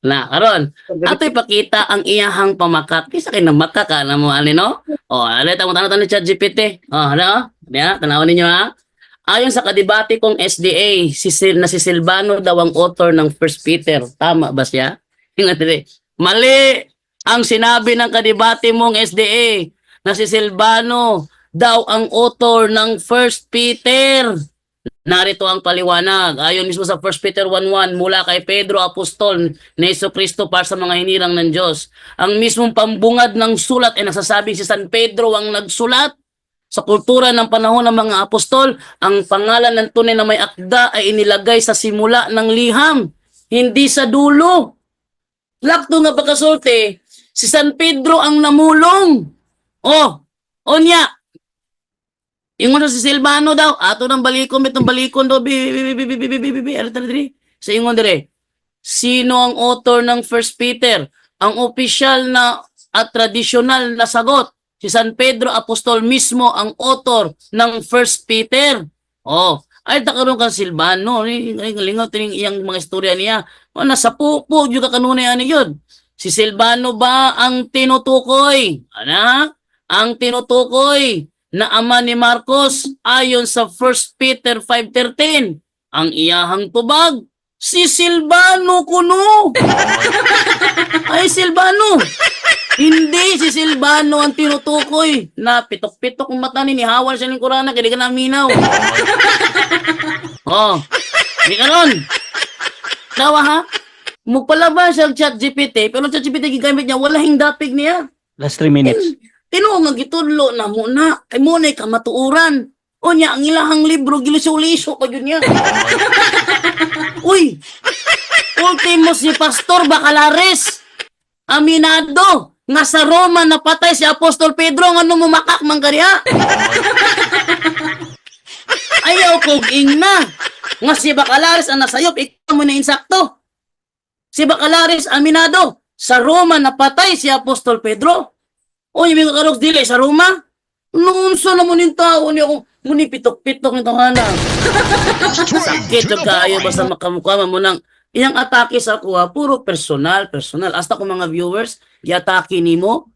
B: Na karon ato'y pakita ang iyahang pamakat. Kisa kay namakak ka na mo ani no? Alita mo tanong ni ChatGPT. Ano? Diya, tanawon ninyo ha. Ayon sa kadebate kong SDA, si Silvano daw ang author ng First Peter. Tama ba siya? Mali ang sinabi ng kadebate mong SDA na si Silvano daw ang author ng First Peter. Narito ang paliwanag. Ayon mismo sa 1 Peter 1:1 mula kay Pedro Apostol ni Jesucristo para sa mga hinirang ng Diyos. Ang mismong pambungad ng sulat ay nagsasabing si San Pedro ang nagsulat. Sa kultura ng panahon ng mga apostol, ang pangalan ng tunay na may akda ay inilagay sa simula ng liham, hindi sa dulo. Lakto nga pagkasulti, si San Pedro ang namulong. Oh, onya. Ingon na si Silvano daw, ato ng balikon, bitong balikon daw, sa ingon dire. Sino ang author ng First Peter? Ang opisyal na at tradisyonal na sagot. Si San Pedro Apostol mismo ang author ng First Peter. Oh, ay takaroon kang Silvano, lingaw tining iyang mga istorya niya. O nasa pupo jud ka kanunay ani yun. Si Silvano ba ang tinutukoy? Ana? Ang tinutukoy na ama ni Marcos ayon sa 1 Peter 5:13. Ang iyahang tubag, si Silvano kuno. Ay, Silvano. Hindi si Silvano ang tinutukoy na pitok-pitok ang mata ni hawal siya ng Kurana kaya di ka naminaw. Oh, di ka nun. Dawa ha? Mugpalabas siya ang ChatGPT, pero ang ChatGPT gigamit niya, wala hingdapig niya.
C: Last 3 minutes.
B: Tinuo nga gitudlo na muna, ay muna ka matuuran. O niya, ang ilahang libro, giluso-liso pa yun niya. Uy, ultimo si Pastor Bacalares, aminado, nga sa Roma napatay si Apostol Pedro, nga nung mumakak manggarya. Ayaw kong ingna, nga si Bacalares ang nasayop, ikaw mo na insakto. Si Bacalares, aminado, sa Roma napatay si Apostol Pedro. O yung mga karogs dili sa Roma, noon sa naman yung tao niya kung muni pitok-pitok nito hana. Sakit yung kayo basta makamukha mo nang iyang atake sa kuha, puro personal. Hasta ko mga viewers, i-atake ni mo.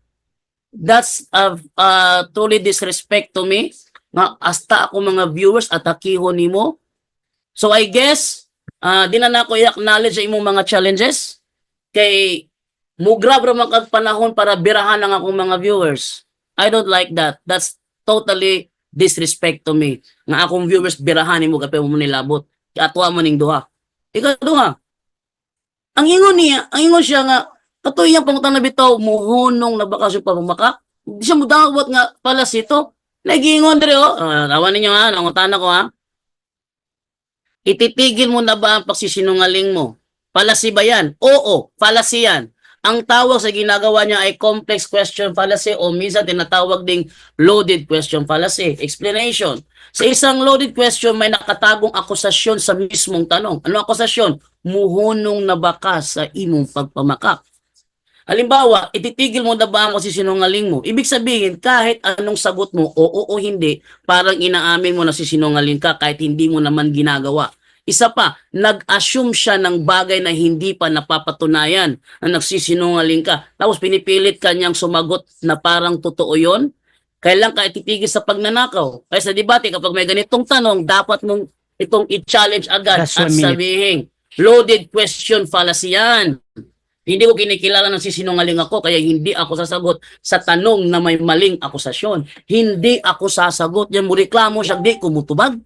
B: That's truly disrespect to me. Nga, hasta ako mga viewers, atakiho ni mo. So I guess, di na ako i-acknowledge imong mga challenges. Kay mugrab raman kag panahon para birahan ang akong mga viewers. I don't like that. That's totally disrespect to me. Nga akong viewers birahan mo kapay mo nilabot. Atwa mo ning duha. Ikaw duha. Ang ingon siya nga katoy yang pangutang na bitaw muhunong na bakasyon pa makak. Di siya mudawat nga pala sito. Nagiingon dire oh. Tawa ninyo ha, nangutan ako ha. Ititigil mo na ba ang pagsisinungaling mo? Fallacy ba yan? Oo, fallacy yan. Ang tawag sa ginagawa niya ay complex question fallacy o minsan tinatawag ding loaded question fallacy. Explanation. Sa isang loaded question may nakatagong akusasyon sa mismong tanong. Ano akusasyon? Muhunong na baka sa imong pagpamakak. Halimbawa, ititigil mo na ba ang sinungaling mo? Ibig sabihin, kahit anong sagot mo, oo o hindi, parang inaamin mo na sinungaling ka kahit hindi mo naman ginagawa. Isa pa, nag-assume siya ng bagay na hindi pa napapatunayan na nagsisinungaling ka. Tapos pinipilit ka niyang sumagot na parang totoo yon. Kailan ka ititigil sa pagnanakaw? Kaya sa debate, kapag may ganitong tanong, dapat mong itong i-challenge agad at sabihin, loaded question fallacy yan. Hindi ko kinikilala ng sisinungaling ako, kaya hindi ako sasagot sa tanong na may maling akusasyon. Hindi ako sasagot. Yan mo reklamo siya, di kumutubag.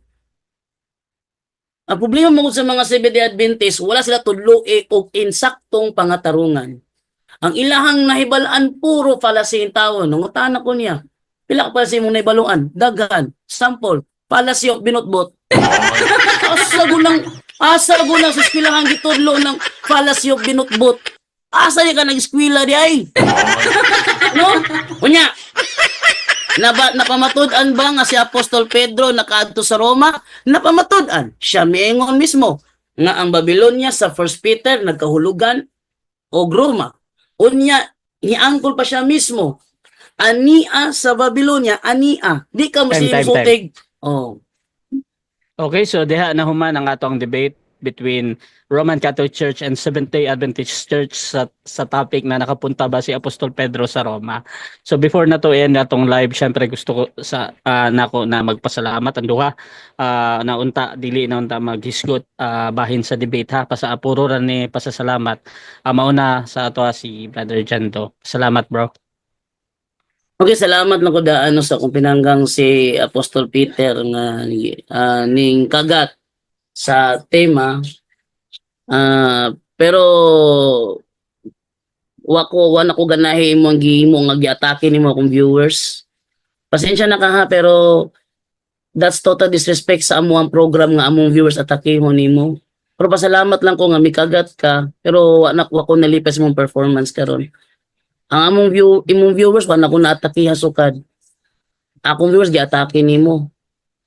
B: Ang problema mo sa mga Seventh-day Adventist, wala sila tudloe o insaktong pangatarungan. Ang ilahang nahibalaan, puro fallacy yung tao. Nungutan ako niya. Pila ka fallacy mong nahibaluan? Dagan. Sample. Fallacy of binutbot. Asa ko lang sa eskwelahan gitudlo ng fallacy of binutbot. Asa niya ka nag-eskwela di ay? No? Kunya. Napamatud-an ba nga si Apostol Pedro nakaadto sa Roma? Napamatud-an. Siya miingon mismo nga ang Babylonia sa 1 Peter nagkahulugan og Roma. Unya, niangkol pa siya mismo. Ania sa Babylonia, ania. Di ka masimusutig. Oh.
C: Okay, so diha na human ang atong debate between Roman Catholic Church and Seventh-day Adventist Church sa topic na nakapunta ba si Apostol Pedro sa Roma. So before na to end atong live, syempre gusto ko sa nako na magpasalamat ang duha naunta dili na unta maghisgot bahin sa debate ha pa sa apuro ra ni pasasalamat. Mauna sa ato si Brother Jando. Salamat bro.
B: Okay, salamat na ko sa kung pinanggang si Apostol Peter nga ning kagat sa tema. Pero wala ko ganahi mo ang gihimo nga giatake nimo akong viewers. Pasensya na ka ha, pero that's total disrespect sa among program nga among viewers atake mo nimo. Pero pasalamat lang ko nga mikagat ka, pero wa ko nalipas mong performance karon. Ang imong viewers wa na ko naatake hasukad. Akong viewers giatake nimo.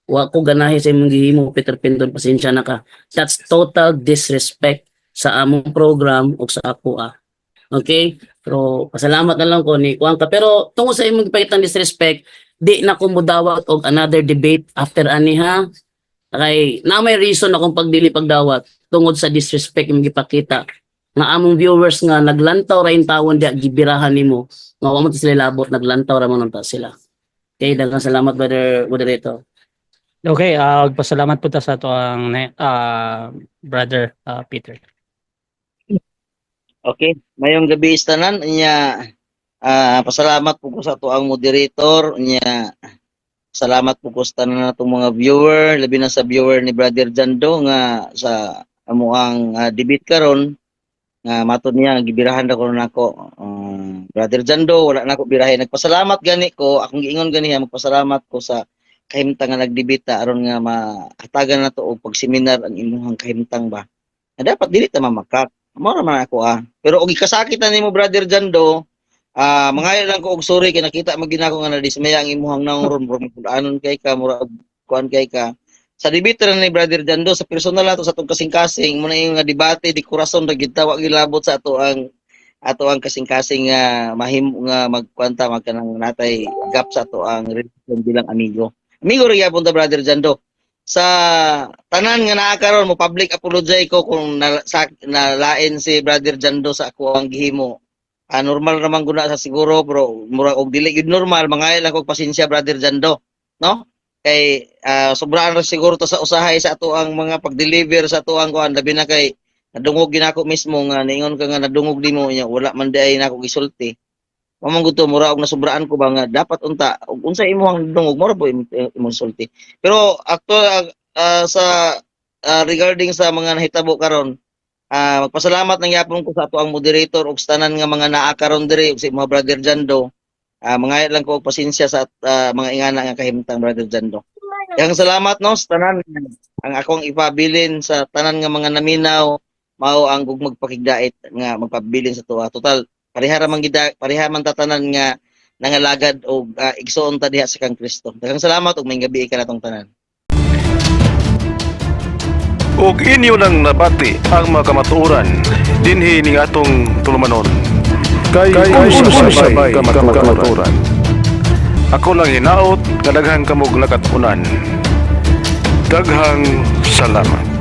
B: Wa ko ganahe sa imong gihimo, Peter Pinton, pasensya na ka. That's total disrespect sa among program o sa ako Okay? Pero pasalamat na lang ko ni kuan ka. Pero tungod sa imong gipakitang disrespect, di na ko mudawat og another debate after ani ha. Kay na may reason akong pagdawat tungod sa disrespect imong gipakita. Nga among viewers nga naglantaw ra in tawon dia gibirahan nimo. Nga wa mo to sila labot naglantaw ra man ta sila. Okay, daghang salamat brother moderator.
C: Okay, pasalamat po ta sa ato ang brother Peter.
D: Okay, mayong gabi istanan nya pasalamat po ko sa ato ang moderator nya. Salamat po ko sa tanan natong mga viewer, labi na sa viewer ni Brother Jando nga sa amuang debate karon nga matud niya gibirahan ra ko nako. Brother Jando wala na ko birahin. Nagpasalamat gani ko, akong giingon gani magpasalamat ko sa kahimtang nga nagdebate aron nga mahatagan nato og pagseminar ang imuhang kahimtang ba. Na dapat dili ta mamakak. Mao man ako Pero og ikasakit na nimo Brother Jando, mangayo lang ko og sorry kay nakita maginako nga nadismaya ang imuhang nanguron anon kay ka mura kuan kay ka. Sa debate ra ni Brother Jando sa personal nato sa atong kasing-kasing mo na yung nga debate di kurason ra gid tawa gilabot sa ato ang kasing-kasing nga mahim nga magkwanta magkanang natay gap sa ato ang relasyon bilang amigo. Amigo ra gyapon ta Brother Jando. Sa tanan nga naa karon mo public apologize ko kung nalain si Brother Jando sa ako ang gihimo. Normal naman guna sa siguro bro, mura og dili gid normal mangayo lang kog pasensya Brother Jando, no? Kay sobraan ra siguro to sa usahay sa ato ang mga pag-deliver sa ato ang kuan labi na kay nadungog ginako mismo nga ningon ka nga nadungog nimo nya wala man day nako gisulti. Mamang gusto mura og nasubraan ko ba nga dapat unta ug unsa imong dungog mura po imong sulti. Pero sa regarding sa mga nahitabo karon magpasalamat ng yapon ko sa ato ang moderator ug sa tanan nga mga naa karon diri ug sa mga Brother Jando. Mangayat lang ko og pasensya sa mga ingana nga kahimtang Brother Jando. Yang salamat no sa tanan ang akong ipabilin sa tanan nga mga naminaw mao ang magpakigdait nga magpabilin sa tuwa. Total pareha man tatanan nga nangalagad og igsoon ta diha sa kang Kristo. Daghang salamat ug may gabi ka natong tanan.
A: Ug inyo nang nabati ang mga kamatuoran dinhi ning atong tulumanon. Kay sabay kamatuoran. Ako lang hinaot, kadaghang kamog nakatunan. Daghang salamat.